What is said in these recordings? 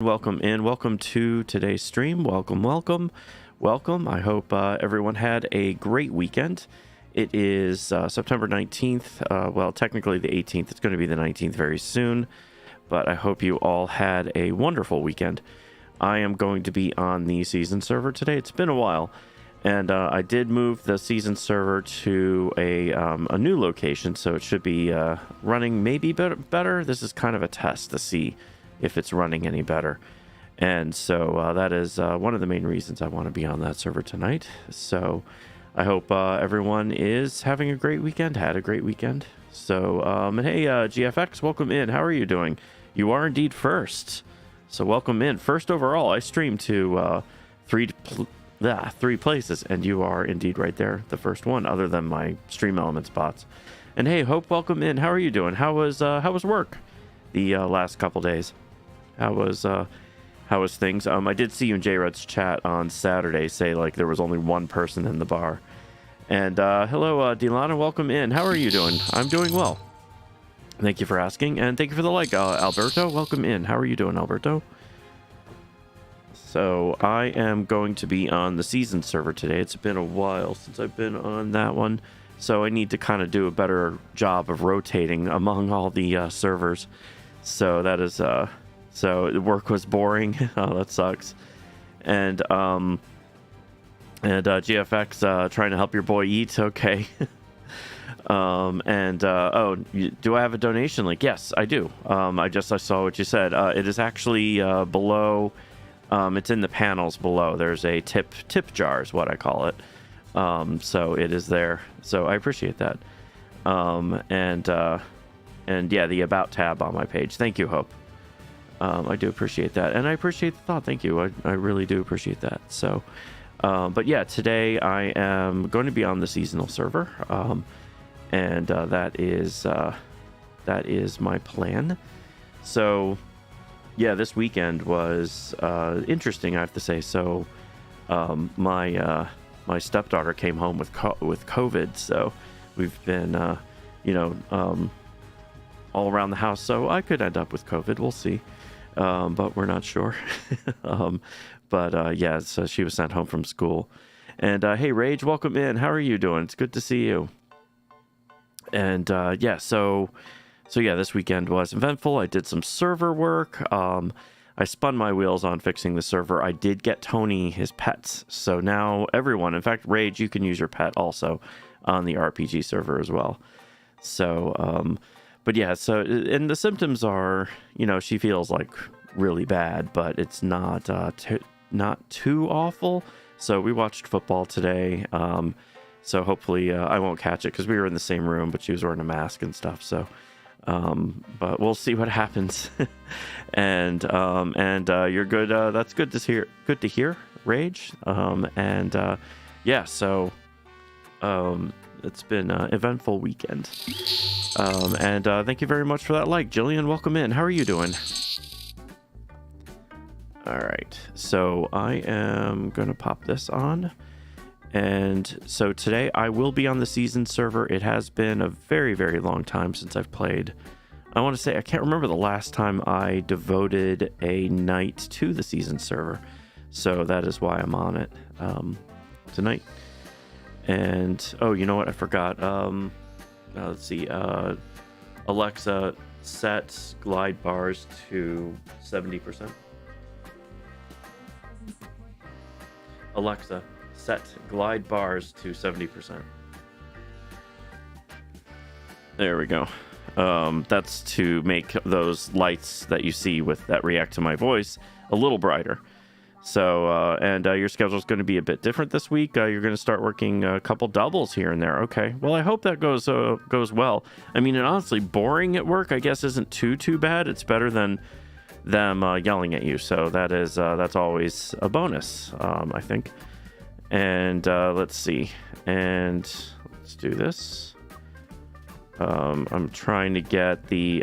Welcome in. Welcome to today's stream. Welcome. I hope everyone had a great weekend. It is September 19th. Well, technically the 18th. It's going to be the 19th very soon. But I hope you all had a wonderful weekend. I am going to be on the season server today. It's been a while. And I did move the season server to a new location. So it should be running maybe better. This is kind of a test to see if it's running any better. And so that is one of the main reasons I want to be on that server tonight. So I hope everyone is having a great weekend, had a great weekend. So, and hey, GFX, welcome in. How are you doing? You are indeed first. So welcome in. First overall, I streamed to three places, and you are indeed right there, the first one, other than my Stream Elements bots. And hey, Hope, welcome in. How are you doing? How was work the last couple days? How was things? I did see you in J-Red's chat on Saturday say like there was only one person in the bar. And hello, Delana, welcome in. How are you doing? I'm doing well. Thank you for asking, and thank you for the like, Alberto. Welcome in. How are you doing, Alberto? So I am going to be on the season server today. It's been a while since I've been on that one, so I need to kind of do a better job of rotating among all the servers. So that is so the work was boring. Oh, that sucks. And GFX trying to help your boy eat. Okay. Oh, do I have a donation link? Yes, I do. I saw what you said. It is actually below. It's in the panels below. There's a tip jar is what I call it. So it is there. So I appreciate that. And yeah, the About tab on my page. Thank you, Hope. I do appreciate that. And I appreciate the thought. Thank you. I really do appreciate that. So, but yeah, today I am going to be on the seasonal server. And that is my plan. So, yeah, this weekend was interesting, I have to say. So, my stepdaughter came home with COVID. So we've been, all around the house. So I could end up with COVID. We'll see. But we're not sure. Yeah, so she was sent home from school. And hey, Rage, welcome in. How are you doing? It's good to see you. And yeah, so yeah, this weekend was eventful. I did some server work. I spun my wheels on fixing the server. I did get Tony his pets. So now everyone, in fact, Rage, you can use your pet also on the RPG server as well. So, but yeah, so, and the symptoms are, she feels like really bad, but it's not too awful. So we watched football today. So hopefully I won't catch it because we were in the same room, but she was wearing a mask and stuff. So, but we'll see what happens. and you're good. That's good to hear. Good to hear, Rage. Yeah, so, it's been an eventful weekend. Thank you very much for that like. Jillian, welcome in. How are you doing? All right. So I am going to pop this on. And so today I will be on the season server. It has been a very, very long time since I've played. I want to say I can't remember the last time I devoted a night to the season server. So that is why I'm on it tonight. And, oh, you know what? I forgot. Let's see. Alexa, set glide bars to 70%. Alexa, set glide bars to 70%. There we go. That's to make those lights that you see that react to my voice a little brighter. So, your schedule is going to be a bit different this week. You're going to start working a couple doubles here and there. Okay. Well, I hope that goes well. I mean, and honestly, boring at work, I guess, isn't too bad. It's better than them yelling at you. So that's always a bonus, I think. And let's see. And let's do this. I'm trying to get the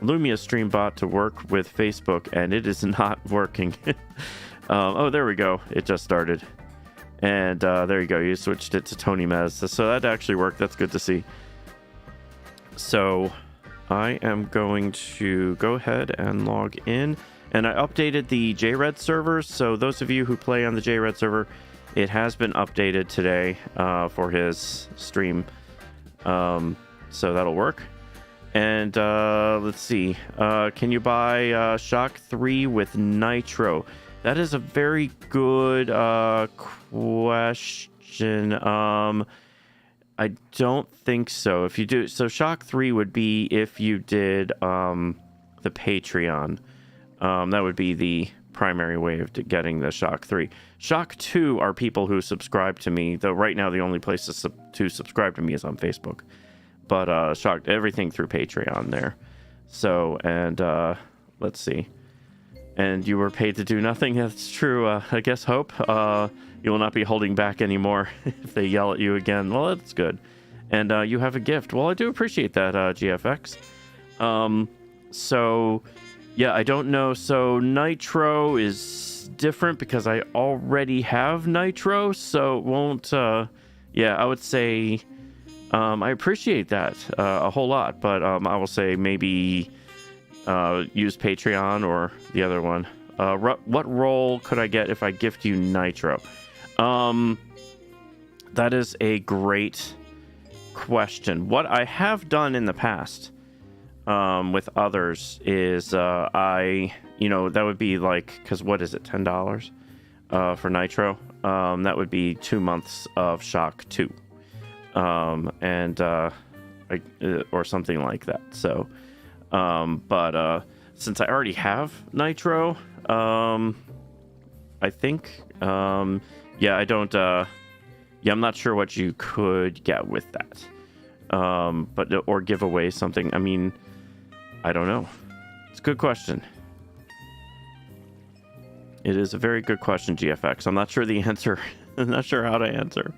Lumia stream bot to work with Facebook, and it is not working. Oh, there we go. It just started. And there you go. You switched it to Tony Mez. So that actually worked. That's good to see. So I am going to go ahead and log in. And I updated the JRed servers, so those of you who play on the JRed server, it has been updated today for his stream. So that'll work. And let's see. Can you buy Shock 3 with Nitro? That is a very good question. I don't think so. If you do, so Shock 3 would be if you did the Patreon. That would be the primary way of getting the Shock 3. Shock 2 are people who subscribe to me, though right now the only place to subscribe to me is on Facebook. But Shock, everything through Patreon there. So, and let's see. And you were paid to do nothing? That's true. I guess hope. You will not be holding back anymore if they yell at you again. Well, that's good. And you have a gift. Well, I do appreciate that, GFX. So, yeah, I don't know. So Nitro is different because I already have Nitro. So it won't... yeah, I would say... I appreciate that a whole lot. But I will say maybe use Patreon or the other one. What role could I get if I gift you Nitro? That is a great question. What I have done in the past with others is that would be like, because what is it, $10 for Nitro? That would be 2 months of Shock 2 or something like that. So but since I already have Nitro, I think I don't I'm not sure what you could get with that, but or give away something. I mean, I don't know. It's a good question. It is a very good question, GFX. I'm not sure the answer. I'm not sure how to answer.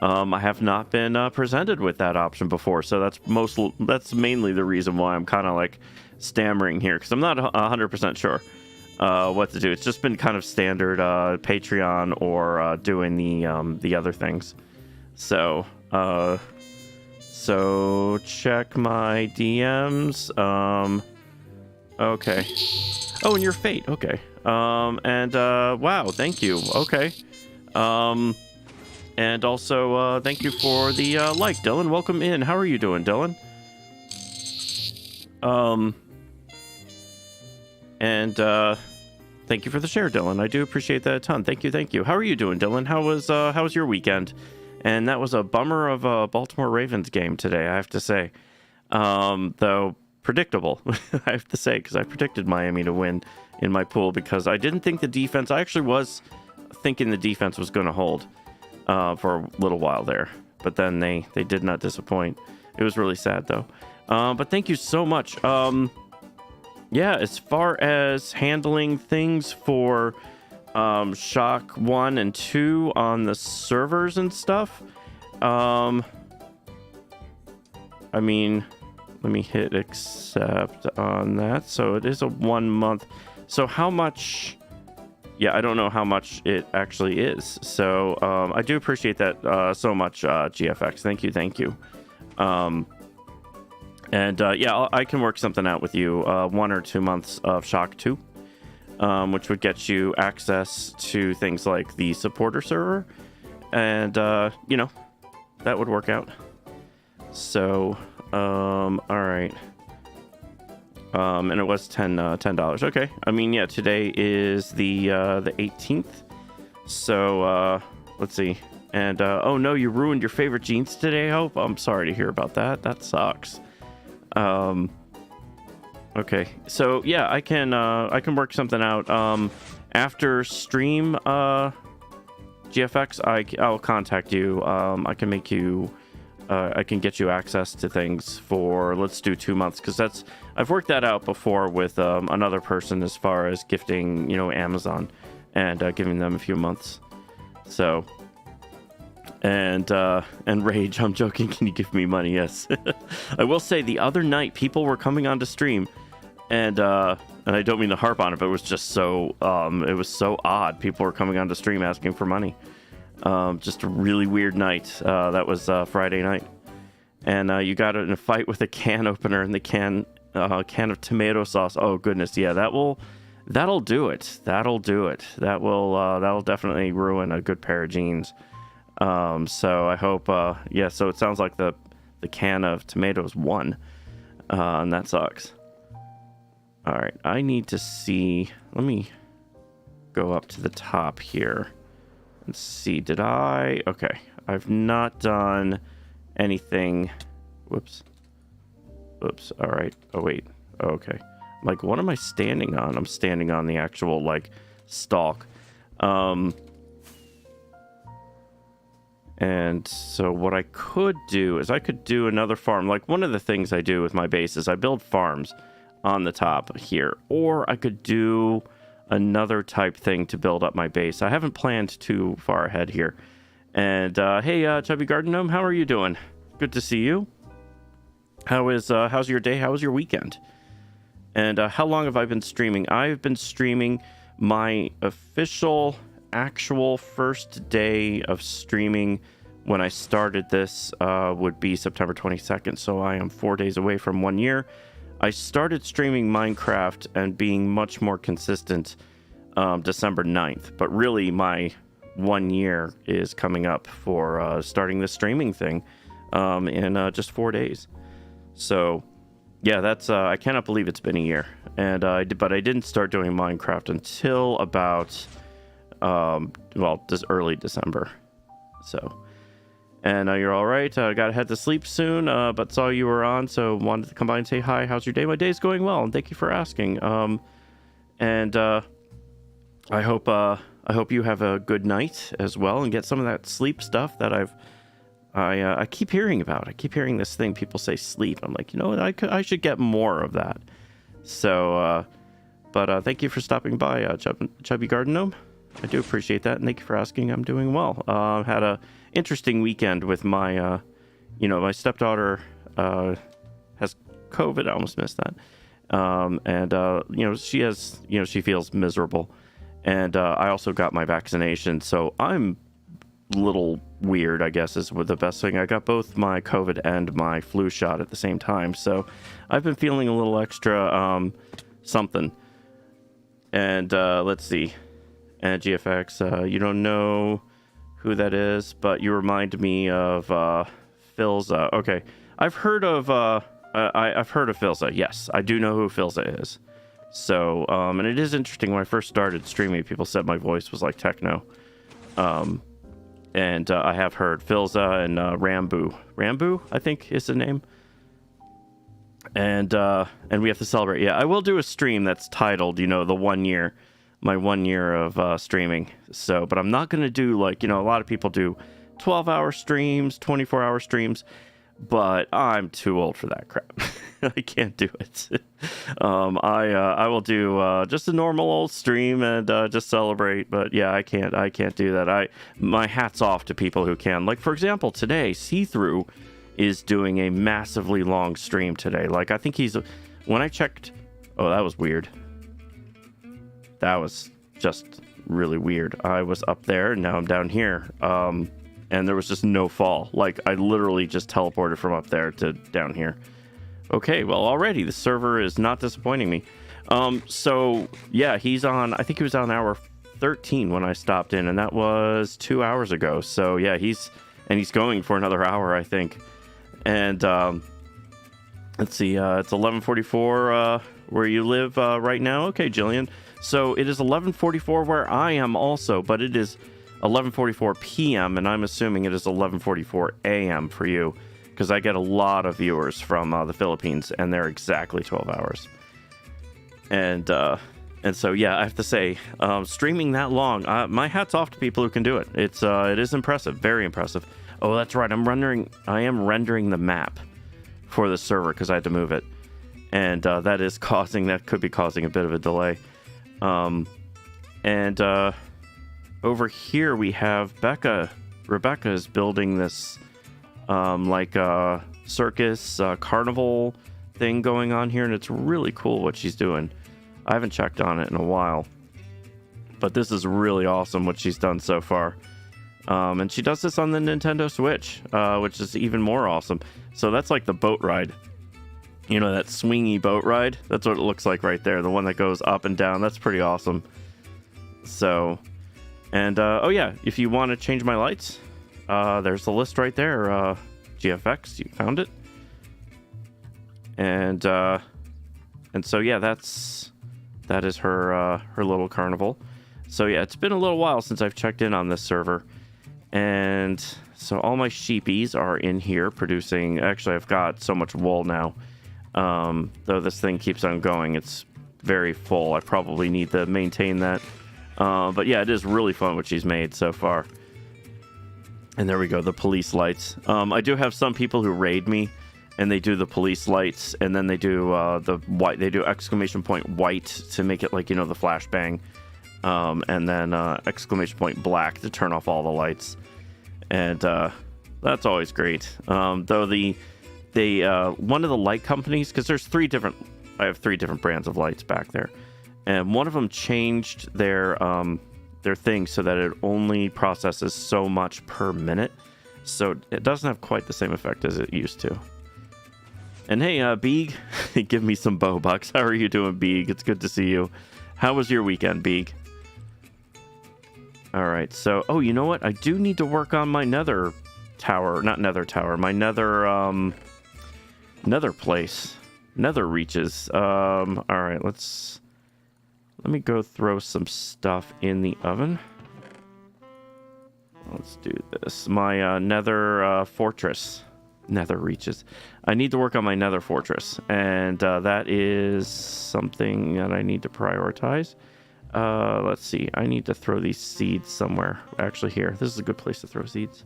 I have not been presented with that option before, so that's mainly the reason why I'm kind of like stammering here, because I'm not 100% sure what to do. It's just been kind of standard Patreon or doing the other things. So check my DMs. Okay. Oh, and your fate. Okay. Wow, thank you. Okay. And also, thank you for the like, Dylan. Welcome in. How are you doing, Dylan? Thank you for the share, Dylan. I do appreciate that a ton. Thank you. How are you doing, Dylan? How was your weekend? And that was a bummer of a Baltimore Ravens game today, I have to say. Though predictable, I have to say, because I predicted Miami to win in my pool because I didn't think the defense. I actually was thinking the defense was going to hold for a little while there, but then they did not disappoint. It was really sad though. But thank you so much. Yeah, as far as handling things for Shock 1 and 2 on the servers and stuff, I mean, let me hit accept on that. So it is a 1 month. So how much? Yeah, I don't know how much it actually is. So I do appreciate that so much, GFX. Thank you. Yeah, I can work something out with you. 1 or 2 months of Shock 2, which would get you access to things like the supporter server. And, that would work out. So, all right. And it was $10. Okay. I mean, yeah, today is the 18th. So, let's see. And, oh no, you ruined your favorite jeans today, Hope? I'm sorry to hear about that. That sucks. Okay. So, yeah, I can work something out. After stream, GFX, I'll contact you. I can make you... I can get you access to things for, let's do 2 months, because I've worked that out before with another person as far as gifting, Amazon and giving them a few months. So, and Rage, I'm joking, can you give me money? Yes. I will say the other night people were coming onto stream and I don't mean to harp on it, but it was just so, it was so odd. People were coming onto stream asking for money. Just a really weird night. That was Friday night, and you got in a fight with a can opener and the can of tomato sauce. Oh goodness, yeah, That'll do it. That'll do it. That'll definitely ruin a good pair of jeans. So I hope, yeah, so it sounds like the can of tomatoes won, and that sucks. All right, I need to see, let me go up to the top here and see, okay, I've not done anything, whoops, all right, oh wait, okay. Like, what am I standing on? I'm standing on the actual, like, stalk. And so what I could do is I could do another farm. Like, one of the things I do with my base is I build farms on the top here. Or I could do another type thing to build up my base. I haven't planned too far ahead here. And, hey, Chubby Garden Gnome, how are you doing? Good to see you. How's your day? How was your weekend? And how long have I been streaming? I've been streaming. My official, actual first day of streaming when I started this would be September 22nd. So I am 4 days away from 1 year. I started streaming Minecraft and being much more consistent December 9th. But really, my 1 year is coming up for starting this streaming thing in just 4 days. So... yeah, that's, I cannot believe it's been a year. And, but I didn't start doing Minecraft until about, well, this early December. So, and you're all right. I gotta head to sleep soon, but saw you were on, so wanted to come by and say hi. How's your day? My day's going well, and thank you for asking. And, I hope you have a good night as well and get some of that sleep stuff that I keep hearing about. I keep hearing this thing. People say sleep. I'm like, you know what? I should get more of that. So, but thank you for stopping by, Chubby Garden Gnome. I do appreciate that, and thank you for asking. I'm doing well. Had a interesting weekend with my, my stepdaughter has COVID. I almost missed that. And she has, she feels miserable, and I also got my vaccination, so I'm little weird, I guess, is the best thing. I got both my COVID and my flu shot at the same time, so I've been feeling a little extra something. And let's see, and GFX, you don't know who that is, but you remind me of Philza. Okay, I've heard of Philza. Yes, I do know who Philza is. So and it is interesting. When I first started streaming, people said my voice was like techno. And I have heard Philza and Rambo. Rambo, I think, is the name. And we have to celebrate. Yeah, I will do a stream that's titled, the 1 year, my 1 year of streaming. So, but I'm not going to do like, a lot of people do 12-hour streams, 24-hour streams. But I'm too old for that crap. I can't do it. I will do just a normal old stream and just celebrate. But yeah, I can't do that. My hat's off to people who can. Like, for example, today, See-Through is doing a massively long stream today. Like, I think when I checked, oh, that was weird. That was just really weird. I was up there and now I'm down here. And there was just no fall. Like, I literally just teleported from up there to down here. Okay, well, already the server is not disappointing me. So, yeah, he's on, I think he was on hour 13 when I stopped in, and that was 2 hours ago. So, yeah, he's going for another hour, I think. And, let's see, it's 11:44 where you live right now. Okay, Jillian. So, it is 11:44 where I am also, but it is 11:44 p.m. and I'm assuming it is 11:44 a.m. for you, because I get a lot of viewers from the Philippines, and they're exactly 12 hours. And so yeah, I have to say, streaming that long, my hat's off to people who can do it. It is impressive, very impressive. Oh, that's right. I am rendering the map for the server because I had to move it, and that could be causing a bit of a delay. Over here we have Becca. Rebecca is building this circus carnival thing going on here, and it's really cool what she's doing. I haven't checked on it in a while, but this is really awesome what she's done so far. And she does this on the Nintendo Switch, which is even more awesome. So that's like the boat ride You know, that swingy boat ride? That's what it looks like right there. The one that goes up and down. That's pretty awesome. So, and, oh yeah, if you want to change my lights, there's the list right there. GFX, you found it. And so, yeah, that is her little carnival. So, yeah, it's been a little while since I've checked in on this server. And so all my sheepies are in here producing. Actually, I've got so much wool now. Though this thing keeps on going, it's very full. I probably need to maintain that. But yeah, it is really fun what she's made so far. And there we go, the police lights. I do have some people who raid me, and they do the police lights, and then they do the white. They do exclamation point white to make it like, you know, the flashbang, and then exclamation point black to turn off all the lights. And that's always great. Though the one of the light companies, because there's I have three different brands of lights back there, and one of them changed their thing so that it only processes so much per minute, so it doesn't have quite the same effect as it used to. And hey, Beeg, give me some bow bucks. How are you doing, Beeg? It's good to see you. How was your weekend, Beeg? All right, so oh, you know what? I do need to work on my nether tower, not nether tower, my nether place, nether reaches. All right, let me go throw some stuff in the oven. Let's do this. My nether fortress, nether reaches. I need to work on my nether fortress, and that is something that I need to prioritize. Let's see. I need to throw these seeds somewhere. Actually, here. This is a good place to throw seeds.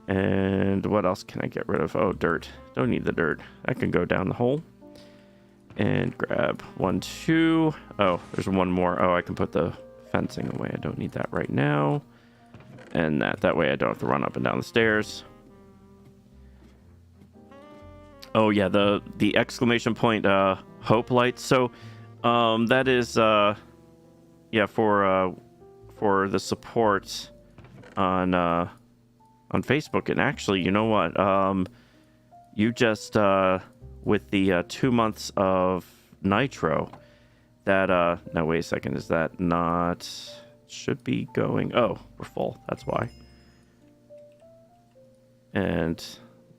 And what else can I get rid of? Oh, dirt. Don't need the dirt. I can go down the hole and grab 1, 2. Oh, there's one more. Oh, I can put the fencing away. I don't need that right now. And that way I don't have to run up and down the stairs. Oh yeah, the exclamation point hope lights. So that is yeah, for the support on Facebook. And actually, you know what? You just with the 2 months of Nitro, that no, wait a second, is that not should be going? Oh, we're full, that's why. And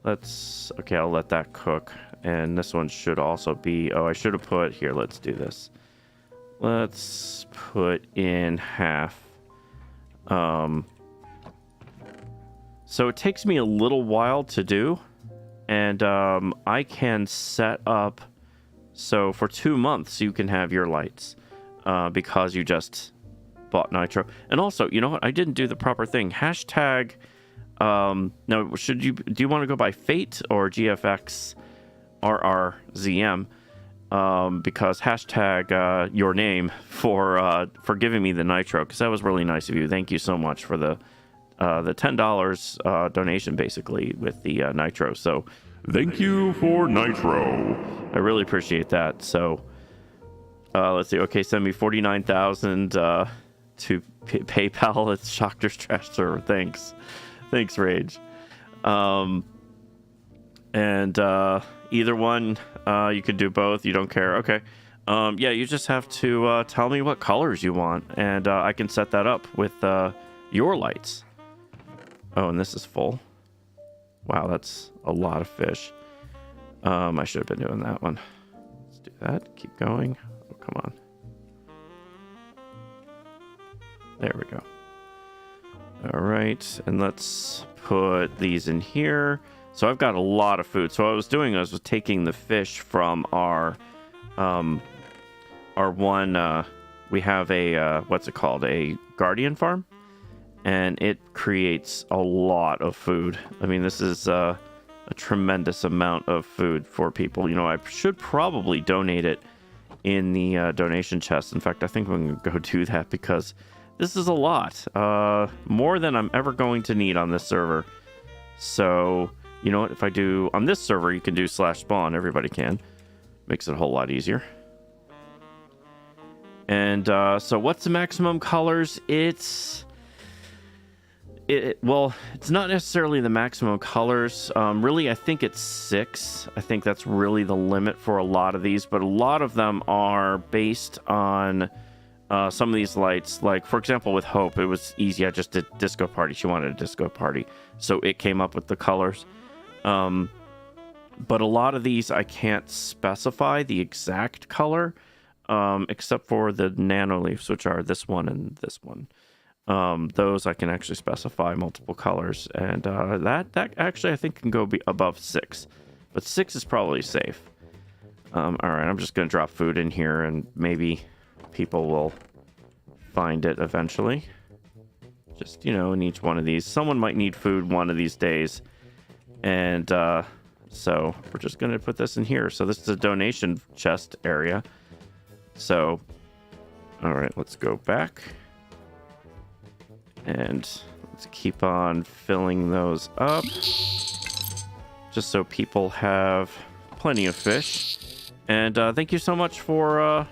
okay, I'll let that cook. And this one should also be, oh, I should have put here, let's do this. Let's put in half. So it takes me a little while to do, and I can set up so for 2 months you can have your lights because you just bought Nitro. And also, you know what? I didn't do the proper thing. Hashtag. Now, do you want to go by Fate or GFX RRZM? Because hashtag your name for giving me the Nitro, because that was really nice of you. Thank you so much for the $10 donation, basically, with the Nitro. So thank you for Nitro. I really appreciate that. So let's see. Okay, send me 49,000 to PayPal. It's Shocktor's trash server. Thanks, Rage. And either one, you could do both. You don't care. Okay. Yeah, you just have to tell me what colors you want, and I can set that up with your lights. Oh, and this is full. Wow, that's a lot of fish. I should have been doing that one. Let's do that. Keep going. Oh, come on. There we go. All right, and let's put these in here. So I've got a lot of food. So what I was doing was taking the fish from our one. We have a what's it called? A guardian farm. And it creates a lot of food. I mean, this is a tremendous amount of food for people. You know, I should probably donate it in the donation chest. In fact, I think I'm going to go do that because this is a lot. More than I'm ever going to need on this server. So, you know what? If I do on this server, you can do /spawn. Everybody can. Makes it a whole lot easier. And so what's the maximum colors? Well, it's not necessarily the maximum colors. Really, I think it's 6. I think that's really the limit for a lot of these, but a lot of them are based on some of these lights. Like, for example, with Hope, it was easy. I just did Disco Party. She wanted a Disco Party, so it came up with the colors. But a lot of these, I can't specify the exact color, except for the nano leaves, which are this one and this one. Those I can actually specify multiple colors, and that actually I think can go above 6, but 6 is probably safe. All right, I'm just gonna drop food in here, and maybe people will find it eventually. Just, you know, in each one of these, someone might need food one of these days, and so we're just gonna put this in here. So this is a donation chest area. So, all right, let's go back. And let's keep on filling those up, just so people have plenty of fish. And thank you so much for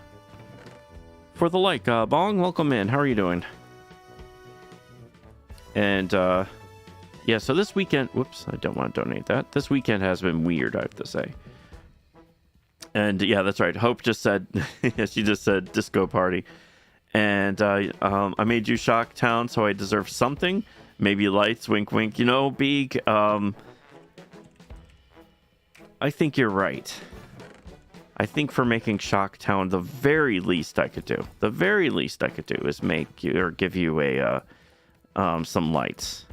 the like. Bong, welcome in. How are you doing? And yeah, so this weekend, whoops, I don't want to donate that. This weekend has been weird, I have to say. And yeah, that's right. Hope just said, yeah, she just said Disco Party. And I made you Shocktown, so I deserve something. Maybe lights, wink, wink. You know, Beeg, I think you're right. I think for making Shocktown, the very least I could do, is make you, or give you a some lights.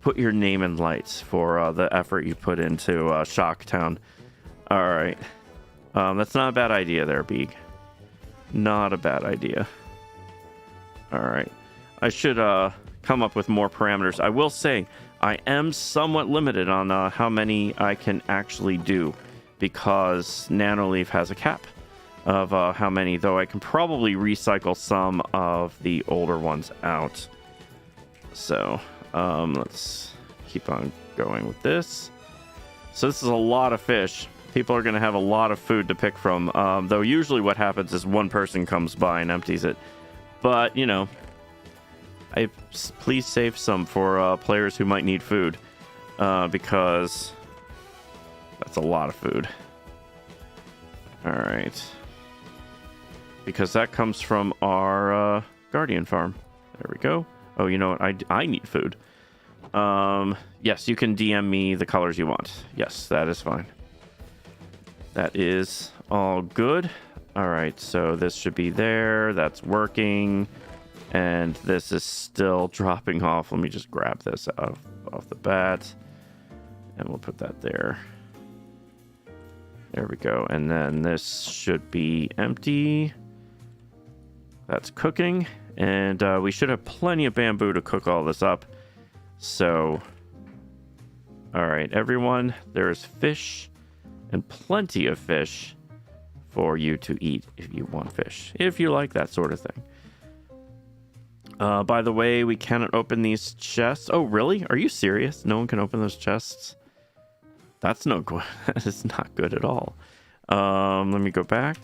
Put your name in lights for the effort you put into Shocktown. All right. That's not a bad idea there, Beeg. Not a bad idea. All right. I should come up with more parameters. I will say I am somewhat limited on how many I can actually do, because Nanoleaf has a cap of how many, though I can probably recycle some of the older ones out. So let's keep on going with this. So this is a lot of fish. People are going to have a lot of food to pick from, though usually what happens is one person comes by and empties it. But, you know, please save some for players who might need food, because that's a lot of food. All right. Because that comes from our Guardian farm. There we go. Oh, you know what? I need food. Yes, you can DM me the colors you want. Yes, that is fine. That is all good. All right, so this should be there. That's working. And this is still dropping off. Let me just grab this off the bat. And we'll put that there. There we go. And then this should be empty. That's cooking. And we should have plenty of bamboo to cook all this up. So, all right, everyone, there's fish. And plenty of fish for you to eat if you want fish, if you like that sort of thing. By the way, we cannot open these chests. Oh, really? Are you serious? No one can open those chests? That's no good. That is not good at all. Let me go back.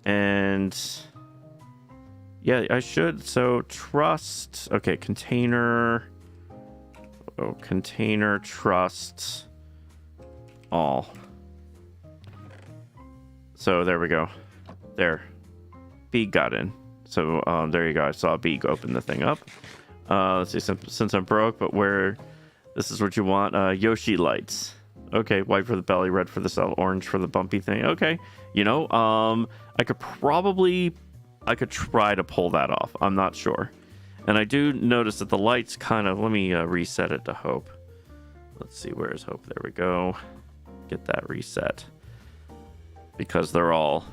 And yeah, I should. So trust. Okay, container. Oh, container, trust. All. So there we go. There. Beeg got in. So there you go. I saw Beeg open the thing up. Let's see. Since I'm broke, but where this is what you want. Yoshi lights. Okay. White for the belly, red for the cell, orange for the bumpy thing. Okay. You know, I could try to pull that off. I'm not sure. And I do notice that the lights kind of, let me reset it to Hope. Let's see, where's Hope? There we go. Get that reset, because they're all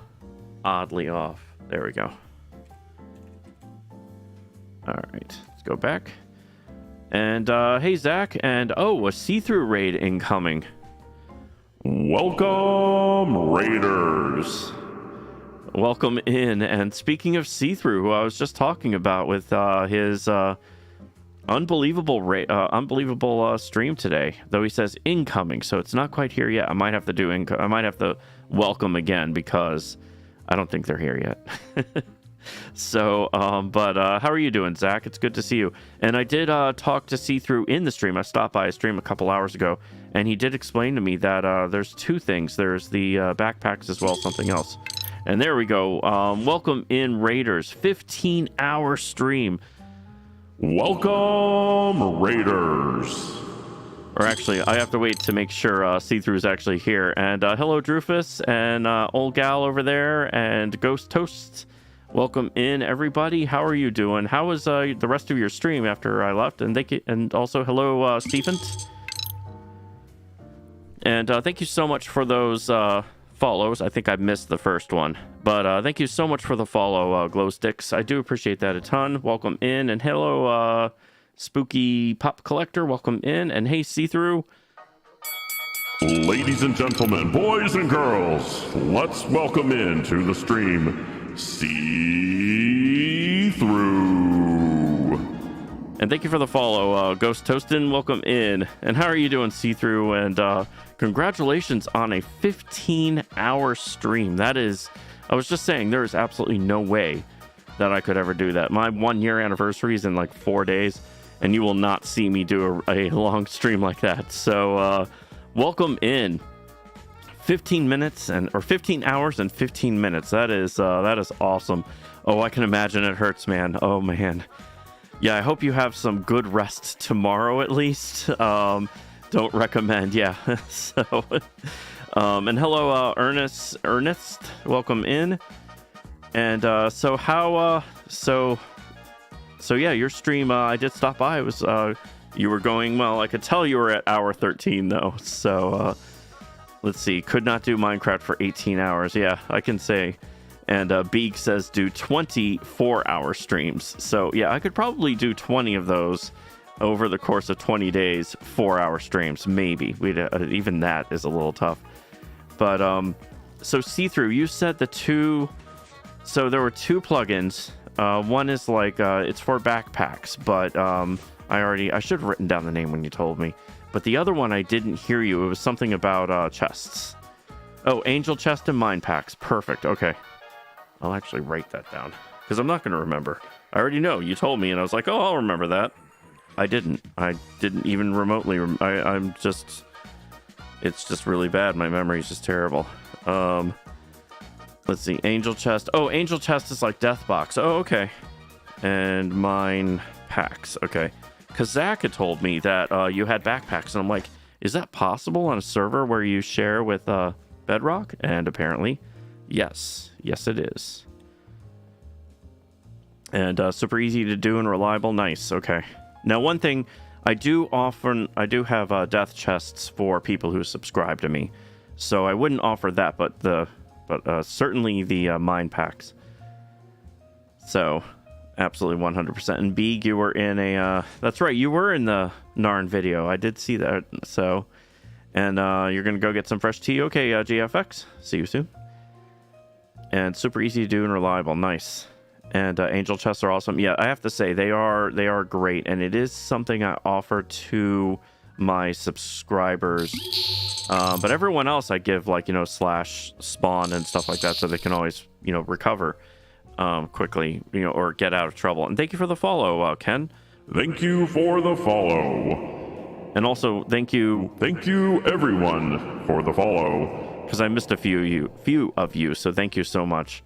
oddly off. There we go. All right, let's go back. And hey, Zach, and oh, a see-through raid incoming. Welcome, Raiders. Welcome in. And speaking of see-through, who I was just talking about with his unbelievable stream today, though he says incoming, so it's not quite here yet. I might have to do I might have to welcome again, because I don't think they're here yet. So, but how are you doing, Zach? It's good to see you. And I did talk to See-Through in the stream. I stopped by a stream a couple hours ago, and he did explain to me that there's two things. There's the backpacks as well as something else. And there we go. Welcome in, Raiders. 15-hour stream. Welcome, Raiders. Or actually, I have to wait to make sure See-Through is actually here. And hello, Drufus, and Old Gal over there, and Ghost Toast. Welcome in, everybody. How are you doing? How was the rest of your stream after I left? And thank you, and also hello, Stephen. And thank you so much for those follows. I think I missed the first one, but thank you so much for the follow, Glow Sticks. I do appreciate that a ton. Welcome in, and hello, Spooky Pop Collector. Welcome in, and hey, See-Through. Ladies and gentlemen, boys and girls, let's welcome into the stream See-Through. And thank you for the follow, Ghost Toastin. Welcome in. And how are you doing, See-Through? And congratulations on a 15-hour stream. That is, I was just saying, there is absolutely no way that I could ever do that. My 1 year anniversary is in like 4 days, and you will not see me do a long stream like that. So welcome in. 15 minutes or 15 hours and 15 minutes. That is awesome. Oh, I can imagine it hurts, man. Oh man. Yeah, I hope you have some good rest tomorrow at least. Don't recommend. Yeah. So and hello, Ernest. Welcome in. And so how so yeah, your stream, I did stop by. It was you were going well. I could tell you were at hour 13 though. So let's see. Could not do Minecraft for 18 hours. Yeah, I can say. And Beak says do 24-hour streams. So yeah, I could probably do 20 of those over the course of 20 days, 4-hour streams. Maybe. Even that is a little tough. But so See-Through, you said the two. So there were two plugins. One is like it's for backpacks, but I should have written down the name when you told me. But the other one I didn't hear you. It was something about chests. Oh, Angel Chest and Mine Packs. Perfect. Okay. I'll actually write that down because I'm not going to remember. I already know. You told me, and I was like, oh, I'll remember that. I didn't even remotely. I'm just. It's just really bad. My memory's just terrible. Let's see. Angel Chest. Oh, Angel Chest is like Death Box. Oh, okay. And Mine Packs. Okay. Because Zach had told me that you had backpacks, and I'm like, is that possible on a server where you share with Bedrock? And apparently, yes. Yes, it is. And super easy to do and reliable. Nice. Okay. Now, one thing I do have death chests for people who subscribe to me, so I wouldn't offer that, but certainly the mine packs. So, absolutely 100%. And Beeg, you were in a that's right, you were in the Narn video. I did see that. So, and you're gonna go get some fresh tea. Okay, GFX. See you soon. And super easy to do and reliable. Nice. And Angel Chests are awesome. Yeah, I have to say they are great, and it is something I offer to my subscribers. But everyone else I give like slash spawn and stuff like that, so they can always recover quickly, or get out of trouble. And thank you for the follow, Ken. Thank you for the follow. And also thank you everyone for the follow. Because I missed a few of you, so thank you so much.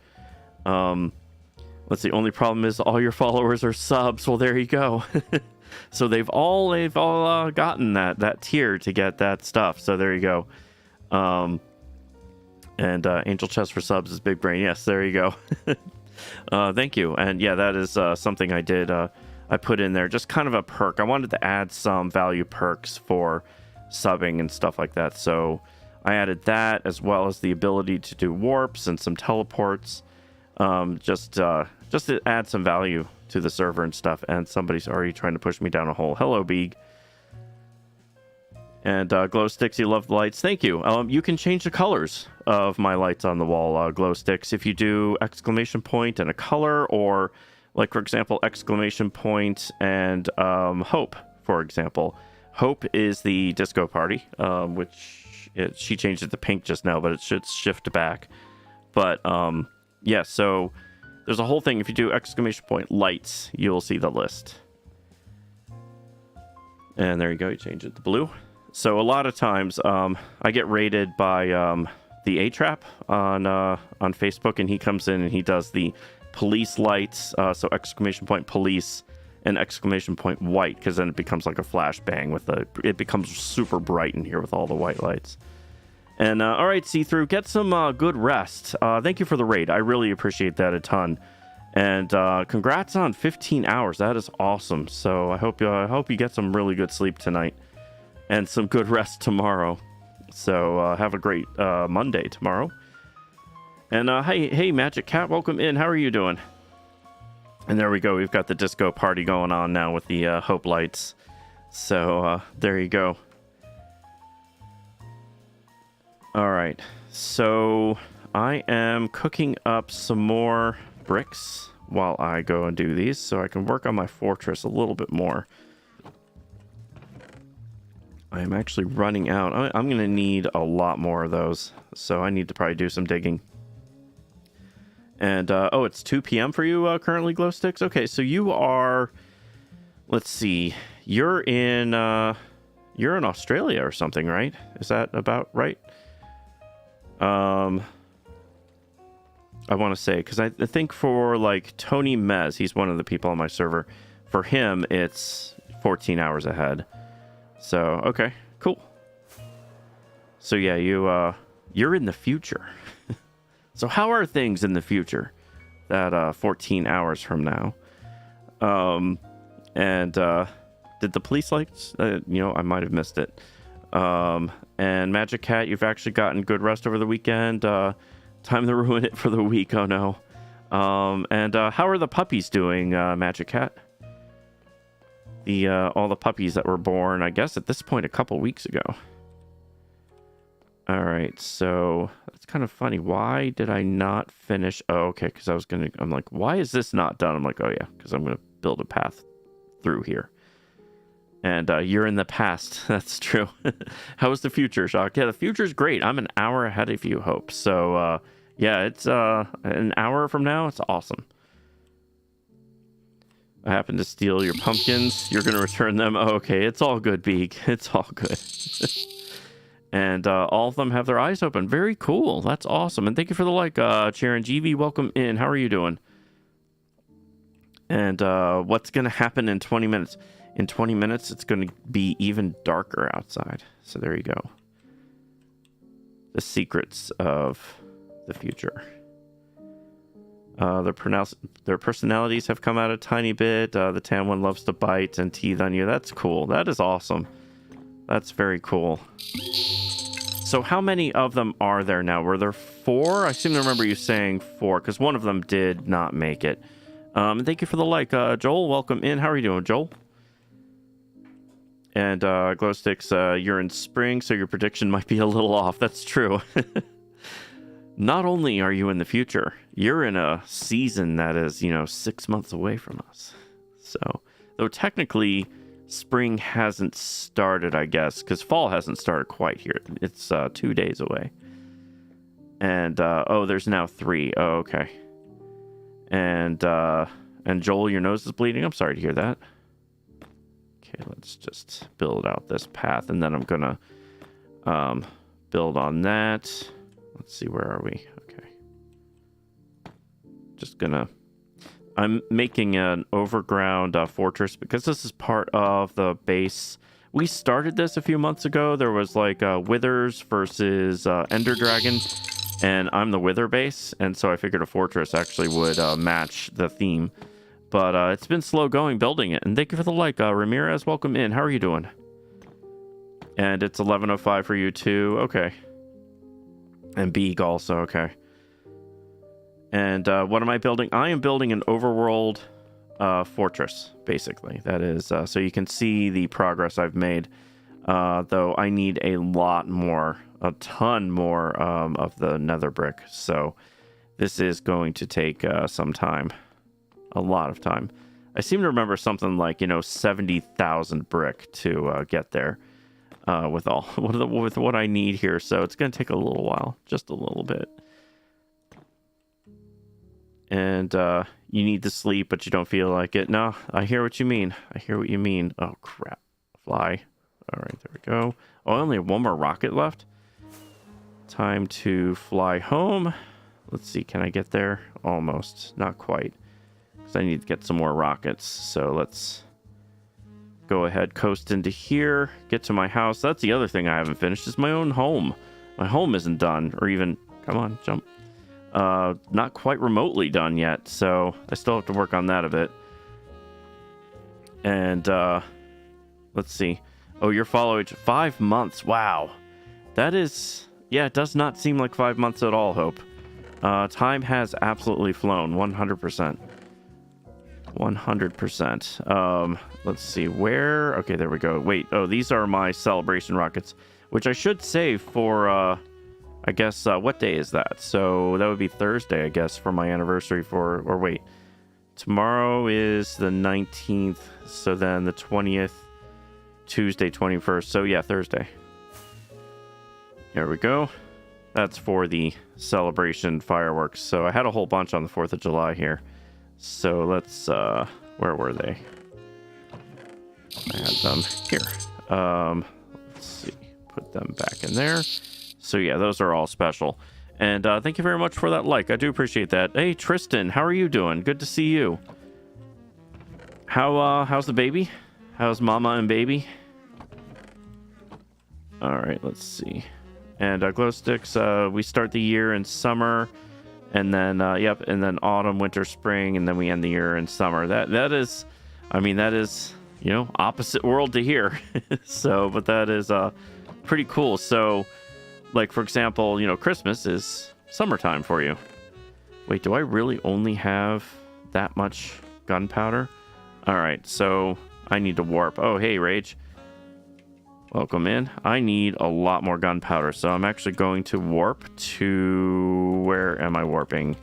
Let's see. Only problem is all your followers are subs. Well, there you go. So they've all gotten that tier to get that stuff. So there you go. And Angel Chest for subs is Big Brain. Yes, there you go. Thank you. And yeah, that is something I did. I put in there just kind of a perk. I wanted to add some value perks for subbing and stuff like that. So I added that as well as the ability to do warps and some teleports, just to add some value to the server and stuff. And somebody's already trying to push me down a hole. Hello, Beeg. And Glow Sticks, you love the lights. Thank you. You can change the colors of my lights on the wall, Glow Sticks, if you do exclamation point and a color, or like, for example, exclamation point and hope, for example. Hope is the disco party, which she changed it to pink just now, but it should shift back. But yeah, so There's a whole thing. If you do exclamation point lights, you'll see the list. And there you go. You change it to blue. So a lot of times I get rated by the A-Trap on Facebook, and he comes in and he does the police lights. So exclamation point police and exclamation point white, because then it becomes like a flashbang with it becomes super bright in here with all the white lights. And all right, See-Through, get some good rest. Thank you for the raid. I really appreciate that a ton. And congrats on 15 hours. That is awesome. So I hope you get some really good sleep tonight and some good rest tomorrow. So have a great Monday tomorrow. And hey, Magic Cat, welcome in. How are you doing? And there we go. We've got the disco party going on now with the Hope lights. So there you go. All right. So I am cooking up some more bricks while I go and do these, so I can work on my fortress a little bit more. I'm actually running out. I'm going to need a lot more of those, so I need to probably do some digging. And oh, it's 2 p.m. for you currently, Glow Sticks. Okay, so you are, let's see, you're in Australia or something, right? Is that about right? I want to say, because I think for like Tony Mez, he's one of the people on my server. For him, it's 14 hours ahead. So okay, cool. So yeah, you're in the future. So how are things in the future? That 14 hours from now. And did the police lights? I might have missed it. And Magic Cat, you've actually gotten good rest over the weekend. Time to ruin it for the week. Oh no. And how are the puppies doing, Magic Cat? All the puppies that were born, I guess at this point a couple weeks ago. All right, so that's kind of funny. Why did I not finish? Oh, okay, because I'm like, why is this not done? I'm like, oh yeah, because I'm gonna build a path through here. And you're in the past. That's true. How is the future, Shock? Yeah, the future's great. I'm an hour ahead of you, Hope. So yeah, it's an hour from now. It's awesome. I happen to steal your pumpkins. You're gonna return them. Oh, okay, it's all good, Beak. It's all good. And all of them have their eyes open. Very cool. That's awesome. And thank you for the like, Chiranjeevi. Welcome in. How are you doing? And what's going to happen in 20 minutes? In 20 minutes, it's going to be even darker outside. So there you go. The secrets of the future. Their personalities have come out a tiny bit. The tan one loves to bite and teeth on you. That's cool. That is awesome. That's very cool. So how many of them are there now? Were there 4? I seem to remember you saying 4, because one of them did not make it. Thank you for the like. Joel, welcome in. How are you doing, Joel? And Glowsticks, you're in spring, so your prediction might be a little off. That's true. Not only are you in the future, you're in a season that is, 6 months away from us. So, though technically spring hasn't started, I guess, because fall hasn't started quite here. It's 2 days away. And oh, there's now 3. Oh, okay. And Joel, your nose is bleeding. I'm sorry to hear that. Okay, let's just build out this path, and then I'm gonna build on that. Let's see, where are we? Okay. I'm making an overground fortress because this is part of the base. We started this a few months ago. There was like Withers versus Ender Dragon, and I'm the Wither base, and so I figured a fortress actually would match the theme. But it's been slow going building it. And thank you for the like, Ramirez. Welcome in. How are you doing? And it's 11:05 for you too. Okay. And Beeg also. Okay. And what am I building? I am building an overworld fortress, basically. That is, so you can see the progress I've made. Though I need a ton more of the nether brick. So this is going to take some time. A lot of time. I seem to remember something like, 70,000 brick to get there with what I need here. So it's going to take a little while, just a little bit. and you need to sleep, but you don't feel like it. No, I hear what you mean. I hear what you mean. Oh, crap. Fly. All right, there we go. Oh, I only have one more rocket left. Time to fly home. Let's see, can I get there? Almost. Not quite. Because I need to get some more rockets. So let's go ahead, coast into here, get to my house. That's the other thing I haven't finished is my own home. My home isn't done, or even, come on, jump. Not quite remotely done yet, so I still have to work on that a bit. And, let's see. Oh, your follow age, 5 months. Wow. That is, yeah, it does not seem like 5 months at all, Hope. Time has absolutely flown, 100%. 100%. Let's see, where, okay, there we go. Wait, oh, these are my celebration rockets, which I should save for, I guess, what day is that? So that would be Thursday, I guess, for my anniversary for, or wait, tomorrow is the 19th, so then the 20th, Tuesday, 21st. So yeah, Thursday. There we go. That's for the celebration fireworks. So I had a whole bunch on the 4th of July here. So let's, where were they? I had them here. Let's see, put them back in there. So yeah, those are all special. And thank you very much for that like. I do appreciate that. Hey, Tristan, how are you doing? Good to see you. How's the baby? How's mama and baby? All right, let's see. And glow sticks, we start the year in summer, and then yep, and then autumn, winter, spring, and then we end the year in summer. That is, I mean, that is, you know, opposite world to here. So, but that is pretty cool. So, like for example, you know, Christmas is summertime for you. Wait, do I really only have that much gunpowder? All right, so I need to warp. Oh, hey, Rage. Welcome in. I need a lot more gunpowder, so I'm actually going to warp to... Where am I warping?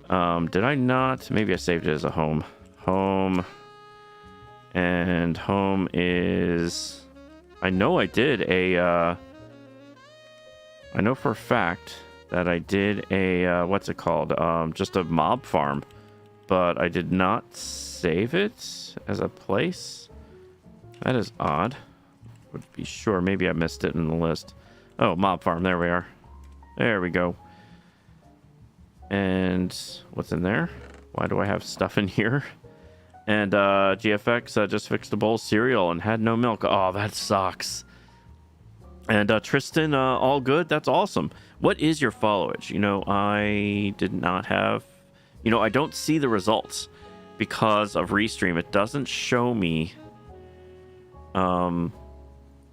Did I not? Maybe I saved it as a home. Home. And home is... I know I did a... I know for a fact that I did a... what's it called? Just a mob farm. But I did not save it as a place. That is odd. Would be sure. Maybe I missed it in the list. Oh, mob farm. There we are. There we go. And what's in there? Why do I have stuff in here? And GFX just fixed a bowl of cereal and had no milk. Oh, that sucks. And Tristan, all good? That's awesome. What is your followage? You know, I did not have... You know, I don't see the results because of Restream. It doesn't show me...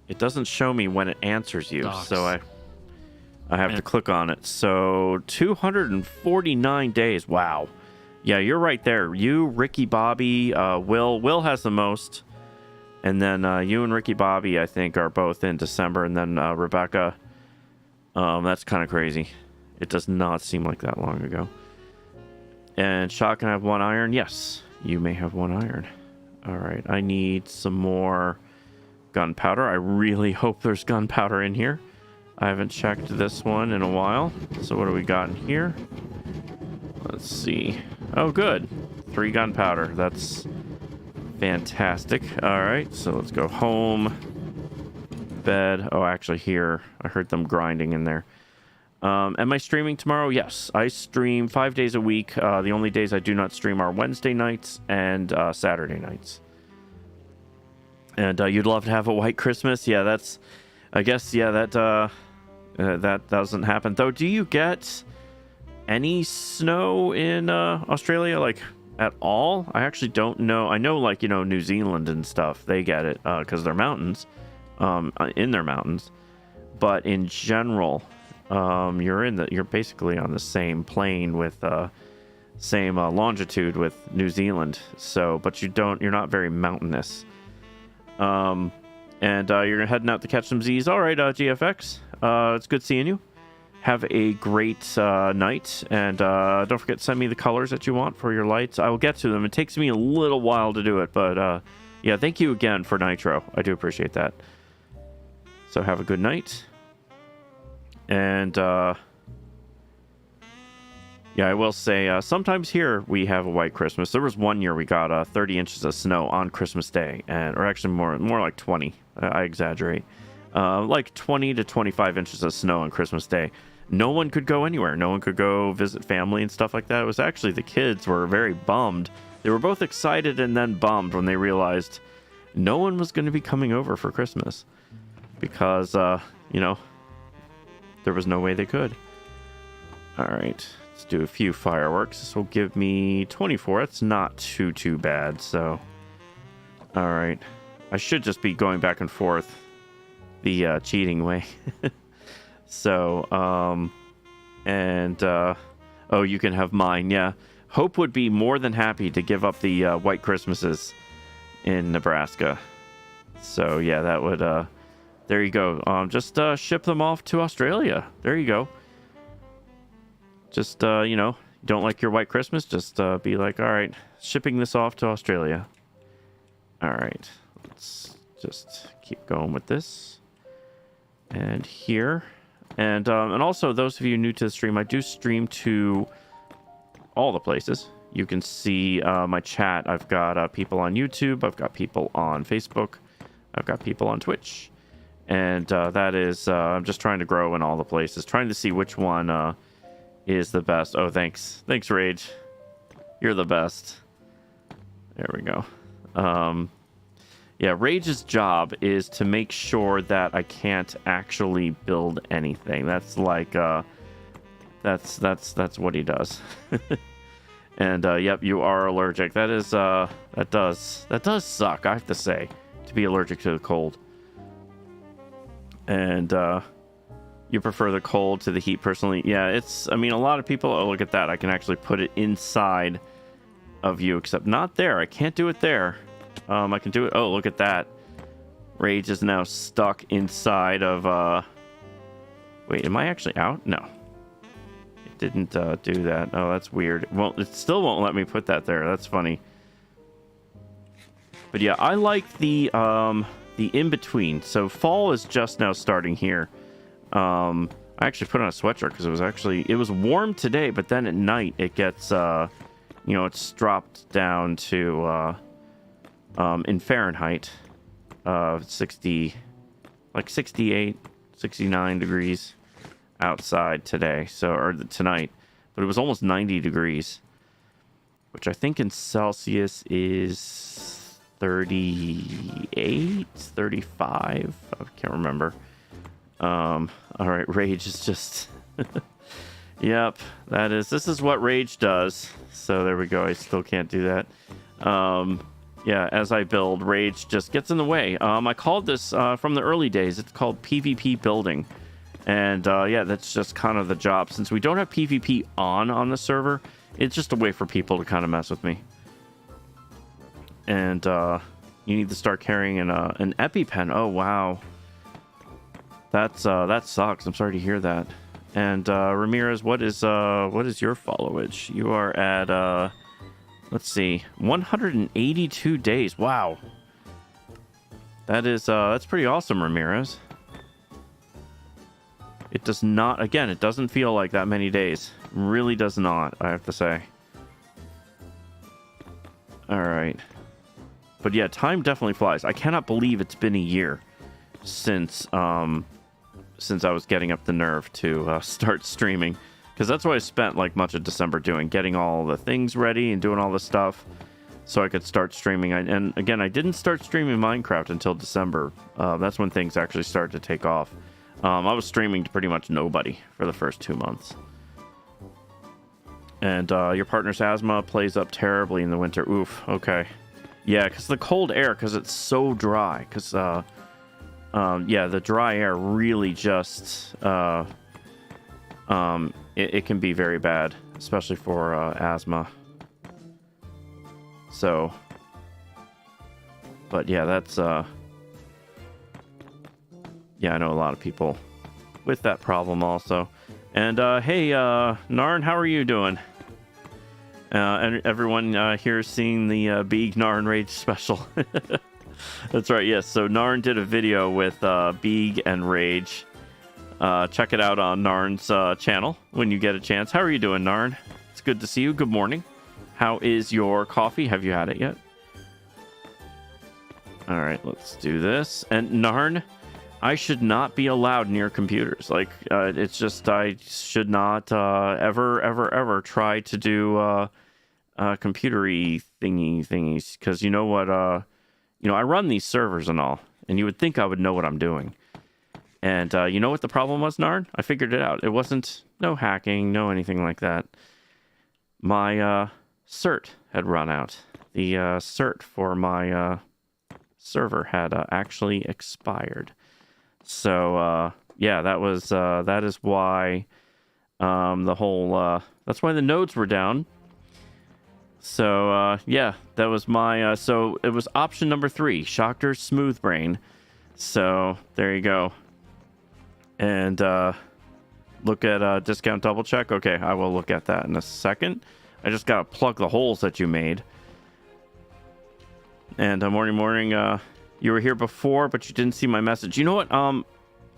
It doesn't show me when it answers you. Docs. So I have to click on it. So 249 days. Wow. Yeah, you're right there. You, Ricky Bobby, Will has the most. And then you and Ricky Bobby, I think, are both in December. And then Rebecca. That's kind of crazy. It does not seem like that long ago. And Shock, can I have 1 iron? Yes, you may have 1 iron. All right, I need some more gunpowder. I really hope there's gunpowder in here. I haven't checked this one in a while. So what do we got in here? Let's see. Oh, good. 3 gunpowder. That's fantastic. All right, so let's go home. Bed. Oh, actually here. I heard them grinding in there. Am I streaming tomorrow? Yes, I stream 5 days a week. The only days I do not stream are Wednesday nights and Saturday nights. And you'd love to have a white Christmas. Yeah, that's... I guess, yeah, that doesn't happen. Though, do you get any snow in Australia, like, at all? I actually don't know. I know, like, you know, New Zealand and stuff, they get it because they're mountains, in their mountains. But in general, you're basically on the same plane with same longitude with New Zealand. So, but you're not very mountainous. And you're heading out to catch some Z's. All right, GFX. It's good seeing you. Have a great night, and don't forget to send me the colors that you want for your lights. I will get to them. It takes me a little while to do it, but yeah, thank you again for Nitro. I do appreciate that. So have a good night. And Yeah, I will say, sometimes here we have a white Christmas. There was one year we got 30 inches of snow on Christmas Day, or actually more like 20. I exaggerate. Like 20 to 25 inches of snow on Christmas Day. No one could go anywhere. No one could go visit family and stuff like that. It was actually the kids were very bummed. They were both excited and then bummed when they realized no one was going to be coming over for Christmas because, you know, there was no way they could. All right. Let's do a few fireworks. This will give me 24. That's not too bad. So, all right. I should just be going back and forth the cheating way. So, oh, you can have mine. Yeah. Hope would be more than happy to give up the white Christmases in Nebraska. So, yeah, that would, there you go. Just ship them off to Australia. There you go. Just, you know, don't like your white Christmas, just be like, all right, shipping this off to Australia. All right, let's just keep going with this. And here. And also, those of you new to the stream, I do stream to all the places. You can see my chat. I've got people on YouTube. I've got people on Facebook. I've got people on Twitch. And that is, I'm just trying to grow in all the places, trying to see which one is the best. Oh, thanks. Thanks, Rage. You're the best. There we go. Yeah, Rage's job is to make sure that I can't actually build anything. That's like, that's what he does. And, yep, you are allergic. That is, that does suck, I have to say, to be allergic to the cold. And, you prefer the cold to the heat personally? Yeah, it's, I mean, a lot of people, oh, look at that. I can actually put it inside of you, except not there. I can't do it there. I can do it. Oh, look at that. Rage is now stuck inside of, wait, am I actually out? No. It didn't, do that. Oh, that's weird. Well, it still won't let me put that there. That's funny. But yeah, I like the in-between. So fall is just now starting here. I actually put on a sweatshirt because it was warm today, but then at night it gets, you know, it's dropped down to, in Fahrenheit, 68, 69 degrees outside today. So, or tonight, but it was almost 90 degrees, which I think in Celsius is 38, 35. I can't remember. All right, Rage is just, yep, this is what Rage does. So there we go. I still can't do that. Yeah, as I build, Rage just gets in the way. I called this, from the early days, it's called PvP building. And, yeah, that's just kind of the job. Since we don't have PvP on the server, it's just a way for people to kind of mess with me. And, you need to start carrying an EpiPen. Oh, wow. That sucks. I'm sorry to hear that. And Ramirez, what is your followage? You are at let's see, 182 days. Wow. That's pretty awesome, Ramirez. It does not, again, it doesn't feel like that many days. It really does not, I have to say. All right. But yeah, time definitely flies. I cannot believe it's been a year since I was getting up the nerve to start streaming, because that's what I spent like much of December doing, getting all the things ready and doing all the stuff so I could start streaming. And again, I didn't start streaming Minecraft until December. That's when things actually started to take off. I was streaming to pretty much nobody for the first 2 months. And your partner's asthma plays up terribly in the winter. Oof, okay. Yeah, because the cold air, because it's so dry, because yeah, the dry air really just, it can be very bad, especially for asthma. So, but yeah, that's, yeah, I know a lot of people with that problem also. And, hey, Narn, how are you doing? And everyone here is seeing the Beeg Narn Rage special. That's right, yes. So Narn did a video with Beeg and Rage. Check it out on Narn's channel when you get a chance. How are you doing, Narn? good to see you. Good morning. How is your coffee? Have you had it yet? All right, let's do this. And Narn, I should not be allowed near computers. Like, it's just I should not ever try to do computery thingies, because you know what? I run these servers and all, and you would think I would know what I'm doing. And you know what the problem was, Narn? I figured it out. It wasn't no hacking, no anything like that. My cert had run out. The cert for my server had actually expired. So yeah, that is why the whole that's why the nodes were down. So yeah, that was my so it was option number 3, Shocktor Smooth Brain. So there you go. And look at discount double check. Okay, I will look at that in a second. I just gotta plug the holes that you made. And morning, you were here before, but you didn't see my message. You know what?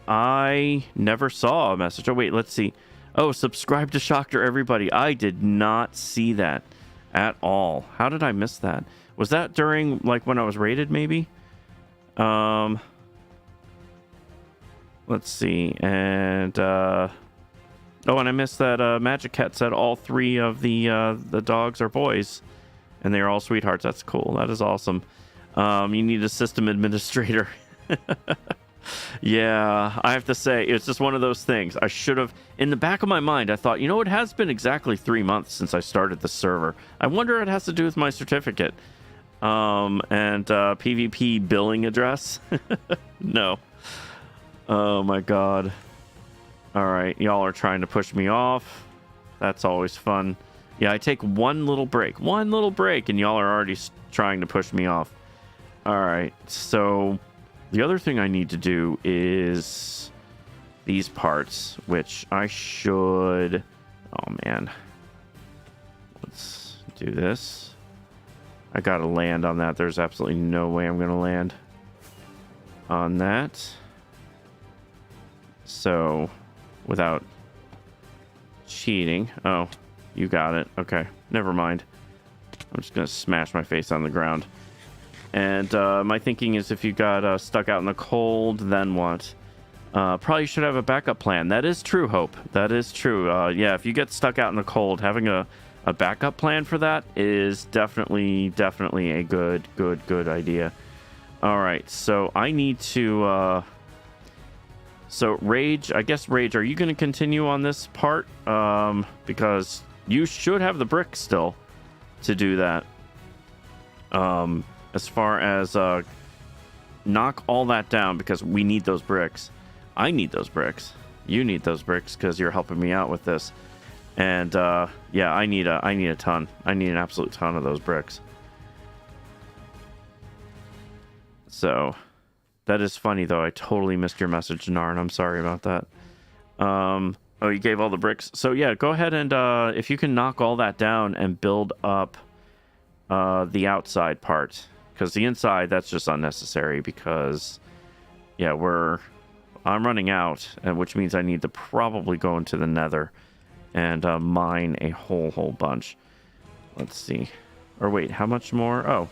I never saw a message. Oh wait, let's see. Oh, subscribe to Shocktor, everybody. I did not see that at all. How did I miss that? Was that during like when I was rated, maybe? Let's see. And oh, and I missed that Magic Cat said all 3 of the dogs are boys, and they're all sweethearts. That's cool. That is awesome. You need a system administrator. Yeah, I have to say, it's just one of those things. I should have, in the back of my mind, I thought, it has been exactly 3 months since I started the server. I wonder if it has to do with my certificate. And PvP billing address. No. Oh my god. Alright, y'all are trying to push me off. That's always fun. Yeah, I take one little break, and y'all are already trying to push me off. Alright, so the other thing I need to do is these parts, which I should... Oh, man. Let's do this. I gotta land on that. There's absolutely no way I'm gonna land on that. So, without cheating... Oh, you got it. Okay, never mind. I'm just gonna smash my face on the ground. And my thinking is, if you got stuck out in the cold, then what? Probably should have a backup plan. That is true, Hope. That is true. Yeah, if you get stuck out in the cold, having a backup plan for that is definitely a good idea. All right, so I need to... So, Rage, I guess, Rage, are you going to continue on this part? Because you should have the bricks still to do that. As far as knock all that down, because we need those bricks. I need those bricks. You need those bricks because you're helping me out with this. And yeah, I need a ton. I need an absolute ton of those bricks. So that is funny though. I totally missed your message, Narn. I'm sorry about that. Oh, you gave all the bricks. So yeah, go ahead and if you can knock all that down and build up the outside part. Because the inside, that's just unnecessary because, yeah, I'm running out, which means I need to probably go into the nether and mine a whole bunch. Let's see. Or wait, how much more? Oh.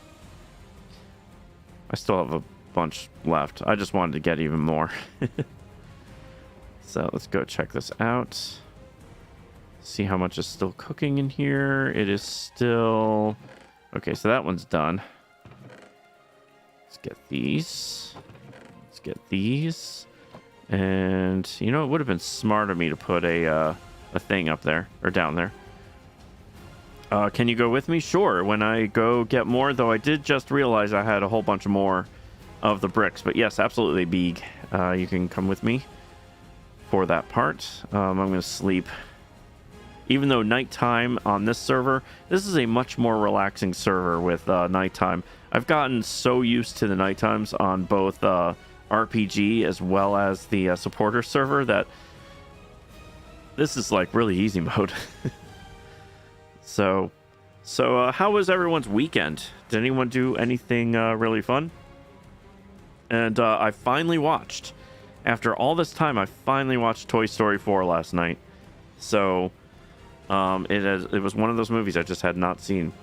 I still have a bunch left. I just wanted to get even more. So let's go check this out. See how much is still cooking in here. It is still... Okay, so that one's done. Let's get these. Let's get these. And, it would have been smart of me to put a thing up there, or down there. Can you go with me? Sure, when I go get more, though I did just realize I had a whole bunch more of the bricks. But yes, absolutely, Beeg. You can come with me for that part. I'm going to sleep. Even though nighttime on this server, this is a much more relaxing server with nighttime. I've gotten so used to the night times on both RPG as well as the supporter server that this is like really easy mode. So how was everyone's weekend? Did anyone do anything really fun? And I finally watched, after all this time, I finally watched Toy Story 4 last night. So It was one of those movies I just had not seen.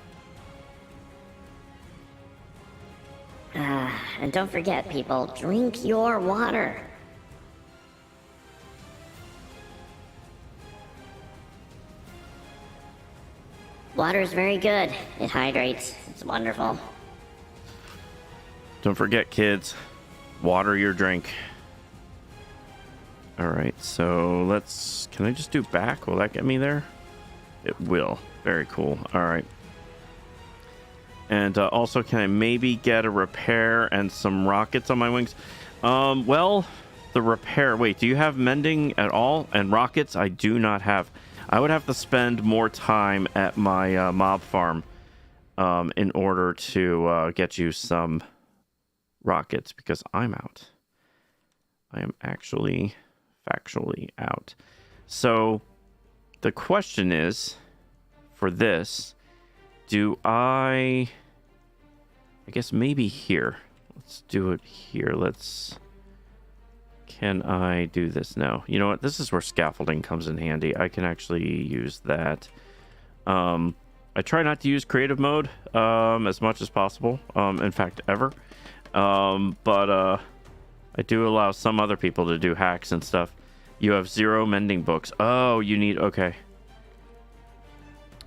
And don't forget, people, drink your water. Water is very good. It hydrates. It's wonderful. Don't forget, kids, water your drink. All right, so can I just do back? Will that get me there? It will. Very cool. All right. And also, can I maybe get a repair and some rockets on my wings? Well, the repair... Wait, do you have mending at all? And rockets, I do not have. I would have to spend more time at my mob farm in order to get you some rockets, because I'm out. I am actually factually out. So the question is, for this, do I guess maybe here. Let's do it here. Can I do this? No. You know what? This is where scaffolding comes in handy. I can actually use that. I try not to use creative mode as much as possible. In fact, ever. But I do allow some other people to do hacks and stuff. You have 0 mending books. Oh, you need... Okay.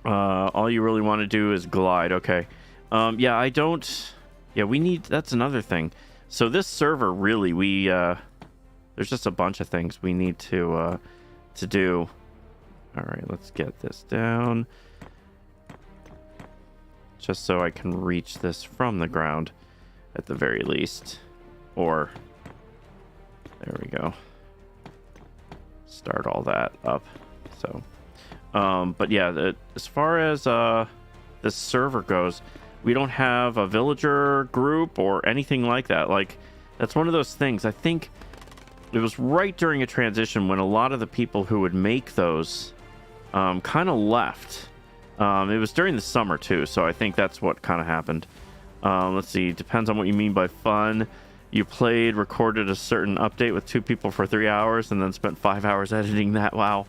All you really want to do is glide. Okay. Yeah, I don't... Yeah, we need... That's another thing. So this server, really, there's just a bunch of things we need to do. All right, let's get this down. Just so I can reach this from the ground, at the very least. Or... There we go. Start all that up. So... but yeah, as far as this server goes, we don't have a villager group or anything like that. Like, that's one of those things. I think it was right during a transition when a lot of the people who would make those kind of left. It was during the summer too, so I think that's what kind of happened. Let's see, depends on what you mean by fun. You recorded a certain update with 2 people for 3 hours and then spent 5 hours editing that. Wow.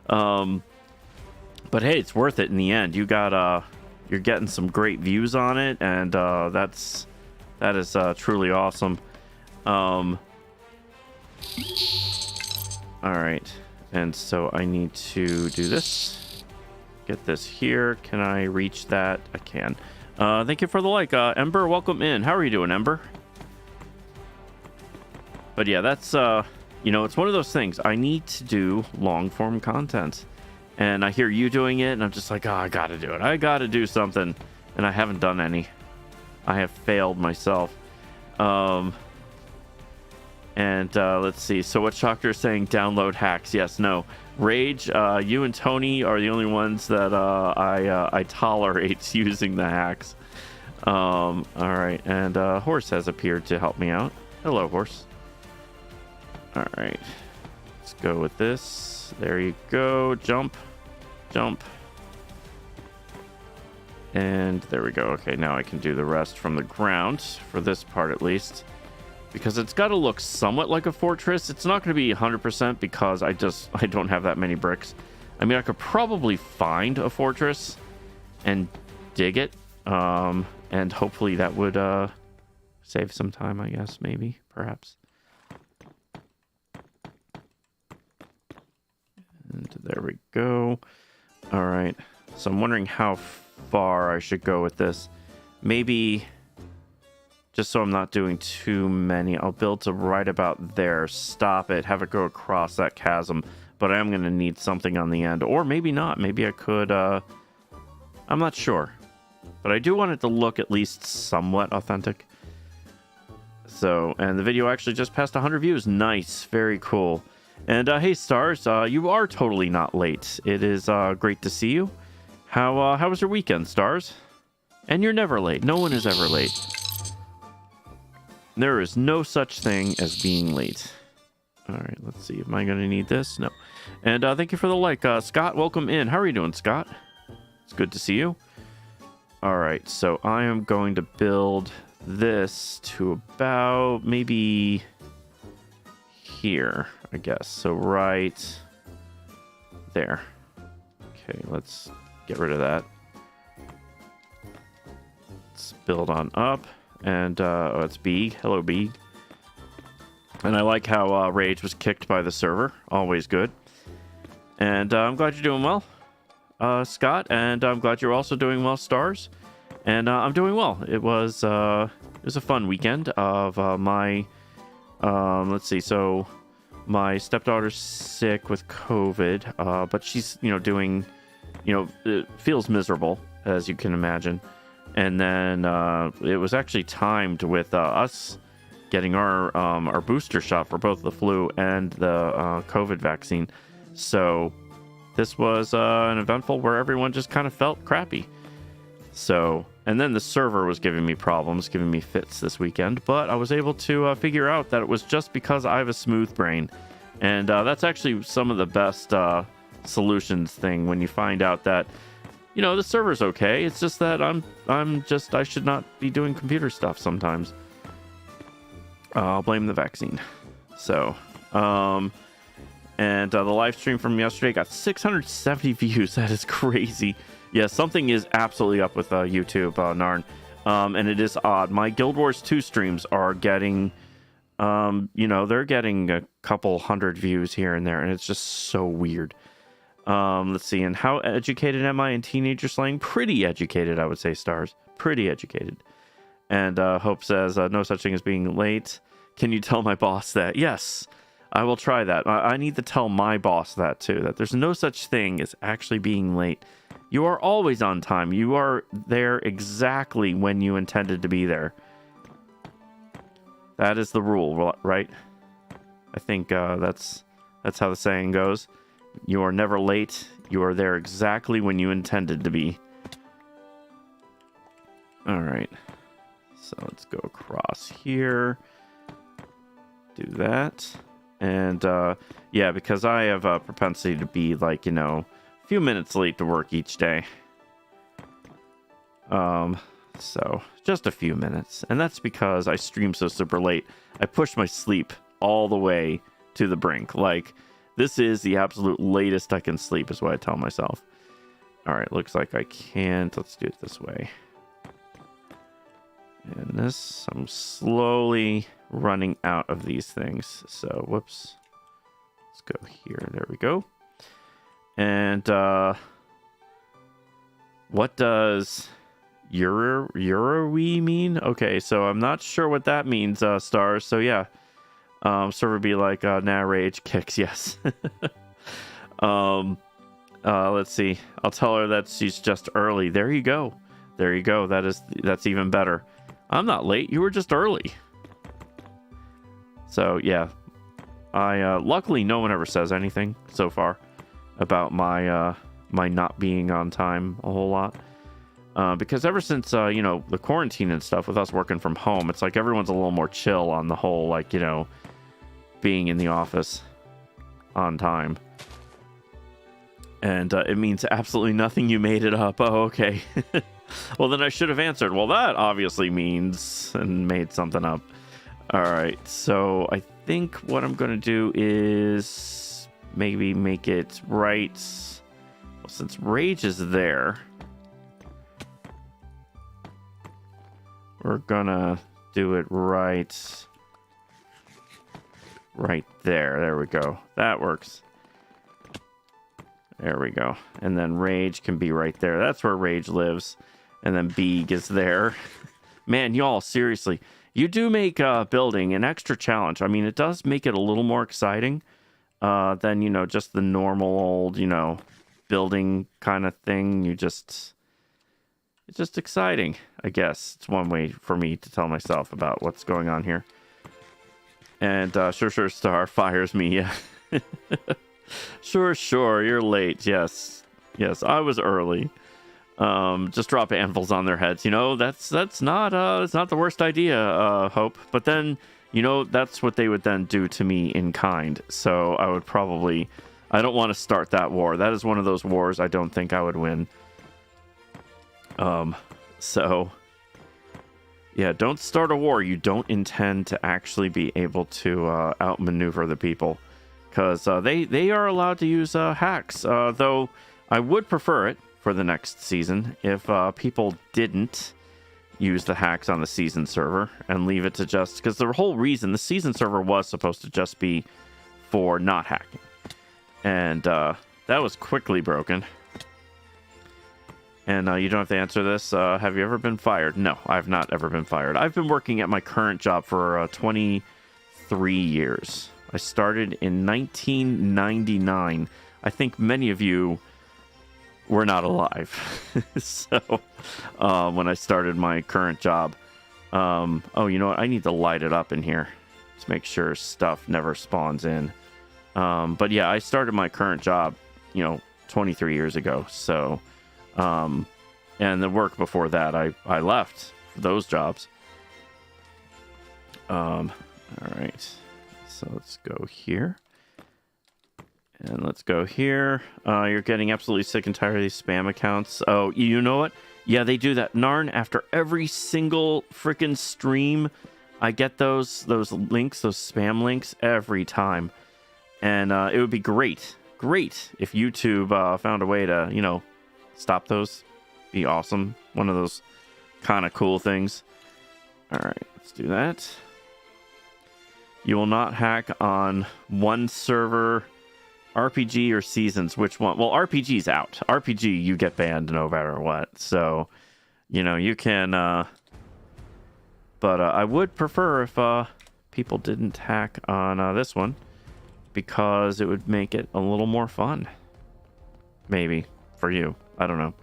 But hey, it's worth it in the end. You're getting some great views on it, and that is truly awesome. All right, and so I need to do this. Get this here. Can I reach that? I can. Thank you for the like, Ember. Welcome in. How are you doing, Ember? But yeah, that's it's one of those things. I need to do long form content. And I hear you doing it, and I'm just like, oh, I gotta do it. I gotta do something. And I haven't done any. I have failed myself. And let's see. So what Shocktor is saying, download hacks. Yes, no. Rage, you and Tony are the only ones that I tolerate using the hacks. All right. And Horse has appeared to help me out. Hello, Horse. All right. Let's go with this. There you go. Jump. And there we go. Okay, now I can do the rest from the ground, for this part at least. Because it's got to look somewhat like a fortress. It's not going to be 100% because I don't have that many bricks. I mean, I could probably find a fortress and dig it. And hopefully that would save some time, I guess, maybe, perhaps. And there we go. All right. So I'm wondering how far I should go with this. Maybe, just so I'm not doing too many, I'll build to right about there. Stop it. Have it go across that chasm. But I am going to need something on the end. Or maybe not. Maybe I could... I'm not sure. But I do want it to look at least somewhat authentic. So, and the video actually just passed 100 views. Nice. Very cool. And hey, Stars, you are totally not late. It is great to see you. How was your weekend, Stars? And you're never late. No one is ever late. There is no such thing as being late. All right, let's see. Am I going to need this? No. And thank you for the like. Scott, welcome in. How are you doing, Scott? It's good to see you. All right, so I am going to build this to about maybe here, I guess. So right there. Okay, let's get rid of that. Let's build on up. And, oh, it's B. Hello, B. And I like how Rage was kicked by the server. Always good. And I'm glad you're doing well, Scott. And I'm glad you're also doing well, Stars. And I'm doing well. It was a fun weekend of my... let's see. So my stepdaughter's sick with COVID, but she's, doing, it feels miserable, as you can imagine. And then it was actually timed with us getting our booster shot for both the flu and the COVID vaccine. So this was an eventful where everyone just kind of felt crappy. So, and then the server was giving me problems, giving me fits this weekend, but I was able to figure out that it was just because I have a smooth brain. And that's actually some of the best solutions thing when you find out that, the server's okay. It's just that I should not be doing computer stuff sometimes. I'll blame the vaccine. So, and the live stream from yesterday got 670 views. That is crazy. Yeah, something is absolutely up with YouTube, Narn. And it is odd. My Guild Wars 2 streams are getting, they're getting a couple hundred views here and there, and it's just so weird. Let's see. And how educated am I in teenager slang? Pretty educated, I would say, Stars. Pretty educated. And Hope says, no such thing as being late. Can you tell my boss that? Yes, I will try that. I need to tell my boss that, too, that there's no such thing as actually being late. You are always on time. You are there exactly when you intended to be there. That is the rule, right? I think that's how the saying goes. You are never late. You are there exactly when you intended to be. All right. So let's go across here. Do that. And yeah, because I have a propensity to be like, a few minutes late to work each day. So just a few minutes. And that's because I stream so super late. I push my sleep all the way to the brink. Like, this is the absolute latest I can sleep, is what I tell myself. All right, looks like I can't. Let's do it this way. And this, I'm slowly running out of these things. So, whoops. Let's go here. There we go. And what does Eurowe mean? Okay, so I'm not sure what that means, Stars. So, yeah. Server be like, nah, Rage kicks, yes. Let's see. I'll tell her that she's just early. There you go. There you go. That's even better. I'm not late. You were just early. So, yeah. Luckily, no one ever says anything so far about my not being on time a whole lot. Because ever since, the quarantine and stuff with us working from home, it's like everyone's a little more chill on the whole, like, being in the office on time. And it means absolutely nothing. You made it up. Oh, okay. Well, then I should have answered. Well, that obviously means, and made something up. All right. So I think what I'm going to do is maybe make it right. Well, since Rage is there, we're going to do it right there. There we go. That works. There we go. And then Rage can be right there. That's where Rage lives. And then Beeg is there. Man, y'all, seriously. You do make building an extra challenge. I mean, it does make it a little more exciting than, just the normal old, building kind of thing. It's just exciting, I guess. It's one way for me to tell myself about what's going on here. And Sure Star fires me. Yeah. Sure, you're late. Yes, I was early. Just drop anvils on their heads. That's not the worst idea, Hope. But then, that's what they would then do to me in kind. So I don't want to start that war. That is one of those wars I don't think I would win. So yeah, don't start a war you don't intend to actually be able to outmaneuver the people. Because they are allowed to use hacks. Though I would prefer it for the next season if people didn't use the hacks on the season server and leave it to just... Because the whole reason the season server was supposed to just be for not hacking. And that was quickly broken. And you don't have to answer this. Have you ever been fired? No, I've not ever been fired. I've been working at my current job for 23 years. I started in 1999. I think many of you were not alive. So when I started my current job. Oh, you know what? I need to light it up in here to make sure stuff never spawns in. But yeah, I started my current job, 23 years ago. So... and the work before that, I left for those jobs. All right, so let's go here. And let's go here. You're getting absolutely sick and tired of these spam accounts. Oh, you know what? Yeah, they do that. Narn, after every single freaking stream, I get those links, those spam links every time. And it would be great if YouTube found a way to, stop those. Be awesome. One of those kind of cool things. All right, let's do that. You will not hack on one server, RPG or seasons. Which one? Well, RPG's out. RPG, you get banned no matter what. So, you can... but I would prefer if people didn't hack on this one, because it would make it a little more fun. Maybe. For you. I don't know.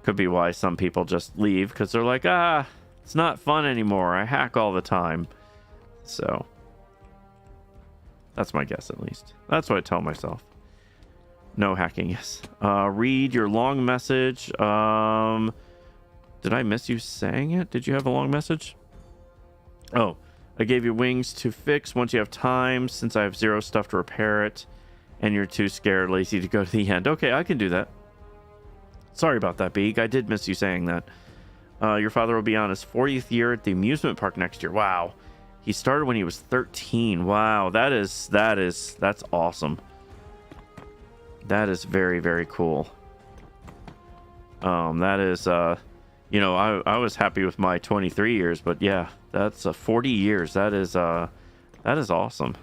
Could be why some people just leave, because they're like, it's not fun anymore. I hack all the time. So, that's my guess, at least. That's what I tell myself. No hacking, yes. Read your long message. Did I miss you saying it? Did you have a long message? Oh, I gave you wings to fix once you have time, since I have 0 stuff to repair it, and you're too scared, lazy to go to the end. Okay, I can do that. Sorry about that, Beeg. I did miss you saying that. Your father will be on his 40th year at the amusement park next year. Wow. He started when he was 13. Wow, that's awesome. That is very, very cool. That is, I was happy with my 23 years, but yeah, that's 40 years. That is awesome.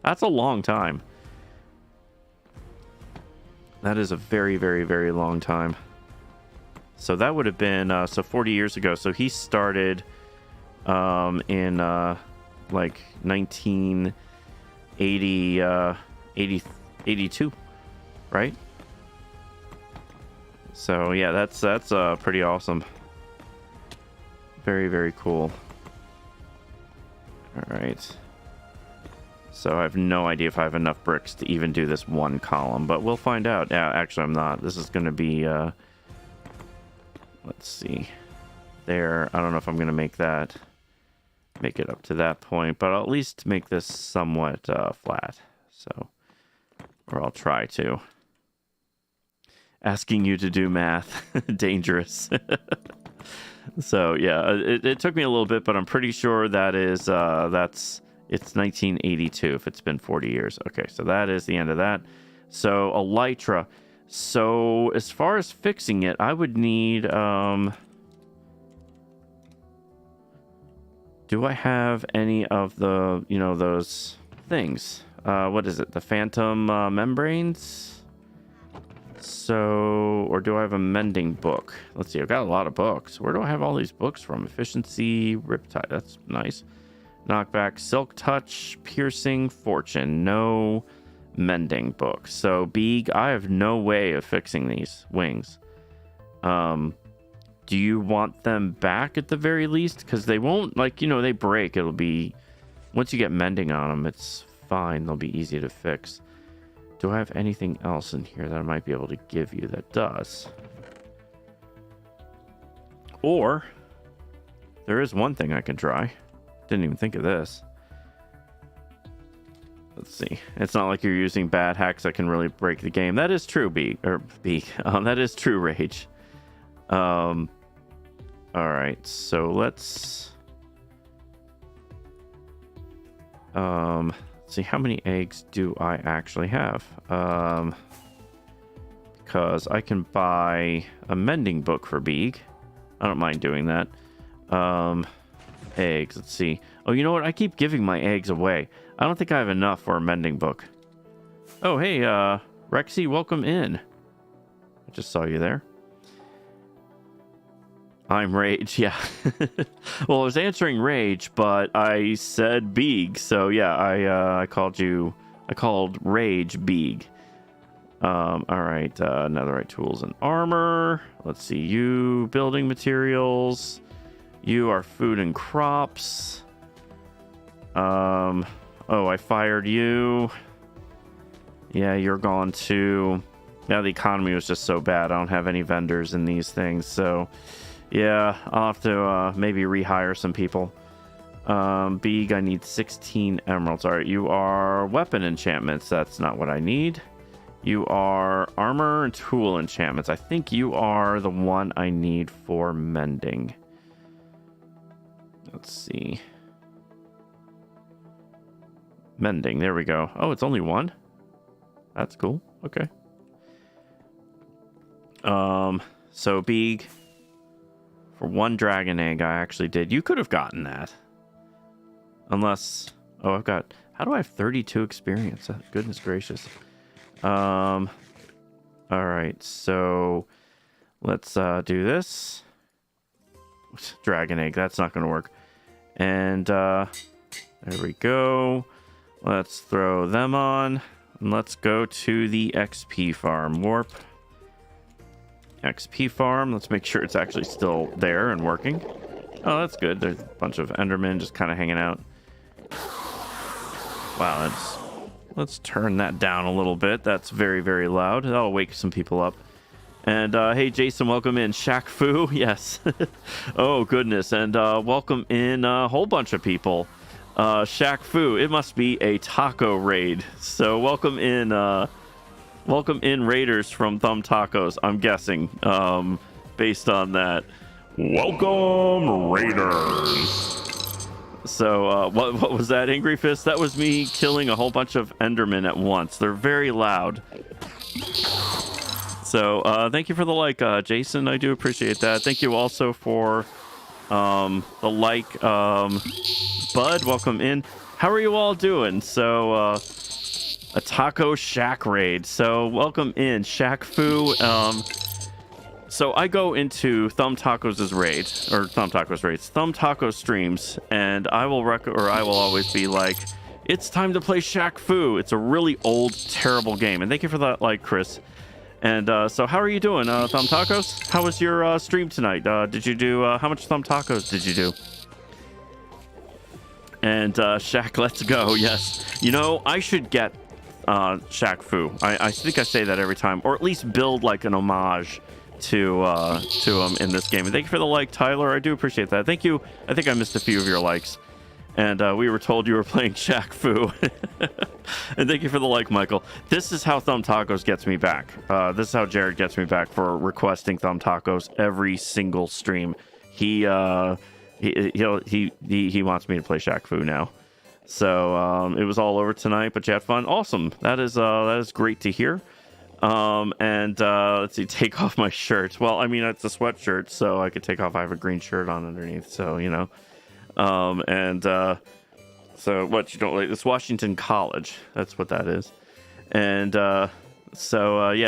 That's a long time. That is a very, very, very long time. So that would have been 40 years ago. So he started in like 1980, 82, right? So yeah, that's pretty awesome. Very, very cool. All right. So I have no idea if I have enough bricks to even do this one column, but we'll find out. Yeah, actually, I'm not. This is going to be, let's see. There, I don't know if I'm going to make it up to that point, but I'll at least make this somewhat flat. So, or I'll try to. Asking you to do math. Dangerous. So, yeah, it took me a little bit, but I'm pretty sure that is, it's 1982 if it's been 40 years. Okay, so that is the end of that. So, Elytra. So, as far as fixing it, I would need... do I have any of the, those things? What is it? The phantom membranes? So, or do I have a mending book? Let's see, I've got a lot of books. Where do I have all these books from? Efficiency, Riptide, that's nice. Knockback, Silk Touch, Piercing, Fortune. No mending book. So, Beeg, I have no way of fixing these wings. Do you want them back at the very least? Because they won't, they break. It'll be, once you get mending on them, it's fine. They'll be easy to fix. Do I have anything else in here that I might be able to give you that does? Or, there is one thing I can try. Didn't even think of this. Let's see. It's not like you're using bad hacks that can really break the game. That is true, that is true, Rage. All right, so let's see, how many eggs do I actually have? because I can buy a mending book for Beeg. I don't mind doing that. Eggs, let's see. Oh, you know what? I keep giving my eggs away. I don't think I have enough for a mending book. Oh, hey, Rexy, welcome in. I just saw you there. I'm Rage, yeah. Well, I was answering Rage, but I said Beeg, so yeah, I called Rage Beeg. All right, netherite tools and armor. Let's see, you building materials. You are food and crops. Oh, I fired you. Yeah, you're gone too. Yeah, the economy was just so bad. I don't have any vendors in these things, so yeah, I'll have to maybe rehire some people. Beeg, I need 16 emeralds. All right, you are weapon enchantments. That's not what I need. You are armor and tool enchantments. I think you are the one I need for mending. Let's see. Mending, there we go. Oh, it's only one? That's cool. Okay. So Beeg, for one dragon egg I actually did. You could have gotten that. Unless, oh, I've got, how do I have 32 experience? Goodness gracious. All right, so let's do this. Dragon egg, that's not going to work. And there we go. Let's throw them on. And let's go to the XP farm. Warp. XP farm. Let's make sure it's actually still there and working. Oh, that's good. There's a bunch of Endermen just kind of hanging out. Wow, let's turn that down a little bit. That's very, very loud. That'll wake some people up. And hey, Jason, welcome in. Shaq Fu, yes. Oh, goodness. And welcome in a whole bunch of people. Shaq Fu, it must be a taco raid. So welcome in raiders from Thumb Tacos, I'm guessing, based on that. Welcome, Raiders. So what was that, Angry Fist? That was me killing a whole bunch of Endermen at once. They're very loud. So thank you for the like, Jason. I do appreciate that. Thank you also for the like, Bud. Welcome in. How are you all doing? So a taco shack raid. So welcome in, Shaq Fu. So I go into Thumb Tacos' raid, or Thumb Tacos raids, Thumb Taco streams, and I will always be like, it's time to play Shaq Fu. It's a really old, terrible game. And thank you for that, like, Chris. And so how are you doing, Thumb Tacos? How was your stream tonight? Did you do, how much Thumb Tacos did you do? And Shaq, let's go. Yes. You know, I should get Shaq Fu. I think I say that every time, or at least build like an homage to him in this game. And thank you for the like, Tyler. I do appreciate that. Thank you. I think I missed a few of your likes. And we were told you were playing Shaq Fu. And thank you for the like, Michael. This is how Thumb Tacos gets me back. This is how Jared gets me back for requesting Thumb Tacos every single stream. He wants me to play Shaq Fu now. So it was all over tonight, but you had fun. Awesome. That is great to hear. And let's see, take off my shirt. Well, I mean, it's a sweatshirt, so I could take off. I have a green shirt on underneath, so you know. So what, you don't like? It's Washington College. That's what that is. And yeah,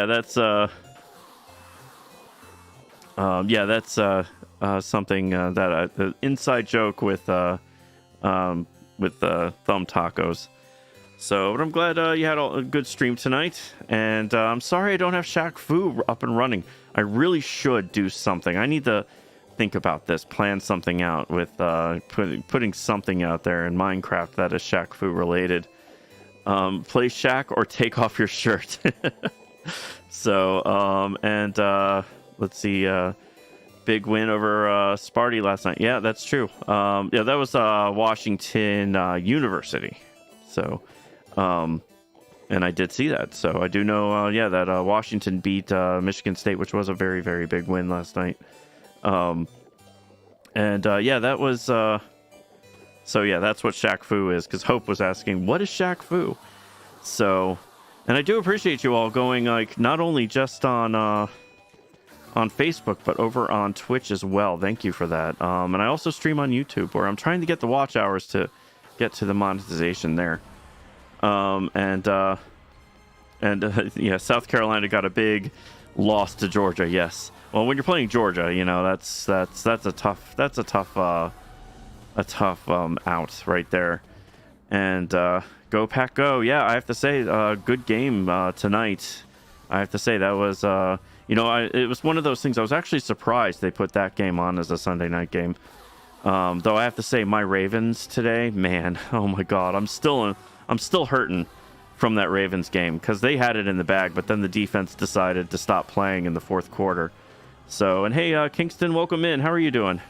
that's something that the inside joke with Thumb Tacos. So, but I'm glad you had a good stream tonight. And I'm sorry I don't have Shaq Fu up and running. I really should do something. I need to think about this, plan something out with putting something out there in Minecraft that is Shaq Fu related. Play Shaq or take off your shirt. So, let's see. Big win over Sparty last night. Yeah, that's true. Yeah, that was Washington University. So, and I did see that. So I do know, that Washington beat Michigan State, which was a very, very big win last night. That was. So yeah, that's what Shaq Fu is. Because Hope was asking, what is Shaq Fu? So, And I do appreciate you all going, like, not only just on Facebook, but over on Twitch as well. Thank you for that. And I also stream on YouTube, where I'm trying to get the watch hours to get to the monetization there. Yeah, South Carolina got a big loss to Georgia. Yes. Well, when you're playing Georgia, you know, that's a tough out right there. And go Pack Go. Yeah, I have to say, good game tonight. I have to say that was it was one of those things. I was actually surprised they put that game on as a Sunday night game. Though I have to say, my Ravens today, man, oh my God, I'm still hurting from that Ravens game, because they had it in the bag, but then the defense decided to stop playing in the fourth quarter. So, and hey, Kingston, welcome in. How are you doing?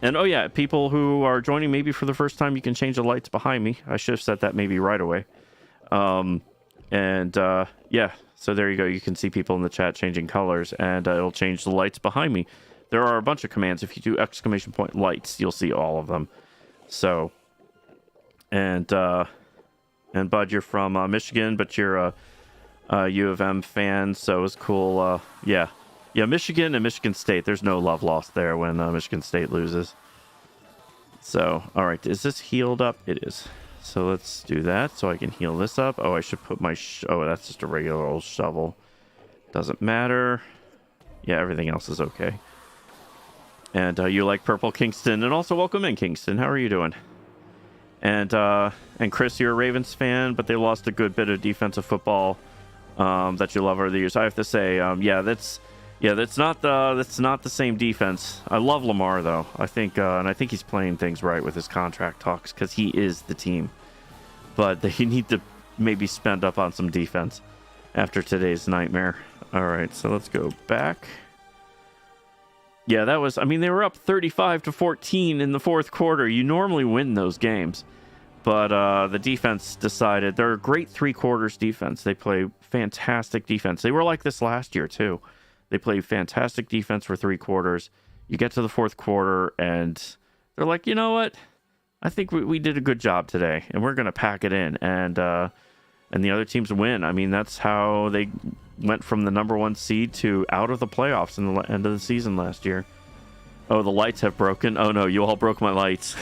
And oh yeah, people who are joining maybe for the first time, you can change the lights behind me. I should have said that maybe right away. Yeah, so there you go. You can see people in the chat changing colors, and it'll change the lights behind me. There are a bunch of commands. If you do exclamation point lights, you'll see all of them. So, and Bud, you're from Michigan, but you're a U of M fan, so it was cool. Yeah, Michigan and Michigan State. There's no love lost there when Michigan State loses. So, all right, is this healed up? It is. So let's do that so I can heal this up. Oh, I should put my... oh, that's just a regular old shovel. Doesn't matter. Yeah, everything else is okay. And you like purple, Kingston. And also welcome in, Kingston. How are you doing? And Chris, you're a Ravens fan, but they lost a good bit of defensive football that you love over the years. I have to say, that's not the same defense. I love Lamar though. I think he's playing things right with his contract talks, because he is the team. But they need to maybe spend up on some defense after today's nightmare. All right, so let's go back. Yeah, that was... I mean, they were up 35-14 in the fourth quarter. You normally win those games. But the defense decided... They're a great three-quarters defense. They play fantastic defense. They were like this last year, too. They play fantastic defense for three quarters. You get to the fourth quarter, and they're like, you know what? I think we did a good job today, and we're going to pack it in. And the other teams win. I mean, that's how they went from the number one seed to out of the playoffs in the end of the season last year. Oh, the lights have broken. Oh, no, you all broke my lights.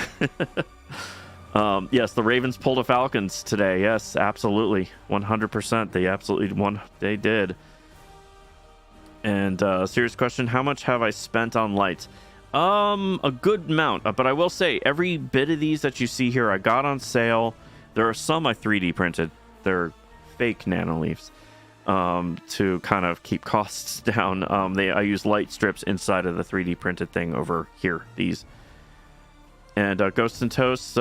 Yes, the Ravens pulled a Falcons today. Yes, absolutely. 100%. They absolutely won. They did. And serious question, how much have I spent on lights? A good amount, but I will say every bit of these that you see here I got on sale. There are some I 3D printed. They're fake nanoleafs to kind of keep costs down. I use light strips inside of the 3D printed thing over here, these. And Ghost and Toast,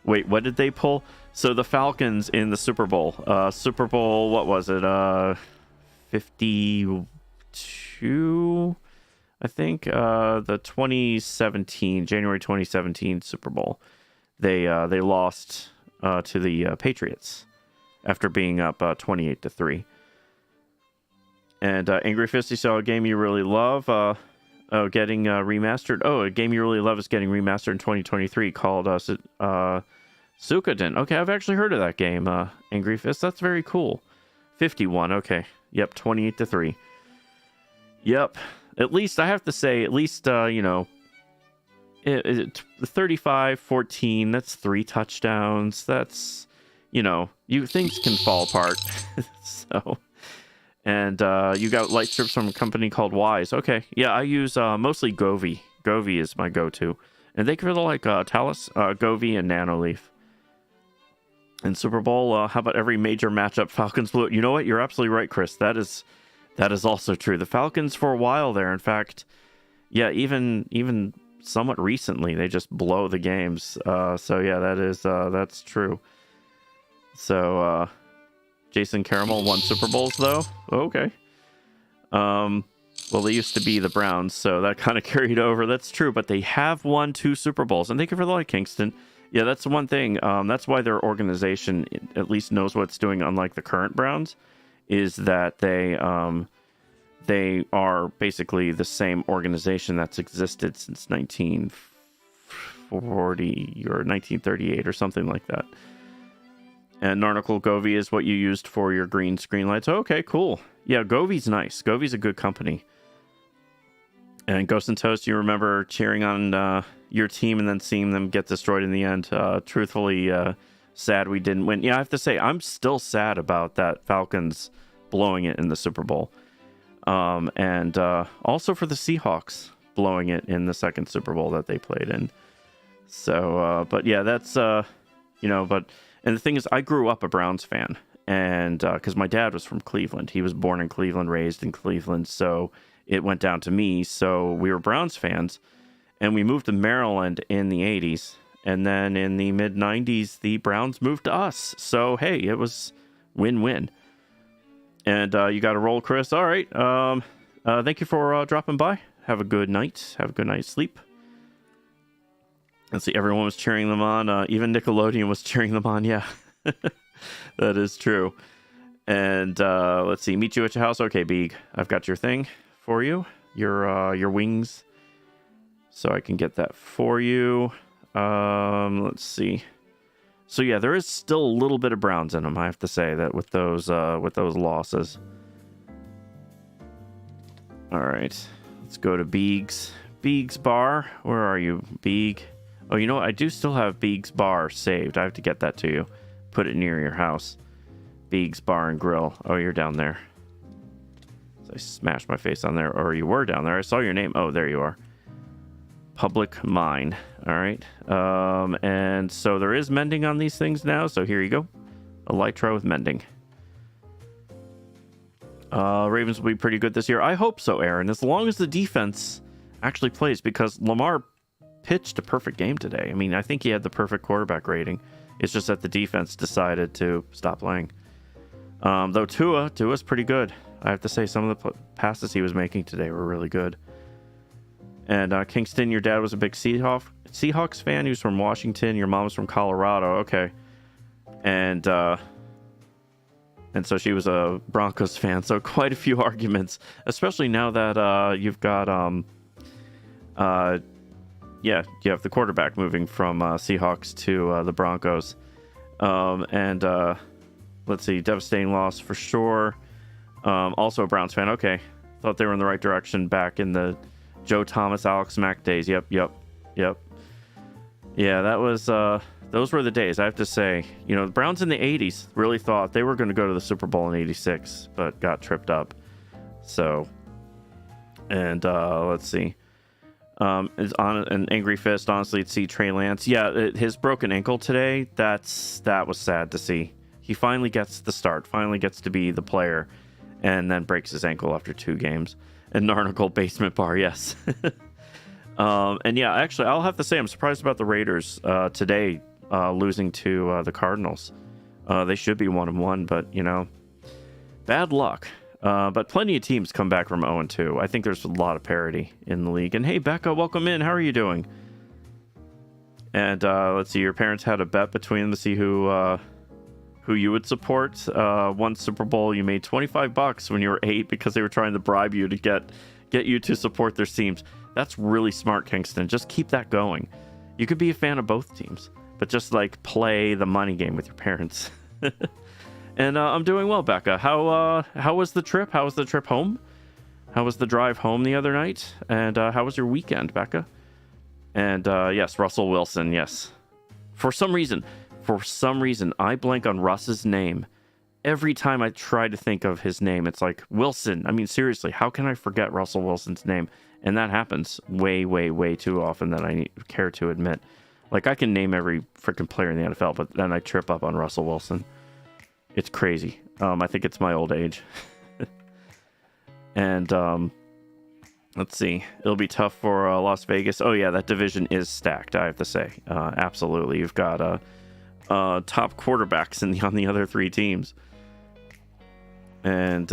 wait, what did they pull? So the Falcons in the Super Bowl, what was it? 52, I think. The January 2017 Super Bowl. They lost to the Patriots after being up 28-3. And Angry Fist, you saw a game you really love. Getting remastered. Oh, a game you really love is getting remastered in 2023 called Suikoden. Okay, I've actually heard of that game, Angry Fist. That's very cool. 51, okay. Yep, 28-3. Yep. At least, I have to say, 35-14, that's 3 touchdowns. That's, things can fall apart. So, and you got light strips from a company called Wise. Okay, yeah, I use mostly Govee. Govee is my go-to. And they really like Talus, Govee, and Nanoleaf. In Super Bowl, how about every major matchup Falcons blew it? You know what? You're absolutely right, Chris. That is also true. The Falcons for a while there, in fact, yeah, even somewhat recently, they just blow the games. So yeah, that's true. So Jason Caramel won Super Bowls though. Okay. Well, they used to be the Browns, so that kind of carried over. That's true, but they have won 2 Super Bowls, and thank you for the like, Kingston. Yeah, that's the one thing. That's why their organization at least knows what it's doing, unlike the current Browns, is that they are basically the same organization that's existed since 1940 or 1938 or something like that. And Narnicle Govey is what you used for your green screen lights. Okay, cool. Yeah, Govey's nice. Govey's a good company. And Ghost and Toast, you remember cheering on your team and then seeing them get destroyed in the end. Truthfully, sad we didn't win. Yeah, I have to say, I'm still sad about that Falcons blowing it in the Super Bowl. And also for the Seahawks blowing it in the second Super Bowl that they played in. So, but yeah, that's, you know, but, and the thing is, I grew up a Browns fan. And because my dad was from Cleveland. He was born in Cleveland, raised in Cleveland. So it went down to me. So we were Browns fans. And we moved to Maryland in the 80s. And then in the mid-90s, the Browns moved to us. So, hey, it was win-win. And you got a roll, Chris. All right. Thank you for dropping by. Have a good night. Have a good night's sleep. Let's see. Everyone was cheering them on. Even Nickelodeon was cheering them on. Yeah. That is true. And let's see. Meet you at your house. Okay, Beeg. I've got your thing for you. Your wings. So I can get that for you. Let's see. So yeah, there is still a little bit of Browns in them. I have to say that with those losses. All right. Let's go to Beeg's Bar. Where are you, Beeg? Oh, you know what? I do still have Beeg's Bar saved. I have to get that to you. Put it near your house. Beeg's Bar and Grill. Oh, you're down there. So I smashed my face on there. Or you were down there. I saw your name. Oh, there you are. Public Mine. All right. And so there is mending on these things now. So here you go. Elytra with mending. Ravens will be pretty good this year. I hope so, Aaron. As long as the defense actually plays. Because Lamar pitched a perfect game today. I mean, I think he had the perfect quarterback rating. It's just that the defense decided to stop playing. Though Tua's pretty good. I have to say, some of the passes he was making today were really good. And Kingston, your dad was a big Seahawks fan. He was from Washington. Your mom's from Colorado. Okay. And so she was a Broncos fan. So quite a few arguments, especially now that you've got you have the quarterback moving from Seahawks to the Broncos. Let's see, devastating loss for sure. Also a Browns fan. Okay, thought they were in the right direction back in the Joe Thomas, Alex Mack days. Yep. Yeah, that was those were the days. I have to say, you know, the Browns in the 80s really thought they were going to go to the Super Bowl in '86, but got tripped up. So, and let's see. Is on an angry fist. Honestly, to see Trey Lance. Yeah, his broken ankle today. That was sad to see. He finally gets the start. Finally gets to be the player, and then breaks his ankle after 2 games. And Narnicle Basement Bar, yes. And yeah, actually, I'll have to say I'm surprised about the Raiders today losing to the Cardinals. They should be 1-1, but you know, bad luck. But plenty of teams come back from 0-2. I think there's a lot of parity in the league. And hey, Becca, welcome in. How are you doing? And let's see, your parents had a bet between them to see who you would support. One Super Bowl, you made $25 when you were 8 because they were trying to bribe you to get you to support their teams. That's really smart, Kingston. Just keep that going. You could be a fan of both teams, but just like play the money game with your parents. And I'm doing well, Becca. How was the trip? How was the trip home? How was the drive home the other night? And how was your weekend, Becca? And yes, Russell Wilson, yes. For some reason, I blank on Russ's name. Every time I try to think of his name, it's like, Wilson. I mean, seriously, how can I forget Russell Wilson's name? And that happens way, way, way too often than I care to admit. Like, I can name every freaking player in the NFL, but then I trip up on Russell Wilson. It's crazy. I think it's my old age. And let's see. It'll be tough for Las Vegas. Oh, yeah, that division is stacked, I have to say. Absolutely. You've got top quarterbacks on the other 3 teams. And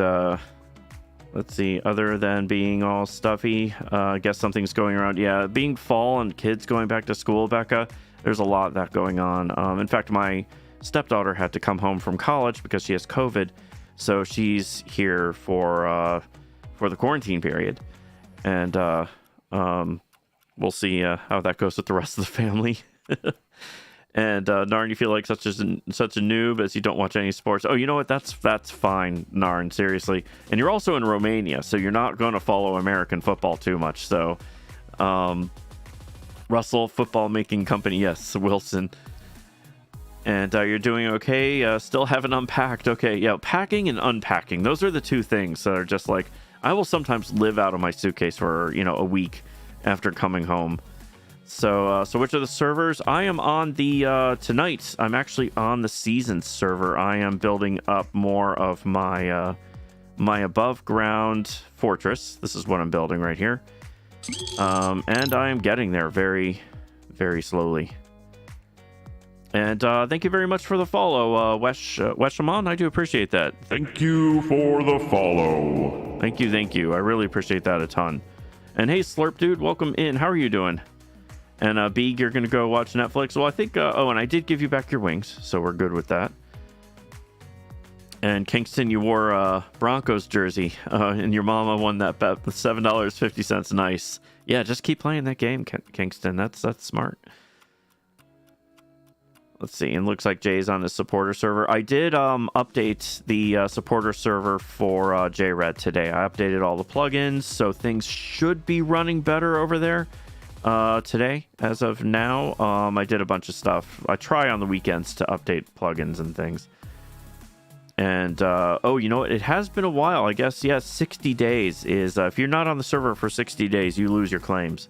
let's see. Other than being all stuffy, I guess something's going around. Yeah, being fall and kids going back to school, Becca, there's a lot of that going on. In fact, my stepdaughter had to come home from college because she has COVID, so she's here for the quarantine period, and we'll see how that goes with the rest of the family. And Narn, you feel like such a noob as you don't watch any sports. Oh, you know what? That's fine, Narn. Seriously. And you're also in Romania, so you're not going to follow American football too much. So, Russell Football Making Company, yes, Wilson. And you're doing okay. Still haven't unpacked. Okay, yeah, packing and unpacking. Those are the two things that are just like, I will sometimes live out of my suitcase for, a week after coming home. So which are the servers? I am on the, tonight, I'm actually on the Seasons server. I am building up more of my, my above ground fortress. This is what I'm building right here. And I am getting there very, very slowly. And thank you very much for the follow, Weshamon. I do appreciate that. Thank you for the follow. Thank you. I really appreciate that a ton. And hey, Slurp Dude, welcome in. How are you doing? And Beeg, you're going to go watch Netflix. Well, I think, and I did give you back your wings, so we're good with that. And Kingston, you wore a Broncos jersey, and your mama won that bet with $7.50. Nice. Yeah, just keep playing that game, Kingston. That's smart. Let's see. It looks like Jay's on the supporter server. I did update the supporter server for JRed today. I updated all the plugins, so things should be running better over there today. As of now, I did a bunch of stuff. I try on the weekends to update plugins and things. And, oh, you know what? It has been a while. I guess, yeah, 60 days is, if you're not on the server for 60 days, you lose your claims.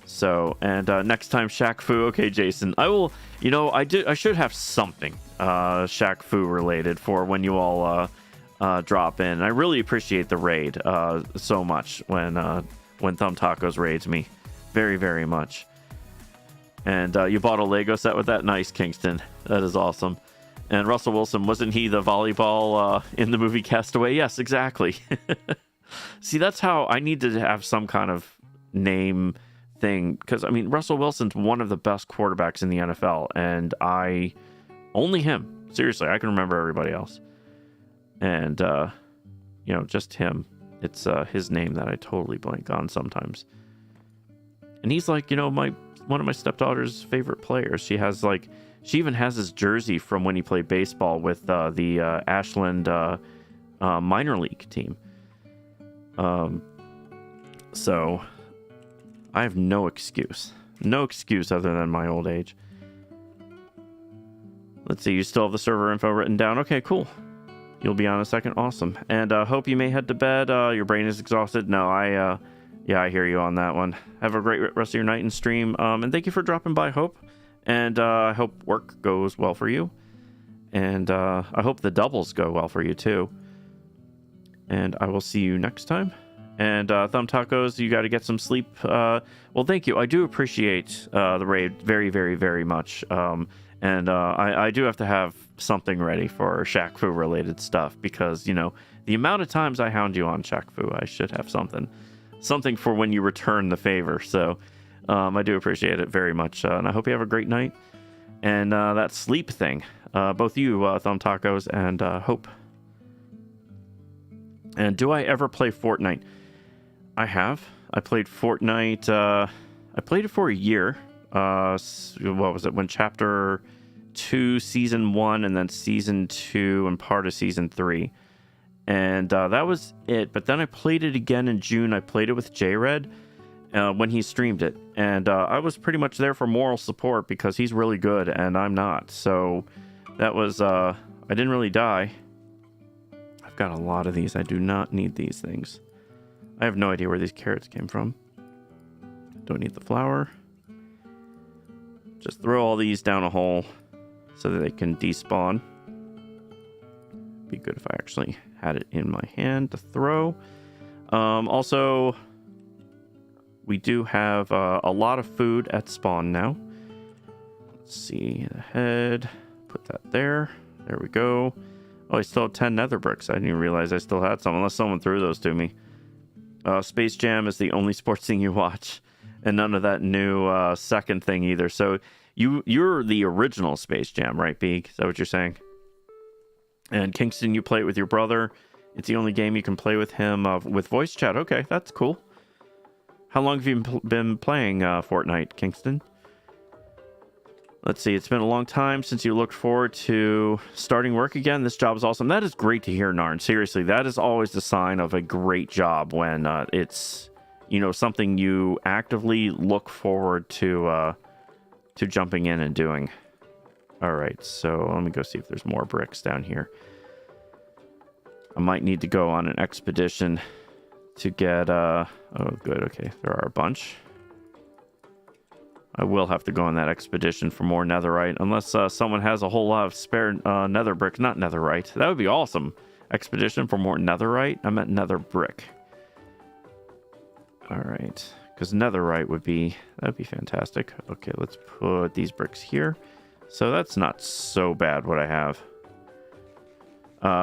So, and next time, Shaq Fu. Okay, Jason. I will, I should have something Shaq Fu related for when you all drop in. I really appreciate the raid so much when Thumb Tacos raids me. Very, very much. And you bought a Lego set with that? Nice, Kingston. That is awesome. And Russell Wilson, wasn't he the volleyball in the movie Castaway? Yes, exactly. See, that's how I need to have some kind of name thing. Because, I mean, Russell Wilson's one of the best quarterbacks in the NFL. And only him. Seriously, I can remember everybody else. And, just him. It's his name that I totally blank on sometimes. And he's like, one of my stepdaughter's favorite players. She even has his jersey from when he played baseball with the Ashland minor league team. So I have no excuse. No excuse other than my old age. Let's see. You still have the server info written down. Okay, cool. You'll be on in a second. Awesome. And hope you may head to bed. Your brain is exhausted. No, I hear you on that one. Have a great rest of your night and stream. And thank you for dropping by, Hope. And I hope work goes well for you. And I hope the doubles go well for you, too. And I will see you next time. And Thumb Tacos, you got to get some sleep. Well, thank you. I do appreciate the raid very, very, very much. And I do have to have something ready for Shaq Fu related stuff. Because, the amount of times I hound you on Shaq Fu, I should have something. Something for when you return the favor. So I do appreciate it very much. And I hope you have a great night. And that sleep thing. Both you, Thumb Tacos, and Hope. And do I ever play Fortnite? I have. I played Fortnite. I played it for a year. What was it? When Chapter 2, Season 1, and then Season 2, and part of Season 3. And that was it. But then I played it again in June. I played it with JRed when he streamed it. And I was pretty much there for moral support because he's really good and I'm not. So that was... I didn't really die. I've got a lot of these. I do not need these things. I have no idea where these carrots came from. Don't need the flour. Just throw all these down a hole so that they can despawn. Be good if I actually had it in my hand to throw. Also, we do have a lot of food at spawn now. Let's see the head. Put that there. There we go. Oh, I still have 10 nether bricks. I didn't even realize I still had some, unless someone threw those to me. Space Jam is the only sports thing you watch, and none of that new second thing either. So you're the original Space Jam, right, Beak? Is that what you're saying? And Kingston, you play it with your brother. It's the only game you can play with him with voice chat. Okay, that's cool. How long have you been playing Fortnite, Kingston? Let's see. It's been a long time since you looked forward to starting work again. This job is awesome. That is great to hear, Narn. Seriously, that is always the sign of a great job when it's, something you actively look forward to jumping in and doing. All right, so let me go see if there's more bricks down here. I might need to go on an expedition to get, oh, good, okay, there are a bunch. I will have to go on that expedition for more netherite, unless someone has a whole lot of spare nether brick, not netherite. That would be awesome. Expedition for more netherite? I meant nether brick. All right, because netherite that'd be fantastic. Okay, let's put these bricks here. So that's not so bad what I have.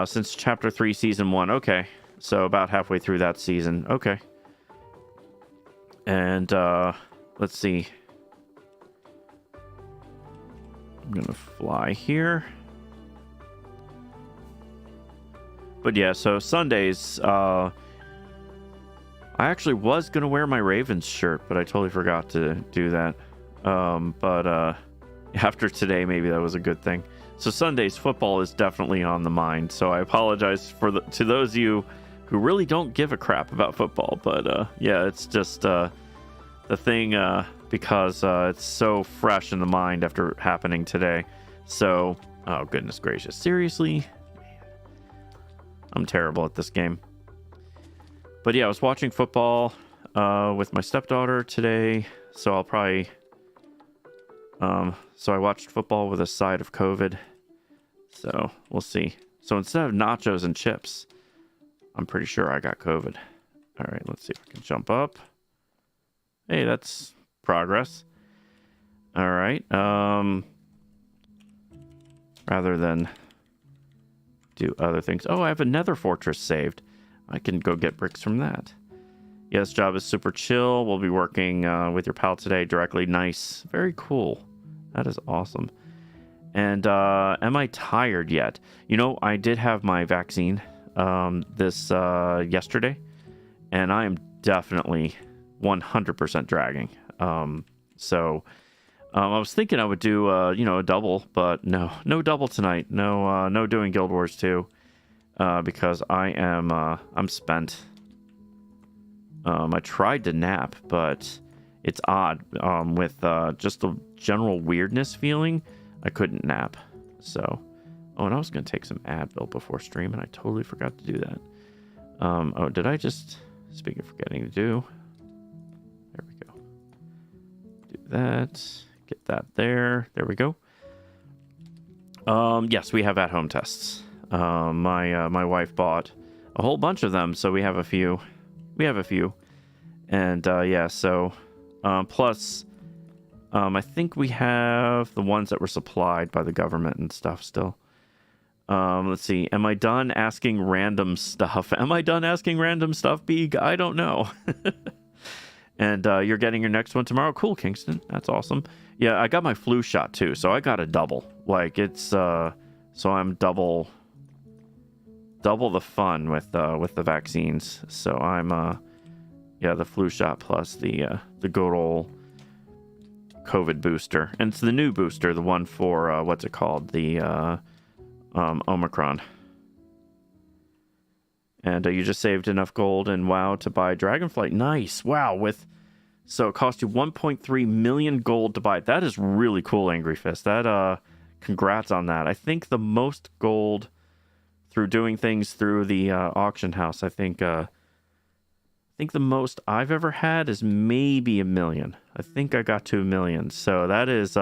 Since Chapter 3, Season 1. Okay, so about halfway through that season. Okay. And let's see. I'm gonna fly here. But yeah, so Sundays, I actually was gonna wear my Ravens shirt, but I totally forgot to do that. But after today, maybe that was a good thing. So Sundays, football is definitely on the mind. So I apologize to those of you who really don't give a crap about football. But yeah, it's just the thing because it's so fresh in the mind after happening today. So, oh goodness gracious, seriously, I'm terrible at this game. But yeah, I was watching football with my stepdaughter today. So I'll probably so I watched football with a side of COVID. So we'll see. So instead of nachos and chips, I'm pretty sure I got COVID. All right, let's see if I can jump up. Hey, that's progress. All right. Rather than do other things. Oh, I have a nether fortress saved. I can go get bricks from that. Yes, job is super chill. We'll be working with your pal today directly. Nice. Very cool. That is awesome. And am I tired yet? I did have my vaccine this yesterday, and I am definitely 100% dragging. So I was thinking I would do a double, but no double tonight. No doing Guild Wars 2 because I'm spent. I tried to nap, but it's odd with just the general weirdness feeling. I couldn't nap. So, and I was going to take some Advil before stream, and I totally forgot to do that. Did I just, speaking of forgetting to do, there we go. Do that, get that there. There we go. Yes, we have at-home tests. My wife bought a whole bunch of them, so we have a few. And yeah, so plus I think we have the ones that were supplied by the government and stuff still. Let's see. Am I done asking random stuff? Beeg? I don't know. And you're getting your next one tomorrow? Cool, Kingston. That's awesome. Yeah, I got my flu shot too, so I got a double. Like it's so I'm double the fun with the vaccines. So I'm yeah, the flu shot plus the good old COVID booster. And it's the new booster, the one for what's it called? The Omicron. And you just saved enough gold and WoW to buy Dragonflight. Nice. Wow. So it cost you 1.3 million gold to buy it. That is really cool, Angry Fist. That congrats on that. I think the most gold through doing things through the auction house, I think the most I've ever had is maybe 1 million. I think I got to 1 million. So that's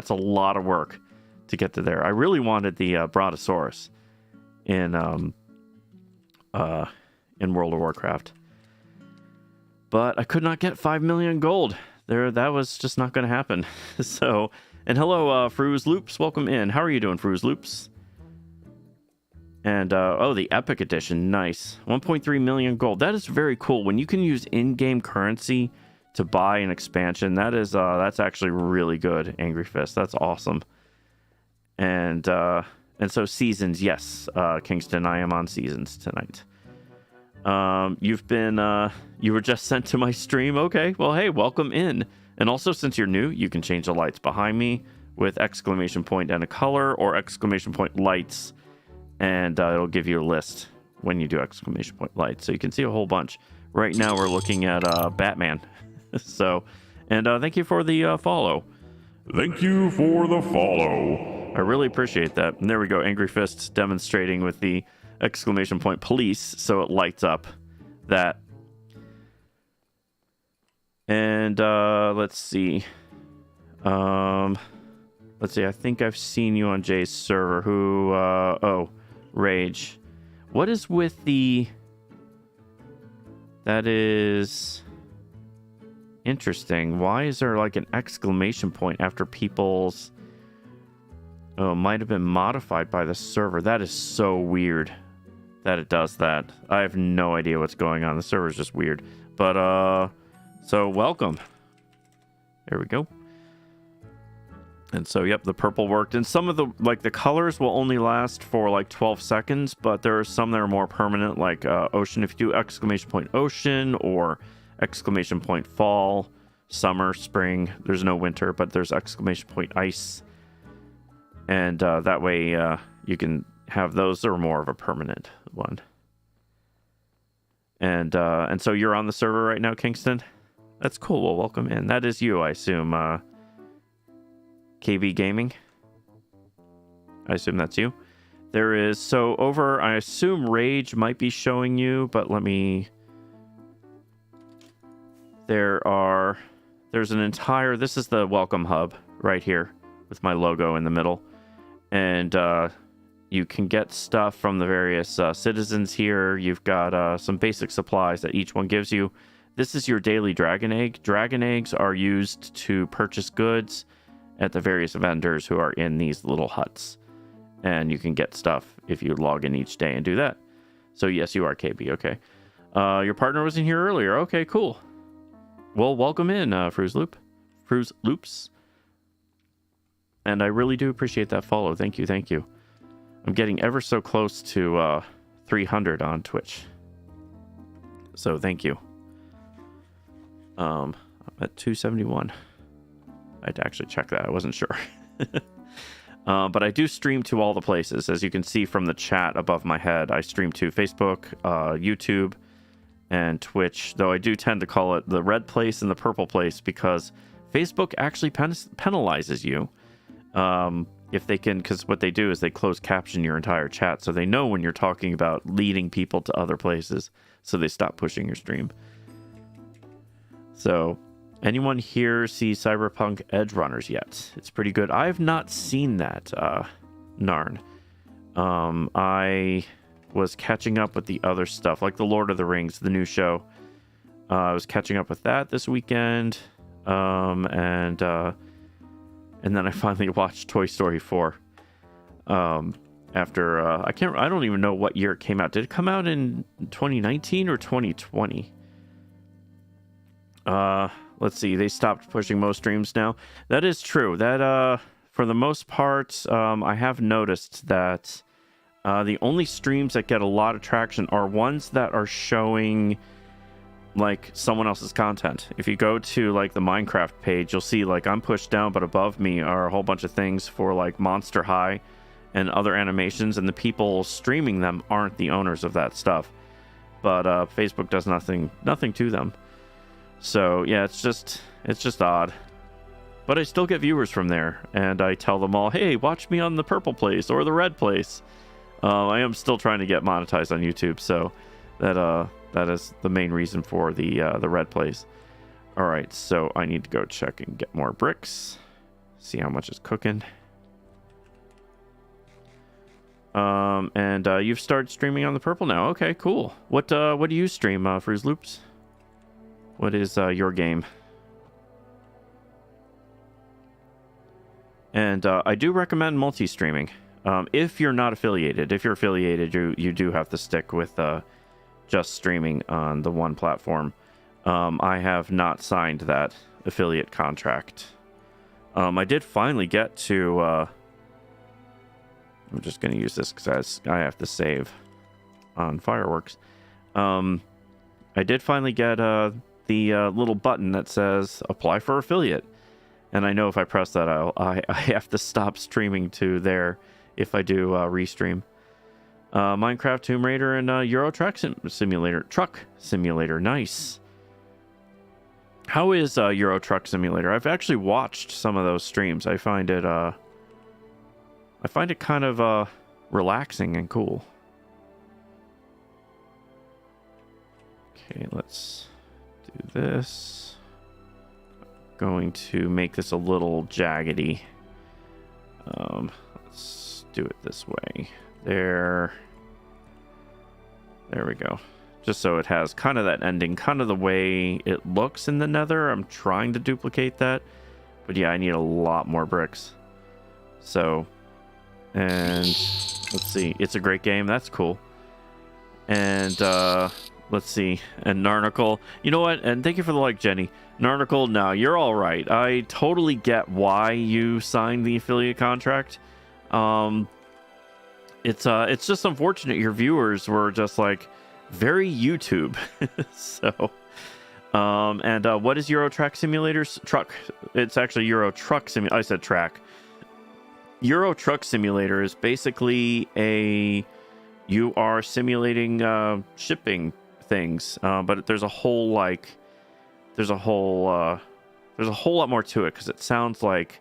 a lot of work to get to there. I really wanted the Brontosaurus in World of Warcraft, but I could not get 5 million gold there. That was just not going to happen. So, and hello, Fruze Loops, welcome in. How are you doing, Fruze Loops? And oh, the Epic Edition, nice. 1.3 million gold. That is very cool. When you can use in-game currency to buy an expansion, that's actually really good, Angry Fist. That's awesome. And so seasons, yes, Kingston, I am on seasons tonight. You were just sent to my stream. Okay, well, hey, welcome in. And also, since you're new, you can change the lights behind me with exclamation point and a color, or exclamation point lights, and it'll give you a list when you do exclamation point lights. So you can see a whole bunch. Right now we're looking at Batman. So, and thank you for the follow. Thank you for the follow. I really appreciate that. And there we go. Angry Fists demonstrating with the exclamation point police, so it lights up that. And let's see. Let's see. I think I've seen you on Jay's server. Who? Oh, Rage. What is with the? That is interesting. Why is there like an exclamation point after people's? Oh, it might have been modified by the server. That is so weird that it does that. I have no idea what's going on. The server's just weird. But so welcome. There we go. And so, yep, the purple worked. And some of the, like, the colors will only last for, like, 12 seconds, but there are some that are more permanent, like ocean. If you do exclamation point ocean or exclamation point fall, summer, spring, there's no winter, but there's exclamation point ice. And that way you can have those that are more of a permanent one. And so you're on the server right now, Kingston? That's cool. Well, welcome in. That is you, I assume. KB Gaming. I assume that's you. There is, so over, I assume Rage might be showing you, but let me, there's an entire, this is the welcome hub right here with my logo in the middle. And you can get stuff from the various citizens here. You've got some basic supplies that each one gives you. This is your daily dragon egg. Dragon eggs are used to purchase goods at the various vendors who are in these little huts. And you can get stuff if you log in each day and do that. So yes, you are KB, okay. Your partner was in here earlier. Okay, cool. Well, welcome in, Fruze Loops. And I really do appreciate that follow. Thank you, thank you. I'm getting ever so close to 300 on Twitch. So thank you. I'm at 271. I had to actually check that. I wasn't sure. But I do stream to all the places. As you can see from the chat above my head, I stream to Facebook, YouTube, and Twitch. Though I do tend to call it the red place and the purple place because Facebook actually penalizes you. If they can, because what they do is they close caption your entire chat. So they know when you're talking about leading people to other places. So they stop pushing your stream. So... anyone here see Cyberpunk Edge Runners yet? It's pretty good. I've not seen that, Narn. I was catching up with the other stuff, like the Lord of the Rings, the new show. I was catching up with that this weekend. And then I finally watched Toy Story 4. After, I don't even know what year it came out. Did it come out in 2019 or 2020? Let's see, they stopped pushing most streams now. That is true. That, for the most part, I have noticed that the only streams that get a lot of traction are ones that are showing, like, someone else's content. If you go to, like, the Minecraft page, you'll see, like, I'm pushed down, but above me are a whole bunch of things for, like, Monster High and other animations, and the people streaming them aren't the owners of that stuff. But Facebook does nothing to them. So, yeah, it's just odd. But I still get viewers from there, and I tell them all, hey, watch me on the purple place or the red place. I am still trying to get monetized on YouTube, so that is the main reason for the red place. All right, so I need to go check and get more bricks. See how much is cooking. And you've started streaming on the purple now. Okay, cool. What do you stream, Fruze Loops? What is your game? And I do recommend multi-streaming. If you're not affiliated. If you're affiliated, you do have to stick with just streaming on the one platform. I have not signed that affiliate contract. I did finally get to... I'm just going to use this because I have to save on Fireworks. I did finally get... the little button that says apply for affiliate, And I know if I press that, I have to stop streaming to there if I do restream. Minecraft, Tomb Raider, and Euro Truck Simulator. Nice. How is Euro Truck Simulator? I've actually watched some of those streams. I find it kind of relaxing and cool. Okay, let's do this. Going to make this a little jaggedy. Let's do it this way. There we go. Just so it has kind of that ending, kind of the way it looks in the Nether. I'm trying to duplicate that, but yeah, I need a lot more bricks. So, and let's see, it's a great game. That's cool. And let's see, and Narnicle, you know what? And thank you for the like, Jenny. Narnicle, no, you're all right. I totally get why you signed the affiliate contract. It's just unfortunate your viewers were just like very YouTube. So, and what is Euro Truck Simulator's truck? It's actually Euro Truck Simulator. I said track. Euro Truck Simulator is basically you are simulating shipping things, but there's a whole lot more to it because it sounds like,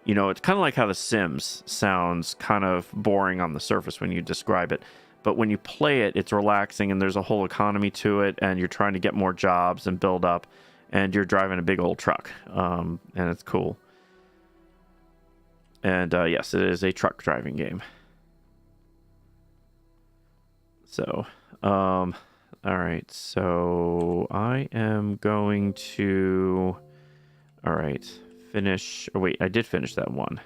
you know, it's kind of like how The Sims sounds kind of boring on the surface when you describe it. But when you play it, it's relaxing and there's a whole economy to it and you're trying to get more jobs and build up and you're driving a big old truck. And it's cool. And yes, it is a truck driving game. So, all right. So I am going to, all right, finish. Oh, wait, I did finish that one.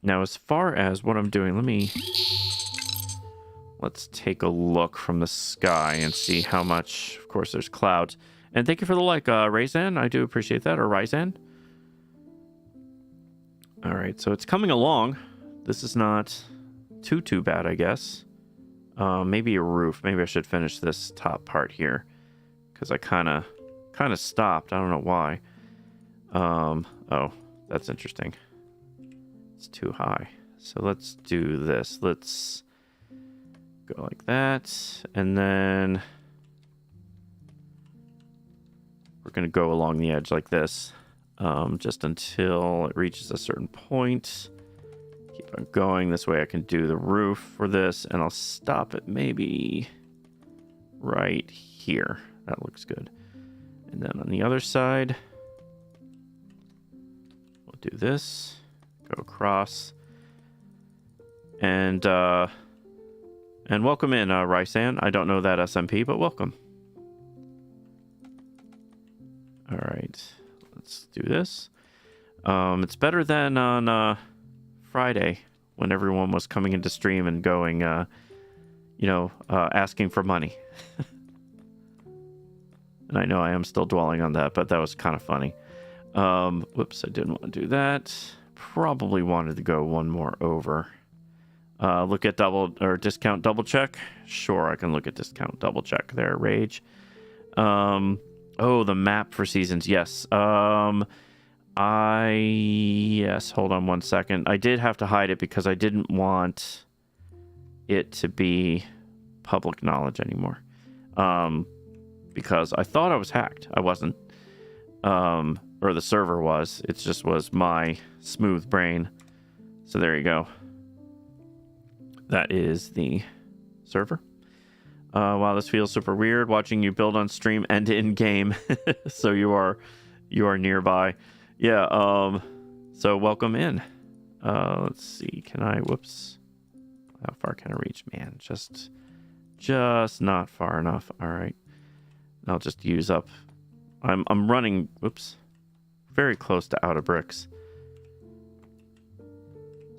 Now, as far as what I'm doing, let's take a look from the sky and see how much. Of course, there's clouds. And thank you for the like, Rayzan. I do appreciate that, or Ryzan. All right, so it's coming along. This is not too bad, I guess. Maybe a roof. Maybe I should finish this top part here because I kind of stopped. I don't know why. Oh, that's interesting. It's too high. So let's do this. Let's go like that. And then we're going to go along the edge like this. Just until it reaches a certain point. Keep on going. This way I can do the roof for this. And I'll stop it maybe right here. That looks good. And then on the other side, we'll do this. Go across. And welcome in, Rysan. I don't know that SMP, but welcome. All right. Let's do this. It's better than on Friday when everyone was coming into stream and going, asking for money. And I know I am still dwelling on that, but that was kind of funny. Whoops, I didn't want to do that. Probably wanted to go one more over. Look at discount double check. Sure, I can look at discount double check there, Rage. Oh, the map for seasons. Yes. Hold on one second. I did have to hide it because I didn't want it to be public knowledge anymore. Because I thought I was hacked. I wasn't. Or the server was. It just was my smooth brain. So there you go. That is the server. Wow, this feels super weird watching you build on stream and in game. So you are nearby. Yeah, so welcome in. Let's see. Can I whoops. How far can I reach? Man, just not far enough. All right. I'll just use up. I'm running whoops. Very close to out of bricks.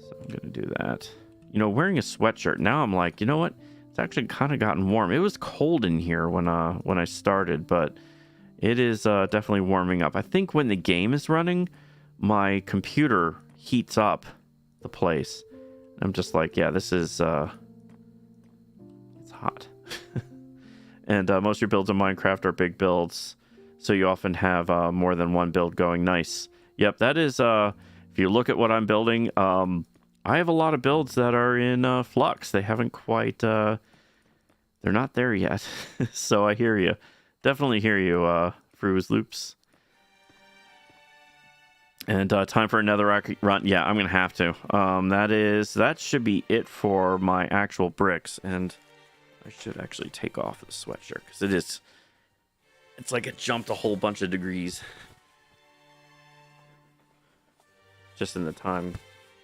So I'm gonna do that. You know, wearing a sweatshirt. Now I'm like, you know what? It's actually kind of gotten warm. It was cold in here when I started, but it is definitely warming up. I think when the game is running, my computer heats up the place. I'm just like, yeah, this is it's hot. And most of your builds in Minecraft are big builds. so you often have more than one build going. Nice. Yep, that is, if you look at what I'm building, I have a lot of builds that are in flux. They haven't quite, they're not there yet. So I hear you. Definitely hear you, Fru's Loops. And time for another run. Yeah, I'm going to have to. That should be it for my actual bricks. And I should actually take off the sweatshirt because it's like it jumped a whole bunch of degrees just in the time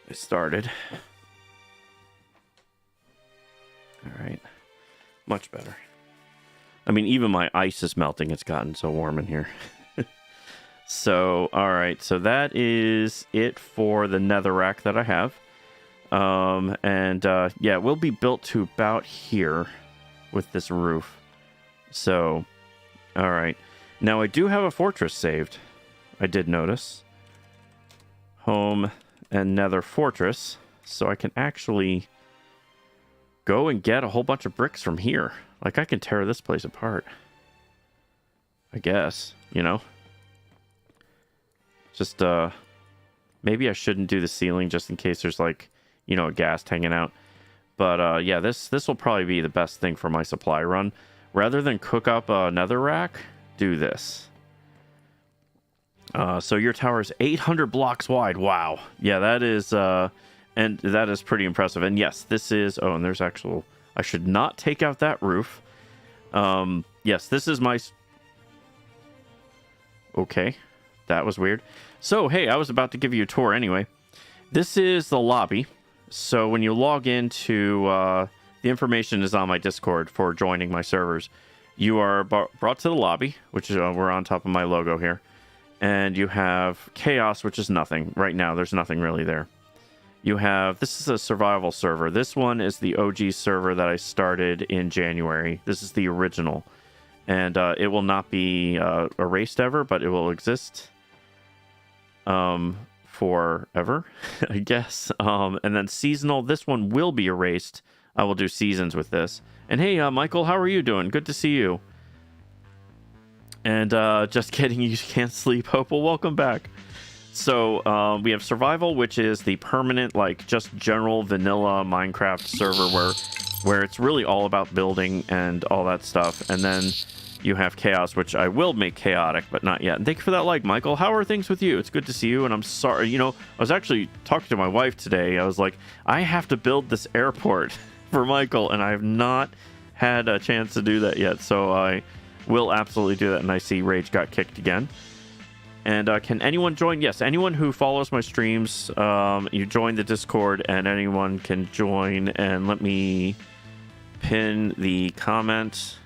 I started. All right. Much better. I mean, even my ice is melting. It's gotten so warm in here. So, all right. So that is it for the netherrack that I have. Yeah, it will be built to about here with this roof. So, all right. Now, I do have a fortress saved. I did notice. Home and nether fortress. So I can actually go and get a whole bunch of bricks from here. Like, I can tear this place apart. I guess, you know? Just, maybe I shouldn't do the ceiling just in case there's, like, you know, a ghast hanging out. But, yeah, this will probably be the best thing for my supply run. Rather than cook up a netherrack, do this. So your tower is 800 blocks wide. Wow. Yeah, that is, and that is pretty impressive. And yes, this is, oh, and there's actual, I should not take out that roof. Yes, this is my, okay. That was weird. So, hey, I was about to give you a tour anyway. This is the lobby. So when you log into, the information is on my Discord for joining my servers. You are brought to the lobby, which is, we're on top of my logo here. And you have chaos, which is nothing. Right now, there's nothing really there. You have, this is a survival server. This one is the OG server that I started in January. This is the original. And it will not be erased ever, but it will exist forever, I guess. And then seasonal, this one will be erased. I will do seasons with this. And hey, Michael, how are you doing? Good to see you. And just kidding, you can't sleep. Hope, well, welcome back. So we have survival, which is the permanent, like, just general vanilla Minecraft server where it's really all about building and all that stuff. And then you have chaos, which I will make chaotic, but not yet. And thank you for that like, Michael. How are things with you? It's good to see you. And I'm sorry, you know, I was actually talking to my wife today. I was like, I have to build this airport for Michael, and I have not had a chance to do that yet. So I will absolutely do that. And I see Rage got kicked again. And can anyone join? Yes, anyone who follows my streams, you join the Discord, and anyone can join. And let me pin the comment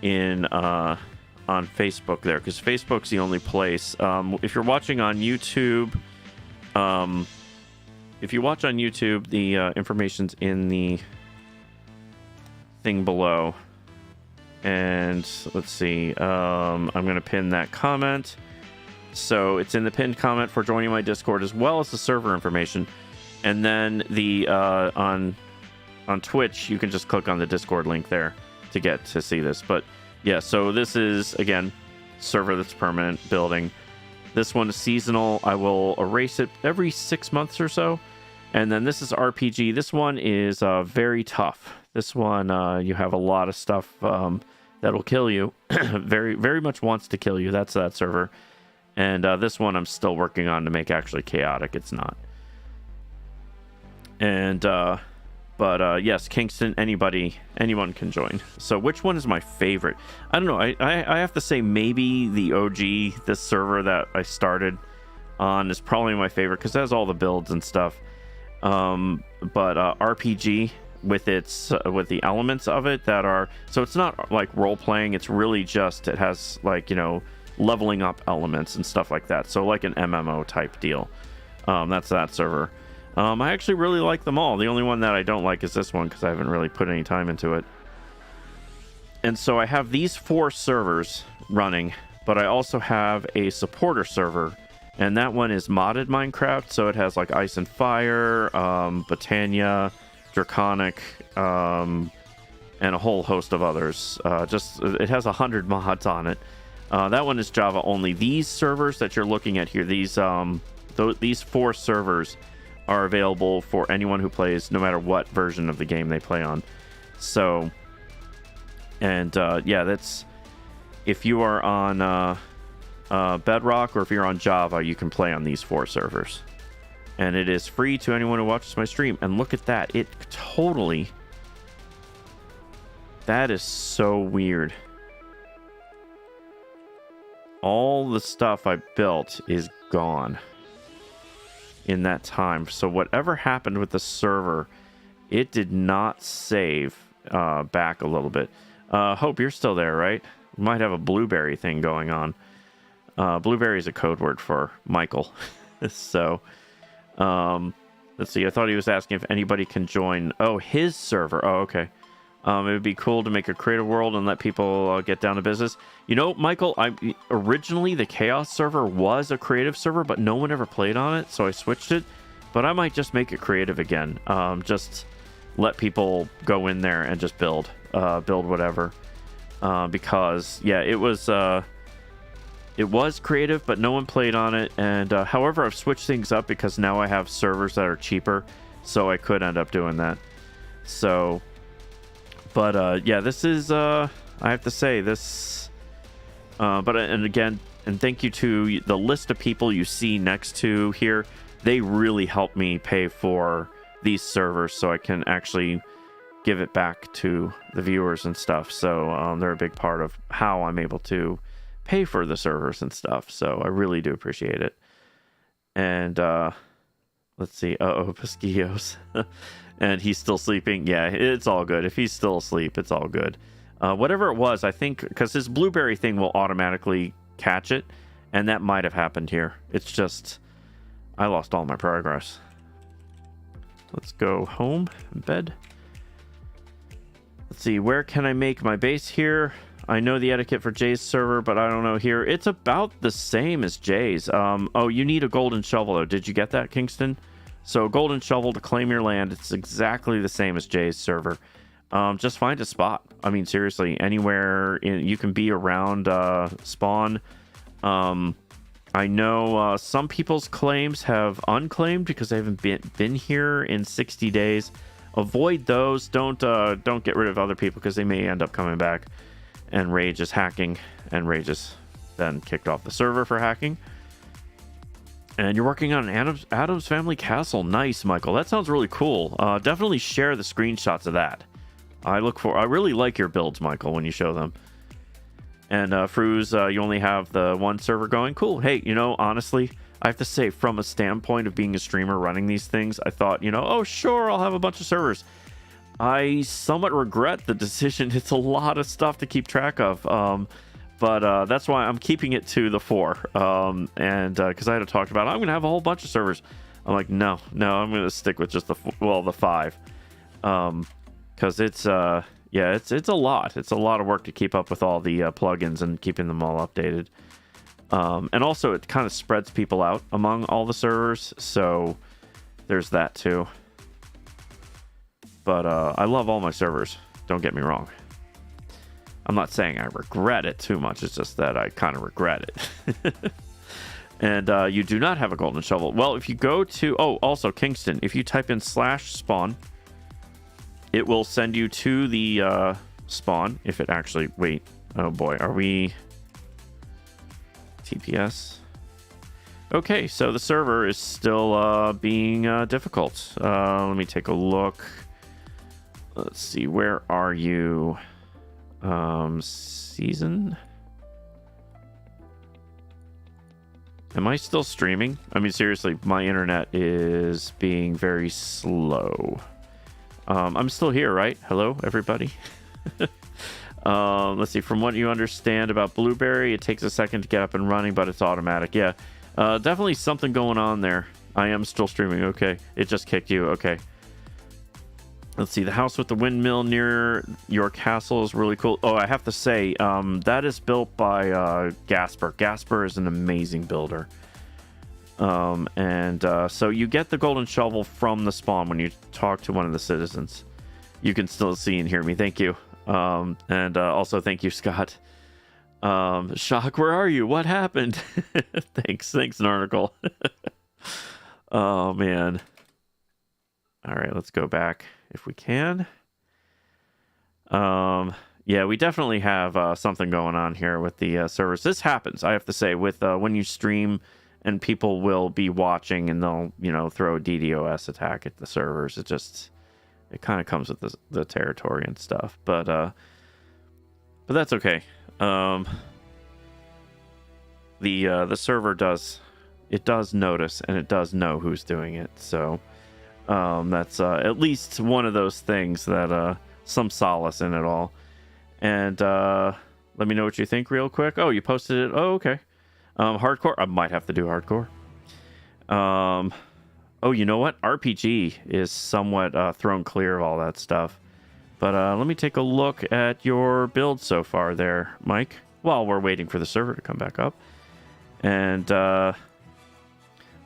in on Facebook there, because Facebook's the only place. If you're watching on YouTube, the information's in the thing below. And let's see, I'm going to pin that comment. So it's in the pinned comment for joining my Discord, as well as the server information. And then the on Twitch, you can just click on the Discord link there to get to see this. But yeah, so this is, again, server that's permanent, building. This one is seasonal. I will erase it every 6 months or so. And then this is RPG. This one is very tough. This one, you have a lot of stuff that'll kill you. very, very much wants to kill you. That's that server. And this one I'm still working on to make actually chaotic. It's not. And but yes, Kingston, anyone can join. So which one is my favorite? I don't know. I have to say maybe the OG, this server that I started on, is probably my favorite because it has all the builds and stuff. But RPG with its with the elements of it that are, so it's not like role playing. It's really just, it has, like, you know, leveling up elements and stuff like that. So like an MMO type deal. That's that server. I actually really like them all. The only one that I don't like is this one because I haven't really put any time into it. And so I have these 4 servers running, but I also have a supporter server, and that one is modded Minecraft. So it has like Ice and Fire, Botania, Draconic, and a whole host of others. Just it has 100 mods on it. That one is Java only. These servers that you're looking at here, these 4 servers are available for anyone who plays, no matter what version of the game they play on. So, and yeah, that's if you are on Bedrock or if you're on Java, you can play on these 4 servers, and it is free to anyone who watches my stream. And look at that, it totally, that is so weird. All the stuff I built is gone in that time. So whatever happened with the server, it did not save back a little bit. Hope, you're still there, right? We might have a blueberry thing going on. Blueberry is a code word for Michael. So let's see, I thought he was asking if anybody can join his server. Oh, okay. It would be cool to make a creative world and let people get down to business. You know, Michael, originally the Chaos server was a creative server, but no one ever played on it, so I switched it. But I might just make it creative again. Just let people go in there and just build whatever. Because, yeah, it was creative, but no one played on it. And however, I've switched things up because now I have servers that are cheaper, so I could end up doing that. So... But, yeah, this is, I have to say, this, and again, and thank you to the list of people you see next to here. They really helped me pay for these servers so I can actually give it back to the viewers and stuff. So, they're a big part of how I'm able to pay for the servers and stuff. So, I really do appreciate it. And, let's see. Pesquillos. And he's still sleeping. Yeah, it's all good. If he's still asleep, it's all good. Whatever it was, I think, because his blueberry thing will automatically catch it, and that might have happened here. It's just, I lost all my progress. Let's go home and bed. Let's see, where can I make my base here? I know the etiquette for Jay's server, but I don't know here. It's about the same as Jay's. Oh, you need a golden shovel, though. Did you get that, Kingston? So golden shovel to claim your land. It's exactly the same as Jay's server. Just find a spot. I mean, seriously, anywhere you can be around spawn. I know some people's claims have unclaimed because they haven't been here in 60 days. Avoid those. Don't get rid of other people because they may end up coming back. And Rage is hacking, and Rage is then kicked off the server for hacking. And you're working on an Addams Family Castle. Nice, Michael. That sounds really cool. Definitely share the screenshots of that. I really like your builds, Michael, when you show them. And Fruz, you only have the one server going. Cool. Hey, you know, honestly, I have to say, from a standpoint of being a streamer running these things, I thought, you know, oh, sure, I'll have a bunch of servers. I somewhat regret the decision. It's a lot of stuff to keep track of. But that's why I'm keeping it to the 4. And because I had to talk about it, I'm going to have a whole bunch of servers. I'm like, no, I'm going to stick with just the 5. Because it's, yeah, it's a lot. It's a lot of work to keep up with all the plugins and keeping them all updated. And also, it kind of spreads people out among all the servers. So there's that too. But I love all my servers. Don't get me wrong. I'm not saying I regret it too much. It's just that I kind of regret it. And you do not have a golden shovel. Well, if you go to... Oh, also, Kingston. If you type in /spawn, it will send you to the spawn. If it actually... Wait. Oh, boy. Are we... TPS? Okay, so the server is still being difficult. Let me take a look. Let's see. Where are you? Season. Am I still streaming? I mean, seriously, my internet is being very slow. I'm still here, right? Hello, everybody. Let's see. From what you understand about Blueberry, it takes a second to get up and running, but it's automatic. Yeah, definitely something going on there. I am still streaming. Okay, it just kicked you. Okay. Let's see, the house with the windmill near your castle is really cool. Oh, I have to say, that is built by Gasper. Gasper is an amazing builder. So you get the golden shovel from the spawn when you talk to one of the citizens. You can still see and hear me. Thank you. And also thank you, Scott. Shock, where are you? What happened? Thanks, Narnicle. Oh man. All right, let's go back if we can. Yeah, we definitely have something going on here with the servers. This happens, I have to say, with when you stream and people will be watching and they'll, throw a DDoS attack at the servers. It kind of comes with the territory and stuff, but that's okay. The server does notice and it does know who's doing it, so that's at least one of those things that some solace in it all. And let me know what you think real quick. Oh, you posted it. Oh, okay. Hardcore, I might have to do hardcore. Oh, you know what, RPG is somewhat thrown clear of all that stuff, but let me take a look at your build so far there, Mike, while we're waiting for the server to come back up. And oh,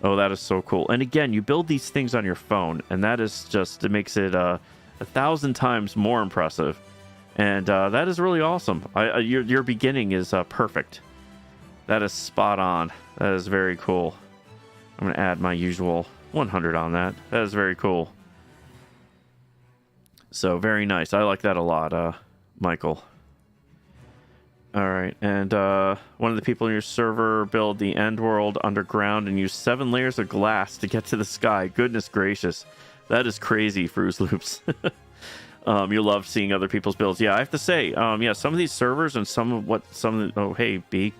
that is so cool. And again, you build these things on your phone, and that is just, it makes it 1,000 times more impressive. And that is really awesome. Your beginning is perfect. That is spot on. That is very cool. I'm going to add my usual 100 on that. That is very cool. So very nice. I like that a lot, Michael. All right, and one of the people in your server build the end world underground and use 7 layers of glass to get to the sky. Goodness gracious, that is crazy, Fruze Loops. You love seeing other people's builds. Yeah, I have to say, yeah, some of these servers and oh hey B,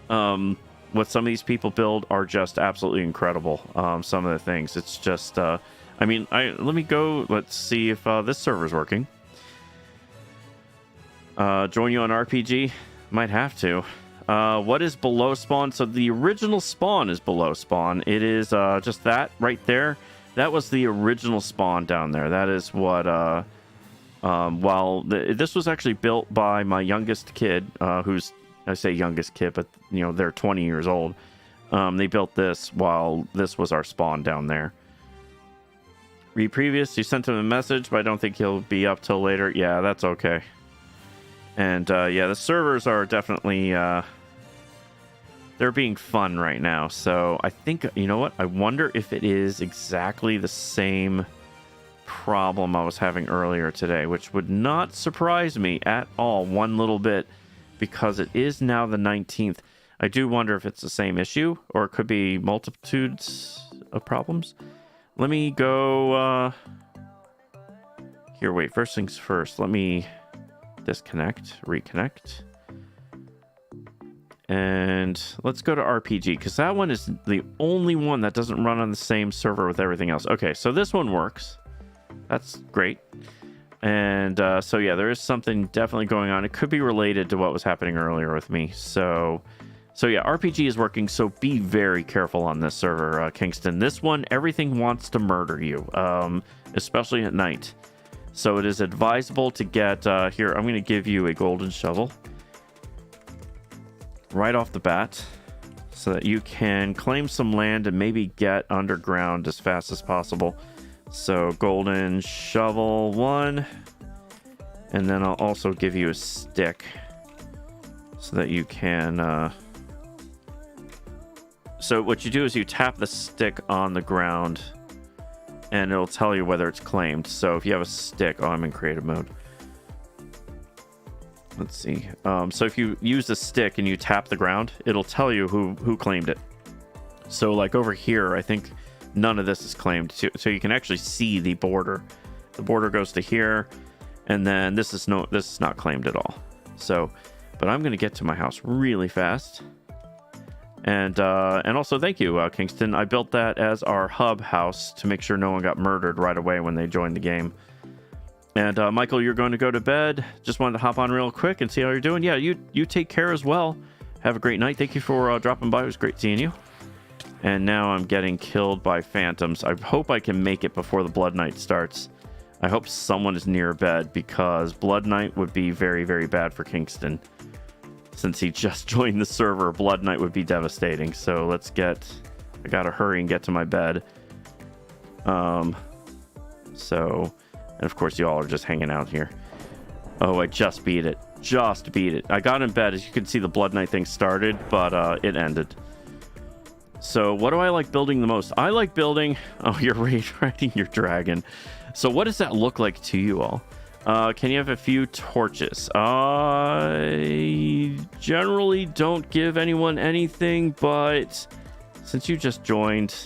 what some of these people build are just absolutely incredible. Some of the things, it's just, I mean, let me go. Let's see if this server's working. Join you on RPG? Might have to. What is below spawn? So the original spawn is below spawn. It is just that right there. That was the original spawn down there. That is what this was actually built by my youngest kid, who's, I say youngest kid, but they're 20 years old. They built this while this was our spawn down there. Read previous, you sent him a message, but I don't think he'll be up till later. Yeah, that's okay. And yeah, the servers are definitely they're being fun right now. So I think, you know what? I wonder if it is exactly the same problem I was having earlier today, which would not surprise me at all one little bit, because it is now the 19th. I do wonder if it's the same issue, or it could be multitudes of problems. Let me go here. Wait, first things first. Let me disconnect, reconnect, and let's go to RPG, because that one is the only one that doesn't run on the same server with everything else. Okay, so this one works. That's great. And so yeah, there is something definitely going on. It could be related to what was happening earlier with me. So yeah, RPG is working, so be very careful on this server, Kingston. This one, everything wants to murder you, especially at night. So it is advisable to get, here, I'm going to give you a golden shovel right off the bat, so that you can claim some land and maybe get underground as fast as possible. So golden shovel 1, and then I'll also give you a stick so that you can, so what you do is you tap the stick on the ground and it'll tell you whether it's claimed. So if you have a stick, oh, I'm in creative mode. Let's see. So if you use the stick and you tap the ground, it'll tell you who claimed it. So like over here, I think none of this is claimed. So you can actually see the border. The border goes to here, and then this is not claimed at all. So, but I'm going to get to my house really fast. And also thank you, Kingston. I built that as our hub house to make sure no one got murdered right away when they joined the game. And Michael, you're going to go to bed. Just wanted to hop on real quick and see how you're doing. Yeah, you take care as well. Have a great night. Thank you for dropping by. It was great seeing you. And now I'm getting killed by phantoms. I hope I can make it before the Blood Night starts. I hope someone is near bed, because Blood Night would be very, very bad for Kingston. Since he just joined the server, Blood Night would be devastating. So let's get... I gotta hurry and get to my bed. And of course, you all are just hanging out here. Oh, I just beat it. Just beat it. I got in bed. As you can see, the Blood Knight thing started, but it ended. So what do I like building the most? I like building... Oh, you're riding your dragon. So what does that look like to you all? Can you have a few torches? I generally don't give anyone anything, but since you just joined,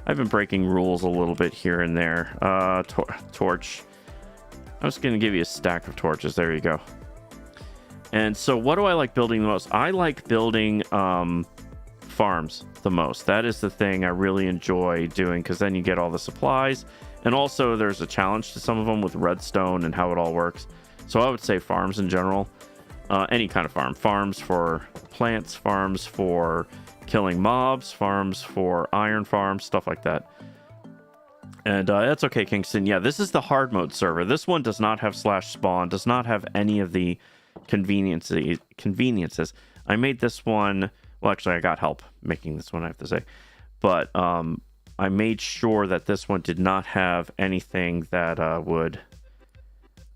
I've been breaking rules a little bit here and there. Torch. I'm just going to give you a stack of torches. There you go. And so what do I like building the most? I like building farms the most. That is the thing I really enjoy doing, because then you get all the supplies. And also there's a challenge to some of them with redstone and how it all works. So I would say farms in general. Any kind of farm. Farms for plants, farms for killing mobs, farms for iron farms, stuff like that. And that's okay, Kingston. Yeah, this is the hard mode server. This one does not have /spawn, does not have any of the conveniences. I made this one... Well, actually, I got help making this one, I have to say. But I made sure that this one did not have anything that would,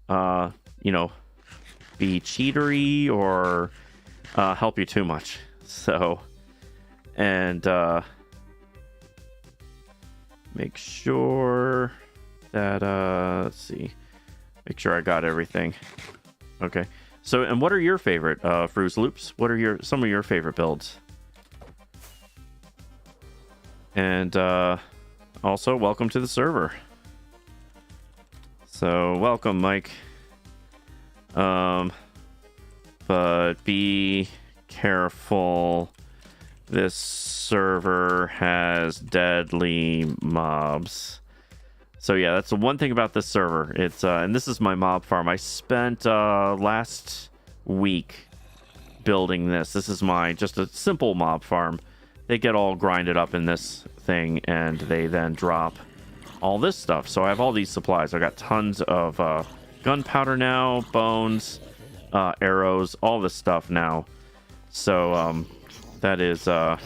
you know, be cheatery or help you too much. So, and make sure that, let's see, make sure I got everything. Okay. So, and what are your favorite Fruit Loops? What are some of your favorite builds? And also, welcome to the server. So, welcome, Mike. But be careful. This server has deadly mobs. So yeah, that's the one thing about this server. It's and this is my mob farm. I spent last week building this. This is just a simple mob farm. They get all grinded up in this thing, and they then drop all this stuff. So I have all these supplies. I got tons of gunpowder now, bones, arrows, all this stuff now. So that is, and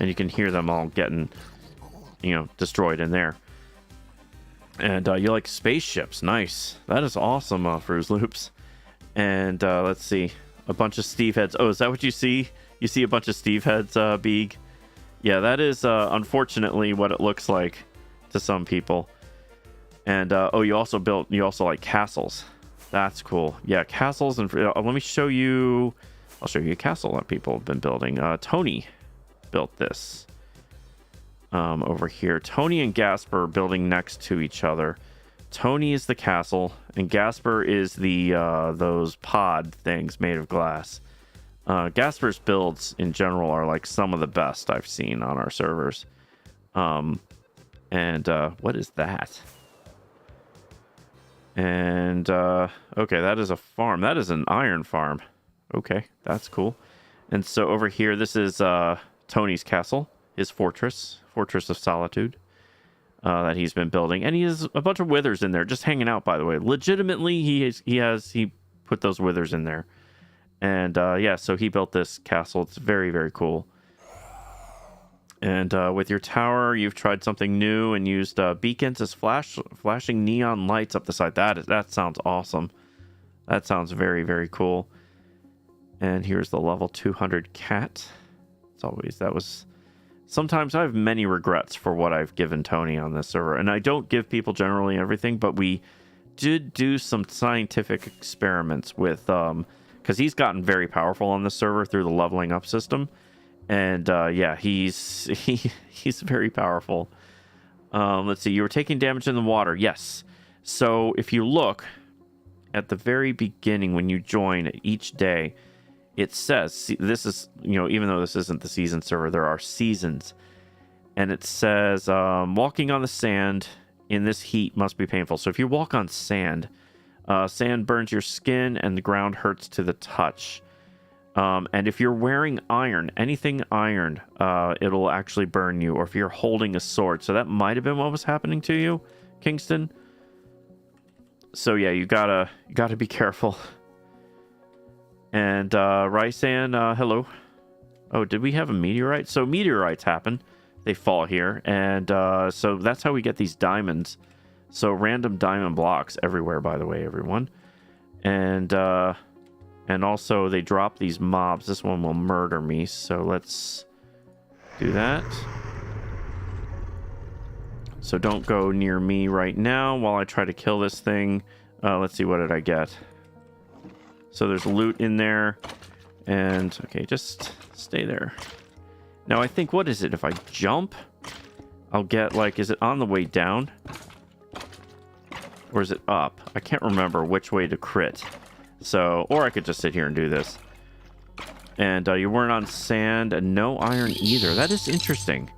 you can hear them all getting, you know, destroyed in there. And you like spaceships. Nice. That is awesome, Fruit Loops. And let's see. A bunch of Steve heads. Oh, is that what you see? You see a bunch of Steve heads, Beeg? Yeah, that is unfortunately what it looks like to some people. And oh, you also like castles. That's cool. Yeah, castles. And let me show you. I'll show you a castle that people have been building. Tony built this. Over here, Tony and Gasper are building next to each other. Tony is the castle, and Gasper is the those pod things made of glass. Gasper's builds in general are like some of the best I've seen on our servers. And what is that? And okay, that is a farm. That is an iron farm. Okay, that's cool. And so over here, this is Tony's castle, his fortress of solitude that he's been building, and he has a bunch of withers in there just hanging out, by the way. Legitimately, he put those withers in there. And yeah, so he built this castle. It's very, very cool. And with your tower, you've tried something new and used beacons as flashing neon lights up the side. That sounds awesome. That sounds very, very cool. And here's the level 200 cat. Sometimes I have many regrets for what I've given Tony on this server. And I don't give people generally everything, but we did do some scientific experiments with, because he's gotten very powerful on this server through the leveling up system. And yeah, he's very powerful. Let's see, you were taking damage in the water. Yes. So if you look at the very beginning when you join each day, it says, this is, you know, even though this isn't the season server, there are seasons. And it says, walking on the sand in this heat must be painful. So if you walk on sand, sand burns your skin and the ground hurts to the touch. And if you're wearing iron, anything iron, it'll actually burn you. Or if you're holding a sword. So that might have been what was happening to you, Kingston. So yeah, you gotta be careful. And Rysan, hello. Oh, did we have a meteorite? So meteorites happen. They fall here. And so that's how we get these diamonds. So random diamond blocks everywhere, by the way, everyone. And also they drop these mobs. This one will murder me, so let's do that. So don't go near me right now while I try to kill this thing. Let's see, what did I get? So there's loot in there. And, okay, just stay there. Now I think, what is it? If I jump, I'll get, like, is it on the way down? Or is it up? I can't remember which way to crit. So, or I could just sit here and do this. And you weren't on sand and no iron either. That is interesting.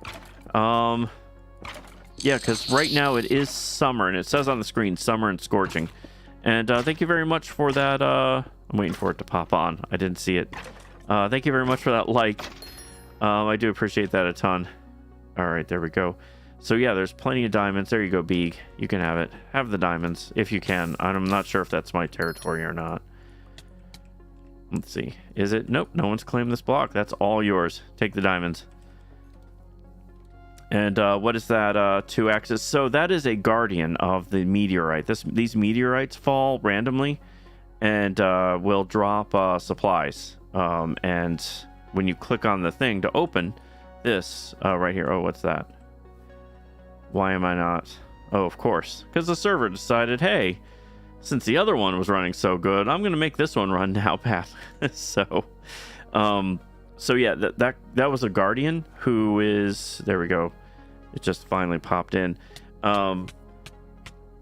Yeah, because right now it is summer, and it says on the screen, summer and scorching. And thank you very much for that. I'm waiting for it to pop on. I didn't see it. Thank you very much for that like. I do appreciate that a ton. All right, there we go. So yeah, there's plenty of diamonds. There you go, Beeg. You can have it. Have the diamonds if you can. I'm not sure if that's my territory or not. Let's see. Is it? Nope, no one's claimed this block. That's all yours. Take the diamonds. And what is that? 2 axes. So that is a guardian of the meteorite. These meteorites fall randomly and will drop supplies. And when you click on the thing to open this right here. Oh, what's that? Why am I not? Oh, of course. Because the server decided, hey, since the other one was running so good, I'm going to make this one run now, Pat. So yeah, that was a guardian who is, there we go. It just finally popped in. So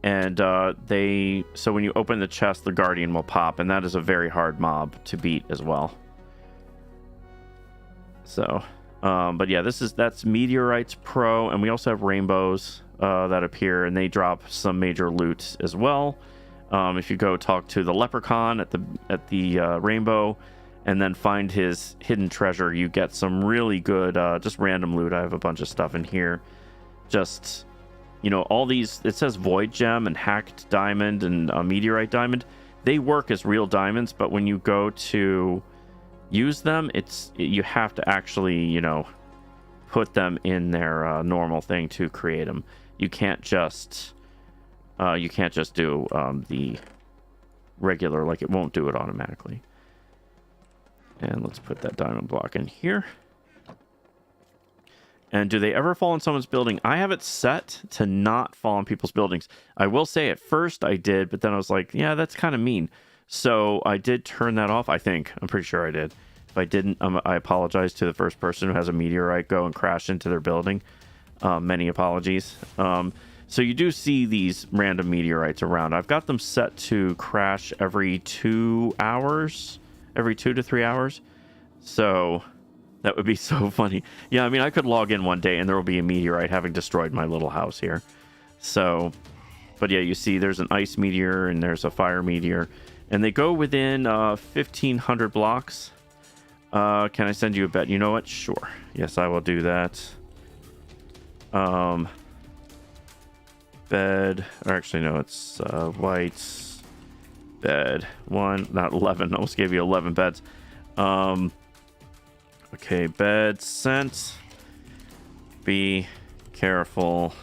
when you open the chest, the guardian will pop, and that is a very hard mob to beat as well. So, but yeah, that's Meteorites Pro, and we also have rainbows that appear, and they drop some major loot as well. If you go talk to the leprechaun at the rainbow, and then find his hidden treasure, you get some really good just random loot. I have a bunch of stuff in here. Just, all these, it says void gem and hacked diamond and meteorite diamond. They work as real diamonds, but when you go to use them, you have to actually, put them in their normal thing to create them. You can't just do the regular, like it won't do it automatically. And let's put that diamond block in here. And do they ever fall in someone's building? I have it set to not fall in people's buildings. I will say at first I did, but then I was like, yeah, that's kind of mean. So I did turn that off, I think. I'm pretty sure I did. If I didn't, I apologize to the first person who has a meteorite go and crash into their building. Many apologies. So you do see these random meteorites around. I've got them set to crash every 2 hours, every 2 to 3 hours. So that would be so funny. Yeah, I mean, I could log in one day and there will be a meteorite having destroyed my little house here. So, but yeah, you see there's an ice meteor and there's a fire meteor. And they go within 1,500 blocks. Can I send you a bet? You know what? Sure. Yes, I will do that. Bed. Or actually, no, it's whites. Bed. 1, not 11. I almost gave you 11 beds. Okay, bed sent. Be careful,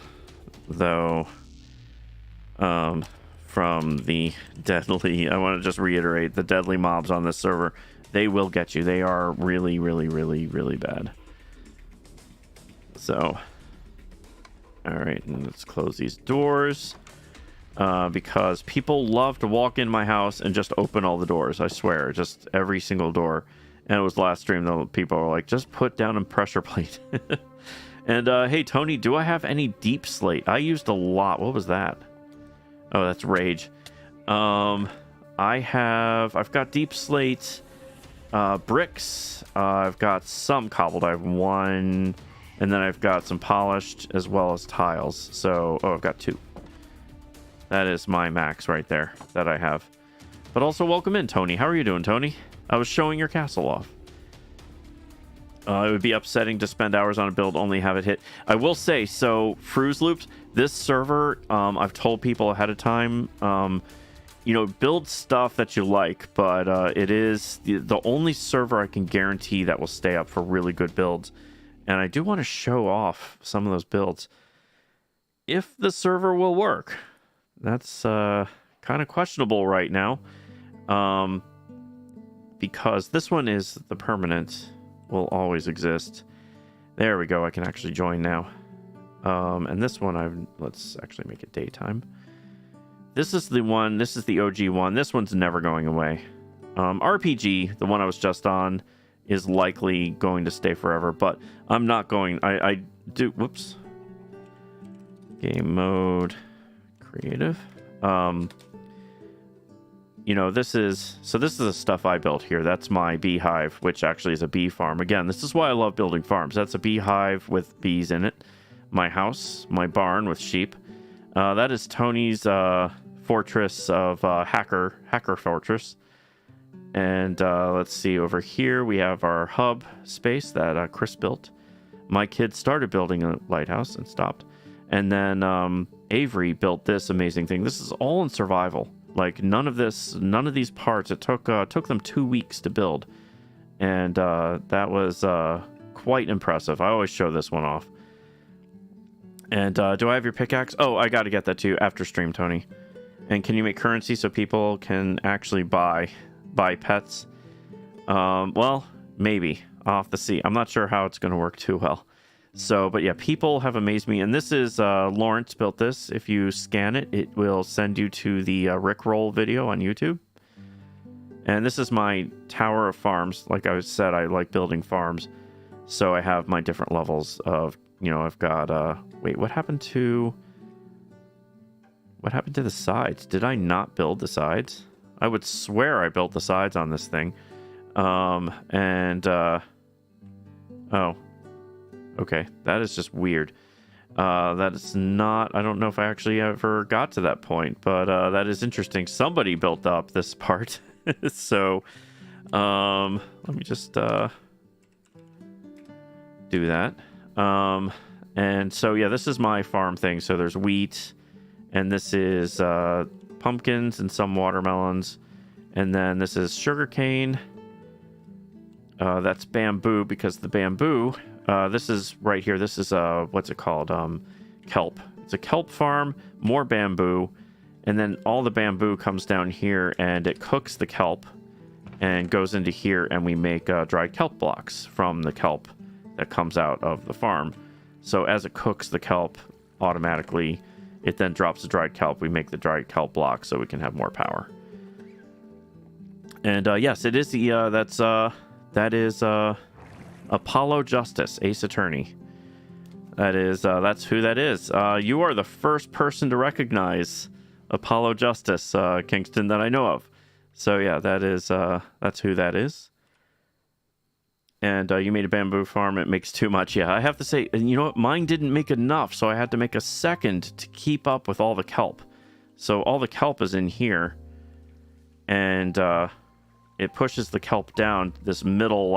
though, from the deadly... I want to just reiterate, the deadly mobs on this server, they will get you. They are really, really, really, really bad. So, all right, and let's close these doors. Because people love to walk in my house and just open all the doors. I swear, just every single door. And it was last stream, though, people were like, just put down a pressure plate. And, hey, Tony, do I have any deep slate? I used a lot. What was that? Oh, that's rage. I've got deep slate, bricks. I've got some cobbled. I have 1, and then I've got some polished as well as tiles. So, I've got 2. That is my max right there that I have. But also, welcome in, Tony. How are you doing, Tony? I was showing your castle off. It would be upsetting to spend hours on a build, only have it hit. I will say, so, Fruze Loops, this server, I've told people ahead of time, build stuff that you like, but it is the only server I can guarantee that will stay up for really good builds. And I do want to show off some of those builds. If the server will work. That's kind of questionable right now. because this one is the permanent, will always exist. There we go. I can actually join now. And this one, let's actually make it daytime. This is the one. This is the OG one. This one's never going away. RPG, the one I was just on, is likely going to stay forever, but I'm not going. I do. Whoops. Game mode, creative. You know, this is the stuff I built here. That's my beehive, which actually is a bee farm. Again, this is why I love building farms. That's a beehive with bees in it. My house, my barn with sheep. That is Tony's fortress of hacker fortress. And let's see, over here we have our hub space that Chris built. My kids started building a lighthouse and stopped. And then Avery built this amazing thing. This is all in survival. Like none of these parts. It took them 2 weeks to build, and that was quite impressive. I always show this one off. And do I have your pickaxe? Oh, I got to get that to you after stream, Tony. And can you make currency so people can actually buy pets? Well, maybe. I'll have to see. I'm not sure how it's going to work too well. So, but yeah, people have amazed me. And this is Lawrence built this. If you scan it, it will send you to the Rickroll video on YouTube. And this is my tower of farms. Like I said, I like building farms. So I have my different levels of, you know, I've got, wait, what happened to the sides? Did I not build the sides? I would swear I built the sides on this thing. Oh. Okay, that is just weird. That is not... I don't know if I actually ever got to that point, but that is interesting. Somebody built up this part. So, let me just do that. And so, yeah, this is my farm thing. So there's wheat, and this is pumpkins and some watermelons. And then this is sugarcane. That's bamboo, because the bamboo... this is right here. This is what's it called? Kelp. It's a kelp farm, more bamboo, and then all the bamboo comes down here and it cooks the kelp and goes into here, and we make dried kelp blocks from the kelp that comes out of the farm. So as it cooks the kelp, automatically it then drops the dried kelp. We make the dried kelp blocks so we can have more power. And yes, it is the that is Apollo Justice, Ace Attorney. That's who that is. You are the first person to recognize Apollo Justice, Kingston, that I know of. So yeah, that's who that is. And you made a bamboo farm. It makes too much. Yeah, I have to say, and you know what? Mine didn't make enough, so I had to make a second to keep up with all the kelp. So all the kelp is in here, and it pushes the kelp down this middle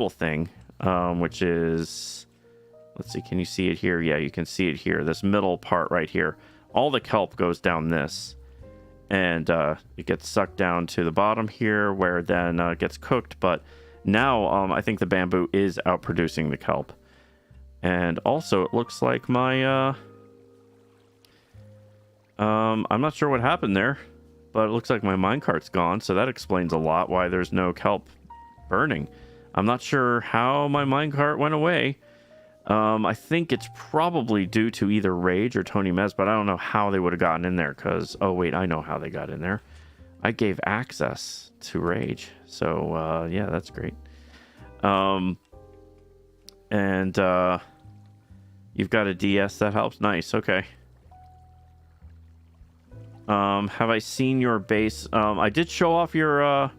thing, which is, let's see, can you see it here? Yeah, you can see it here. This middle part right here. All the kelp goes down this, and it gets sucked down to the bottom here, where then it gets cooked. But now I think the bamboo is outproducing the kelp. And also it looks like my I'm not sure what happened there, but it looks like my minecart's gone, so that explains a lot why there's no kelp burning. I'm not sure how my minecart went away. I think it's probably due to either Rage or Tony Mez, but I don't know how they would have gotten in there, because... Oh, wait, I know how they got in there. I gave access to Rage, so, yeah, that's great. And you've got a DS that helps? Nice, okay. Have I seen your base? I did show off your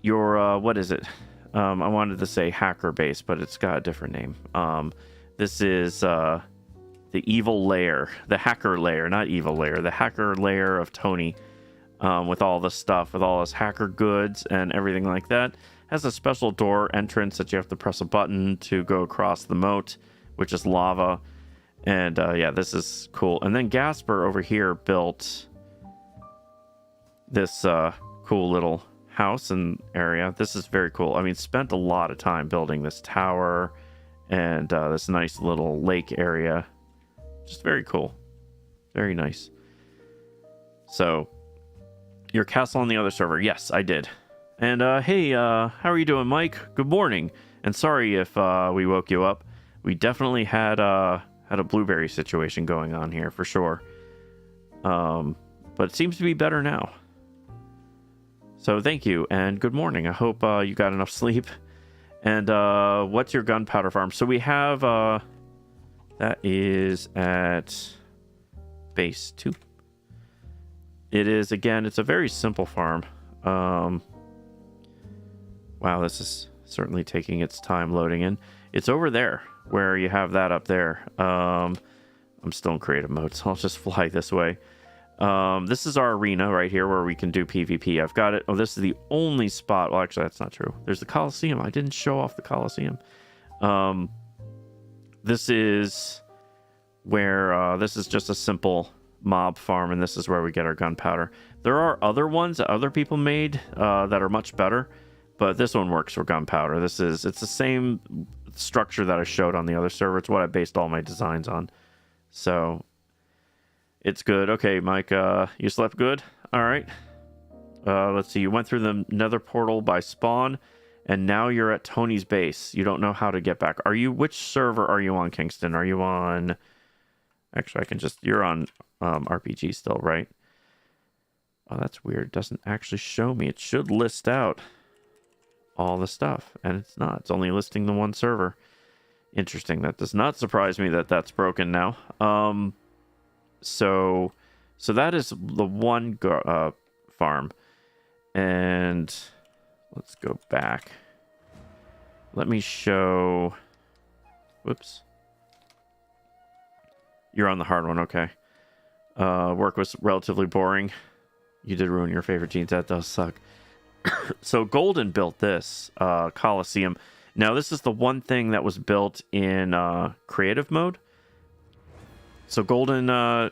what is it? I wanted to say hacker base, but it's got a different name. This is the evil lair, the hacker lair, not evil lair, the hacker lair of Tony, with all the stuff, with all his hacker goods and everything like that. Has a special door entrance that you have to press a button to go across the moat, which is lava. And yeah, this is cool. And then Gasper over here built this cool little house and area. This is very cool. I mean, spent a lot of time building this tower and this nice little lake area. Just very cool. Very nice. So Your castle on the other server. Yes, I did. And hey, how are you doing, Mike? Good morning. And sorry if we woke you up. We definitely had a blueberry situation going on here for sure. But it seems to be better now. So thank you and good morning. I hope you got enough sleep. And what's your gunpowder farm? So we have that is at base 2. It is, again, it's a very simple farm. Wow, this is certainly taking its time loading in. It's over there where you have that up there. I'm still in creative mode, so I'll just fly this way. This is our arena right here where we can do PvP. I've got it. Oh, this is the only spot. Well, actually, that's not true. There's the Coliseum. I didn't show off the Coliseum. This is where this is just a simple mob farm, and this is where we get our gunpowder. There are other ones that other people made that are much better, but this one works for gunpowder. It's the same structure that I showed on the other server. It's what I based all my designs on. So it's good. Okay, Mike, you slept good? All right. Let's see. You went through the nether portal by spawn, and now you're at Tony's base. You don't know how to get back. Which server are you on, Kingston? Are you on... Actually, you're on RPG still, right? Oh, that's weird. It doesn't actually show me. It should list out all the stuff, and it's not. It's only listing the one server. Interesting. That does not surprise me that that's broken now. So that is the one farm. And let's go back. Let me show... Whoops. You're on the hard one, okay. Work was relatively boring. You did ruin your favorite jeans. That does suck. So Golden built this Coliseum. Now, this is the one thing that was built in creative mode. So Golden,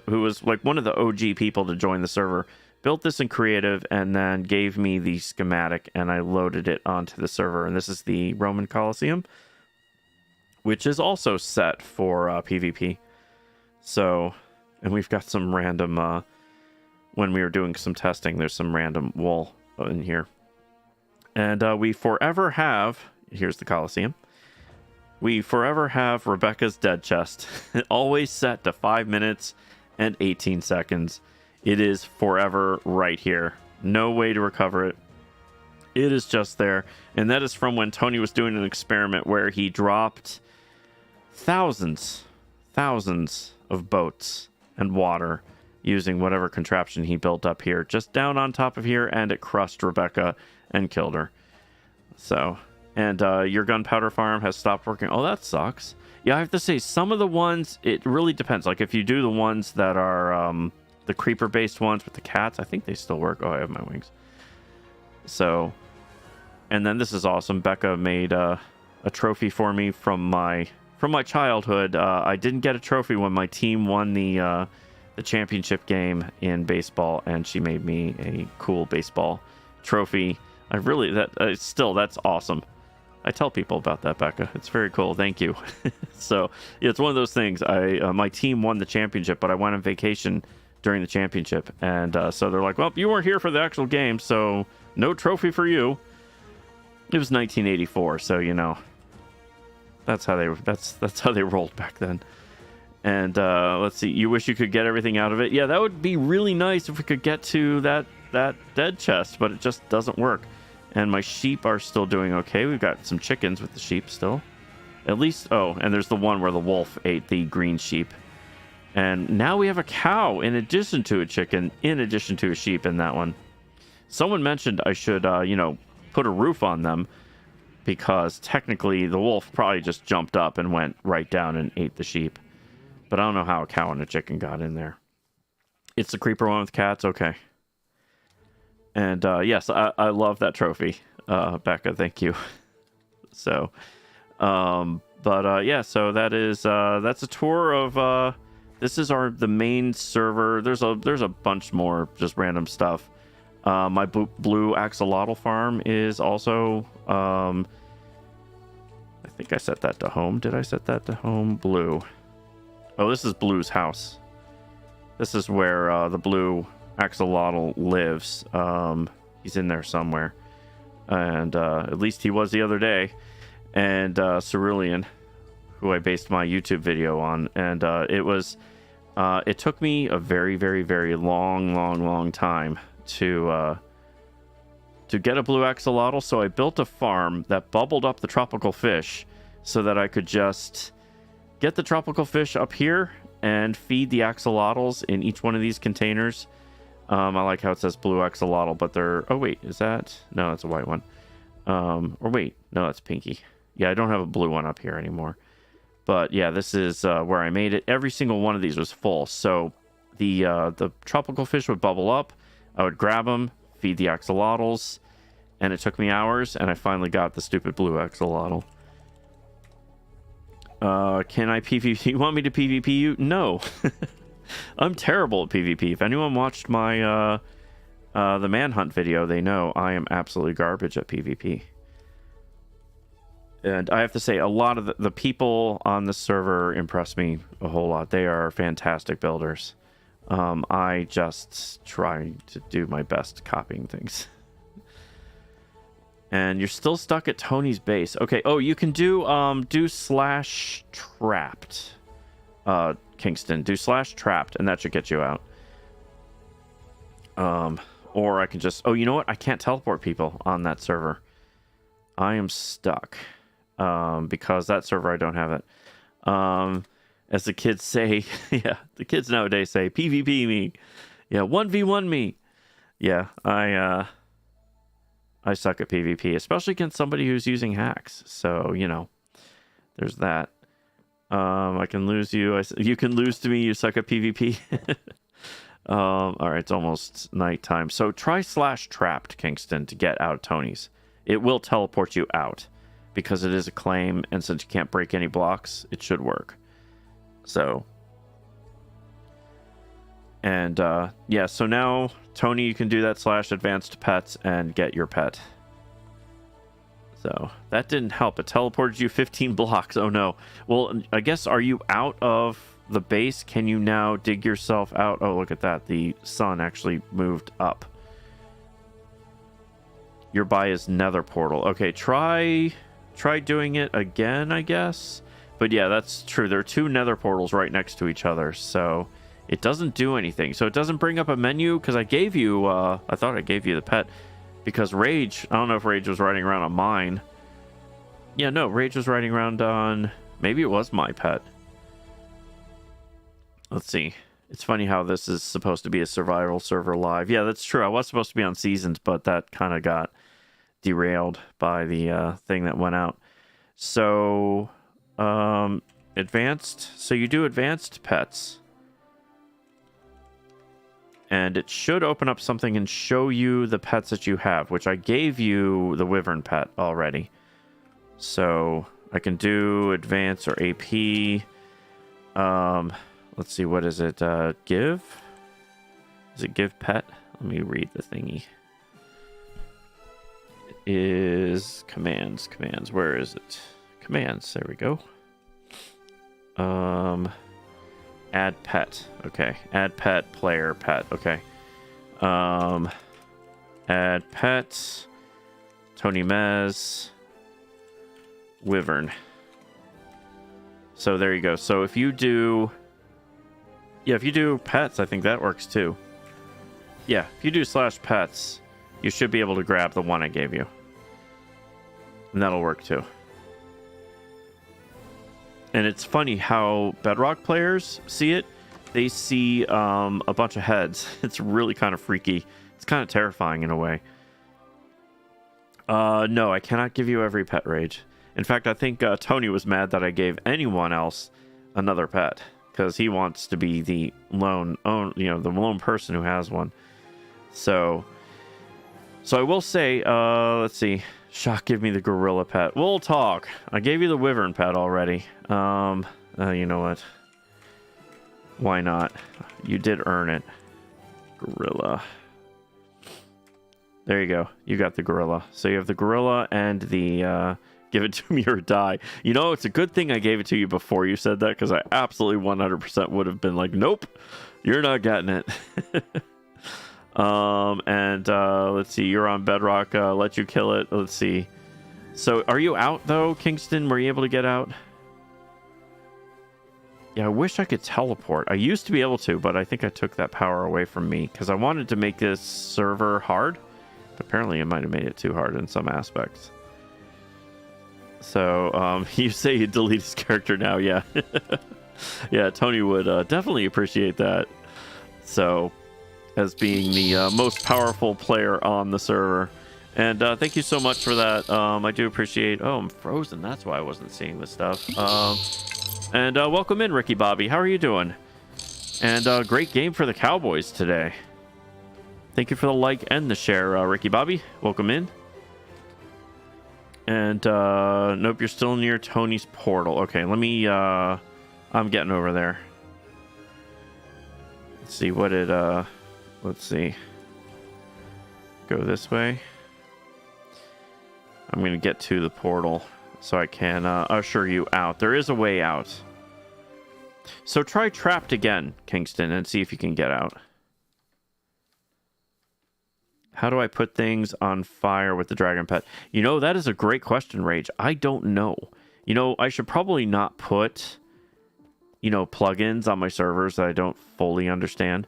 who was like one of the OG people to join the server, built this in creative and then gave me the schematic, and I loaded it onto the server. And this is the Roman Coliseum, which is also set for PvP. So, and we've got some random, when we were doing some testing, there's some random wool in here. And we forever have, here's the Coliseum. We forever have Rebecca's dead chest. Always set to 5 minutes and 18 seconds. It is forever right here. No way to recover it. It is just there. And that is from when Tony was doing an experiment where he dropped thousands of boats and water using whatever contraption he built up here, just down on top of here, and it crushed Rebecca and killed her. So, and your gunpowder farm has stopped working. Oh, that sucks. Yeah, I have to say, some of the ones, it really depends. Like, if you do the ones that are the creeper-based ones with the cats, I think they still work. Oh, I have my wings. So, and then this is awesome. Becca made a trophy for me from my childhood. I didn't get a trophy when my team won the championship game in baseball, and she made me a cool baseball trophy. That's awesome. I tell people about that, Becca. It's very cool. Thank you. So yeah, it's one of those things. My team won the championship, but I went on vacation during the championship, and so they're like, "Well, you weren't here for the actual game, so no trophy for you." It was 1984, so you know. That's how they rolled back then. And let's see. You wish you could get everything out of it? Yeah, that would be really nice if we could get to that dead chest, but it just doesn't work. And my sheep are still doing okay. We've got some chickens with the sheep still. At least, oh, and there's the one where the wolf ate the green sheep. And now we have a cow in addition to a chicken, in addition to a sheep in that one. Someone mentioned I should, put a roof on them, because technically the wolf probably just jumped up and went right down and ate the sheep. But I don't know how a cow and a chicken got in there. It's the creeper one with cats? Okay. And yes, I love that trophy, Becca. Thank you. So, yeah, so that's a tour of, this is the main server. There's a bunch more just random stuff. My blue axolotl farm is also, I think I set that to home. Did I set that to home? Blue. Oh, this is Blue's house. This is where the blue axolotl lives. He's in there somewhere. And at least he was the other day. And Cerulean, who I based my YouTube video on. And it took me a very, very, very long time to get a blue axolotl. So I built a farm that bubbled up the tropical fish so that I could just get the tropical fish up here and feed the axolotls in each one of these containers. I like how it says blue axolotl, but they're... Oh, wait, is that... No, that's a white one. Or wait, no, that's pinky. Yeah, I don't have a blue one up here anymore. But yeah, this is where I made it. Every single one of these was full. So the tropical fish would bubble up. I would grab them, feed the axolotls, and it took me hours, and I finally got the stupid blue axolotl. Can I PvP? You want me to PvP you? No. I'm terrible at PvP. If anyone watched my the manhunt video, they know I am absolutely garbage at PvP. And I have to say, a lot of the people on the server impress me a whole lot. They are fantastic builders. I just try to do my best copying things. And you're still stuck at Tony's base. Okay. Oh, you can do /trapped. Kingston, do /trapped, and that should get you out. Or I can just... Oh, you know what? I can't teleport people on that server. I am stuck. Because that server, I don't have it. As the kids say... Yeah, the kids nowadays say, PvP me. Yeah, 1v1 me. Yeah, I suck at PvP, especially against somebody who's using hacks. So, you know, there's that. I can lose you. You can lose to me. You suck at PvP. All right, it's almost nighttime. So try /trapped, Kingston, to get out of Tony's. It will teleport you out because it is a claim, and since you can't break any blocks, it should work. So, and yeah, so now Tony, you can do that /advanced pets and get your pet. So that didn't help. It teleported you 15 blocks. Oh no. Well, I guess, are you out of the base? Can you now dig yourself out? Oh, look at that. The sun actually moved up. You're by his nether portal. Okay, try doing it again, I guess. But yeah, that's true. There are two nether portals right next to each other. So it doesn't do anything. So it doesn't bring up a menu because I gave you, I thought I gave you the pet. Because Rage, I don't know if Rage was riding around on mine. Yeah, no, Rage was riding around on... Maybe it was my pet. Let's see. It's funny how this is supposed to be a survival server live. Yeah, that's true. I was supposed to be on Seasons, but that kind of got derailed by the thing that went out. So, advanced. So you do advanced pets. And it should open up something and show you the pets that you have, which I gave you the wyvern pet already. So I can do advance or AP. Let's see, what is it? Give? Is it give pet? Let me read the thingy. It is commands. Commands. Where is it? Commands. There we go. Add pet. Okay. Add pet, player, pet. Okay. Add pet. Tony Mez. Wyvern. So there you go. So if you do... Yeah, if you do pets, I think that works too. Yeah, if you do /pets, you should be able to grab the one I gave you. And that'll work too. And it's funny how Bedrock players see it. They see a bunch of heads. It's really kind of freaky. It's kind of terrifying in a way. No, I cannot give you every pet, Rage. In fact, I think Tony was mad that I gave anyone else another pet. Because he wants to be the lone person who has one. So I will say, let's see. Shock, give me the gorilla pet. We'll talk. I gave you the wyvern pet already. You know what? Why not? You did earn it. Gorilla. There you go. You got the gorilla. So you have the gorilla and the give it to me or die. You know, it's a good thing I gave it to you before you said that, because I absolutely 100% would have been like, nope, you're not getting it. And let's see, you're on Bedrock. Let you kill it. Let's see. So are you out though, Kingston? Were you able to get out? Yeah, I wish I could teleport. I used to be able to, but I think I took that power away from me because I wanted to make this server hard. But apparently, it might have made it too hard in some aspects. So you say you delete his character now, yeah. Yeah, Tony would definitely appreciate that. So, as being the most powerful player on the server. And thank you so much for that. I do appreciate... Oh, I'm frozen. That's why I wasn't seeing this stuff. And welcome in, Ricky Bobby. How are you doing? And great game for the Cowboys today. Thank you for the like and the share, Ricky Bobby. Welcome in. And nope, you're still near Tony's portal. Okay, let me... I'm getting over there. Let's see what it... Let's see. Go this way. I'm going to get to the portal so I can usher you out. There is a way out. So try trapped again, Kingston, and see if you can get out. How do I put things on fire with the dragon pet? You know, that is a great question, Rage. I don't know. You know, I should probably not put, you know, plugins on my servers that I don't fully understand.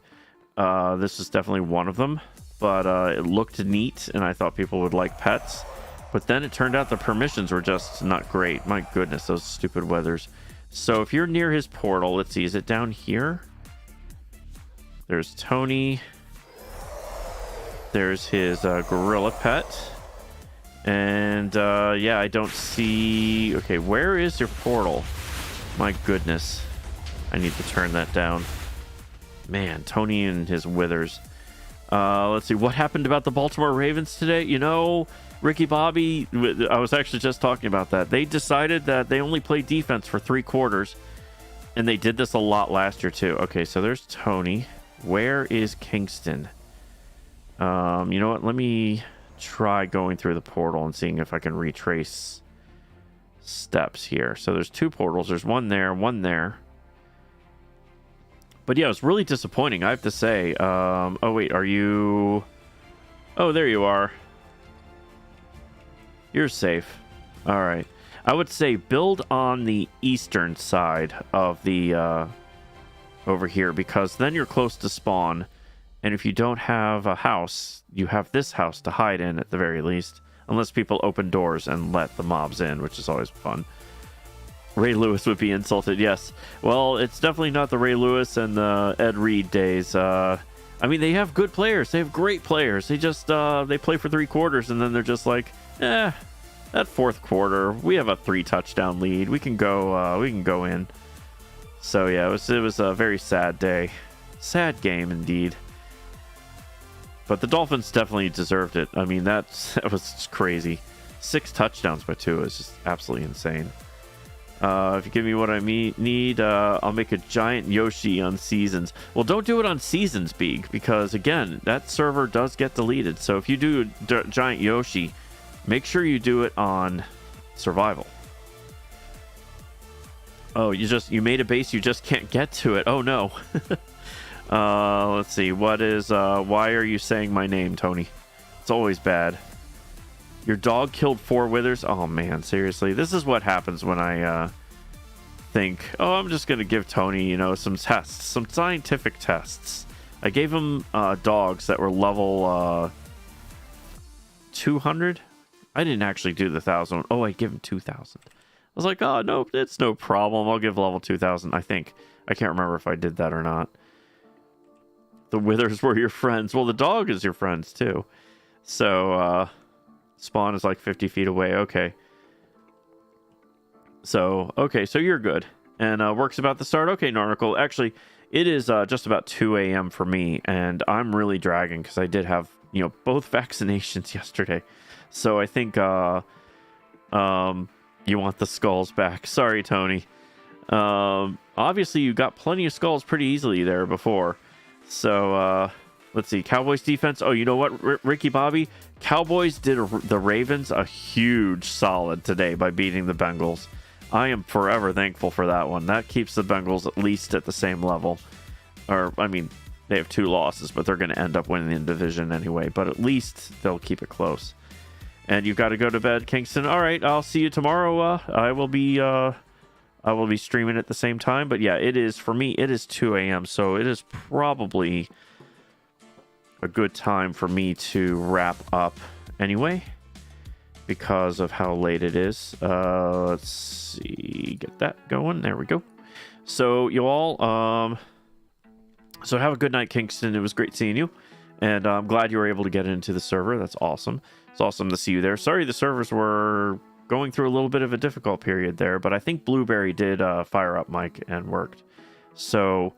This is definitely one of them, but it looked neat, and I thought people would like pets. But then it turned out the permissions were just not great. My goodness, those stupid weathers. So if you're near his portal, let's see, is it down here? There's Tony. There's his gorilla pet. And yeah, I don't see... Okay, where is your portal? My goodness. I need to turn that down. Man, Tony and his withers. Let's see, what happened about the Baltimore Ravens today? You know, Ricky Bobby, I was actually just talking about that. They decided that they only play defense for 3 quarters. And they did this a lot last year, too. Okay, so there's Tony. Where is Kingston? You know what? Let me try going through the portal and seeing if I can retrace steps here. So there's 2 portals. There's one there, one there. But yeah, it was really disappointing, I have to say. Oh, wait, are you... Oh, there you are. You're safe. All right. I would say build on the eastern side of the... over here, because then you're close to spawn. And if you don't have a house, you have this house to hide in at the very least. Unless people open doors and let the mobs in, which is always fun. Ray Lewis would be insulted, yes. Well, it's definitely not the Ray Lewis and the Ed Reed days. I mean, they have good players. They have great players. They just, they play for 3 quarters, and then they're just like, that 4th quarter, we have a 3-touchdown lead. We can go in. So, yeah, it was a very sad day. Sad game, indeed. But the Dolphins definitely deserved it. I mean, that was just crazy. 6 touchdowns by 2 is just absolutely insane. If you give me what I need, I'll make a giant Yoshi on Seasons. Well, don't do it on Seasons, Beeg, because, again, that server does get deleted. So if you do a giant Yoshi, make sure you do it on Survival. Oh, you made a base, you just can't get to it. Oh, no. Let's see. What is, why are you saying my name, Tony? It's always bad. Your dog killed 4 withers? Oh, man, seriously. This is what happens when I, think, oh, I'm just going to give Tony, you know, some tests, some scientific tests. I gave him, dogs that were level, 200. I didn't actually do the 1,000. Oh, I give him 2,000. I was like, oh, no, it's no problem. I'll give level 2,000, I think. I can't remember if I did that or not. The withers were your friends. Well, the dog is your friends, too. So, spawn is like 50 feet away. Okay. So you're good. And work's about to start. Okay, Narnicle. Actually, it is just about 2 a.m. for me, and I'm really dragging because I did have, you know, both vaccinations yesterday. So I think you want the skulls back. Sorry, Tony. Obviously, you got plenty of skulls pretty easily there before. So, let's see. Cowboys defense. Oh, you know what, Ricky Bobby? Cowboys did the Ravens a huge solid today by beating the Bengals. I am forever thankful for that one. That keeps the Bengals at least at the same level. Or, I mean, They have 2 losses, but they're going to end up winning the division anyway. But at least they'll keep it close. And you've got to go to bed, Kingston. All right, I'll see you tomorrow. I will be streaming at the same time. But yeah, it is, for me, it is 2 a.m. So it is probably a good time for me to wrap up anyway, because of how late it is. Let's see, get that going. There we go. So you all, so have a good night, Kingston. It was great seeing you, and I'm glad you were able to get into the server. That's awesome. It's awesome to see you there. Sorry the servers were going through a little bit of a difficult period there, but I think Blueberry did fire up Mike and worked. So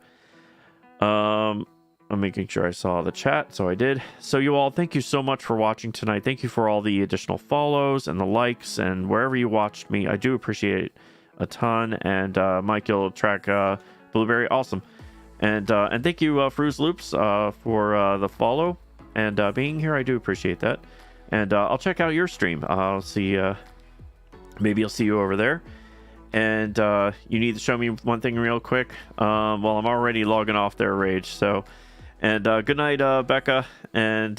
I'm making sure I saw the chat, so I did. So you all, thank you so much for watching tonight. Thank you for all the additional follows and the likes and wherever you watched me. I do appreciate it a ton. And Mike, you'll track Blueberry. Awesome. And thank you, Fruze Loops, for the follow and being here. I do appreciate that. And I'll check out your stream. I'll see, maybe I'll see you over there. And you need to show me one thing real quick. Well, I'm already logging off there, Rage. So, and good night, Becca. And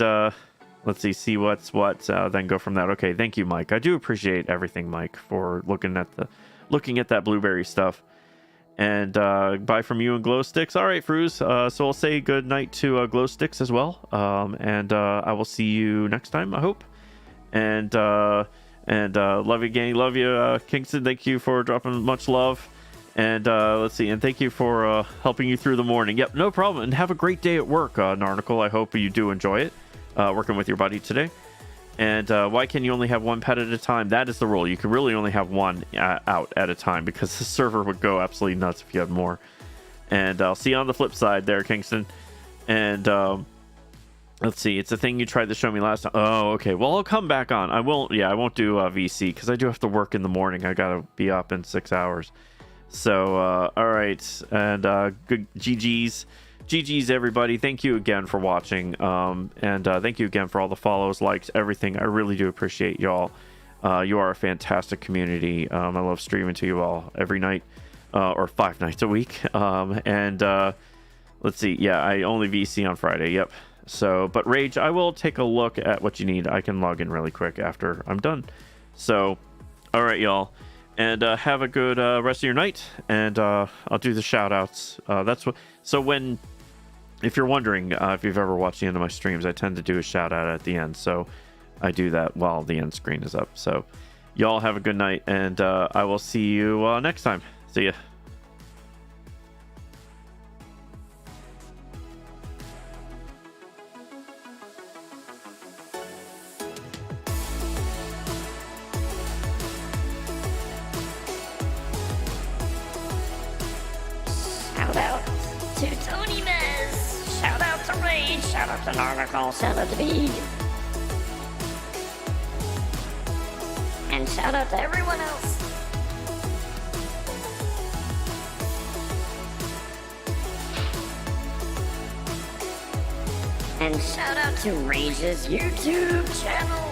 let's see what's what. Then go from that. Okay, thank you, Mike. I do appreciate everything, Mike, for looking at that Blueberry stuff. And bye from you and Glow Sticks. All right, Fruze. So I'll say good night to Glow Sticks as well. And I will see you next time, I hope. And love you, gang. Love you, Kingston. Thank you for dropping much love. And let's see. And thank you for helping you through the morning. Yep, no problem. And have a great day at work, Narnicle. I hope you do enjoy it, working with your buddy today. And why can you only have one pet at a time? That is the rule. You can really only have one out at a time, because the server would go absolutely nuts if you had more. And I'll see you on the flip side there, Kingston. And let's see. It's a thing you tried to show me last time. Oh, okay. Well, I'll come back on. I won't do VC, because I do have to work in the morning. I got to be up in 6 hours. So, all right. And good GG's, everybody. Thank you again for watching. And thank you again for all the follows, likes, everything. I really do appreciate y'all. You are a fantastic community. I love streaming to you all every night, or 5 nights a week. And let's see. Yeah, I only VC on Friday. Yep. So, but Rage, I will take a look at what you need. I can log in really quick after I'm done. So, all right, y'all. And have a good rest of your night. And I'll do the shout outs. That's what. So if you're wondering if you've ever watched the end of my streams, I tend to do a shout out at the end. So I do that while the end screen is up. So y'all have a good night, and I will see you next time. See ya. Shout out to Tony Mez. Shout out to Rage. Shout out to Narnicle. Shout out to Bee. And shout out to everyone else. And shout out to Rage's YouTube channel.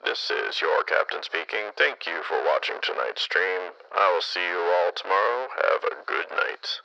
This is your captain speaking. Thank you for watching tonight's stream. I will see you all tomorrow. Have a good night.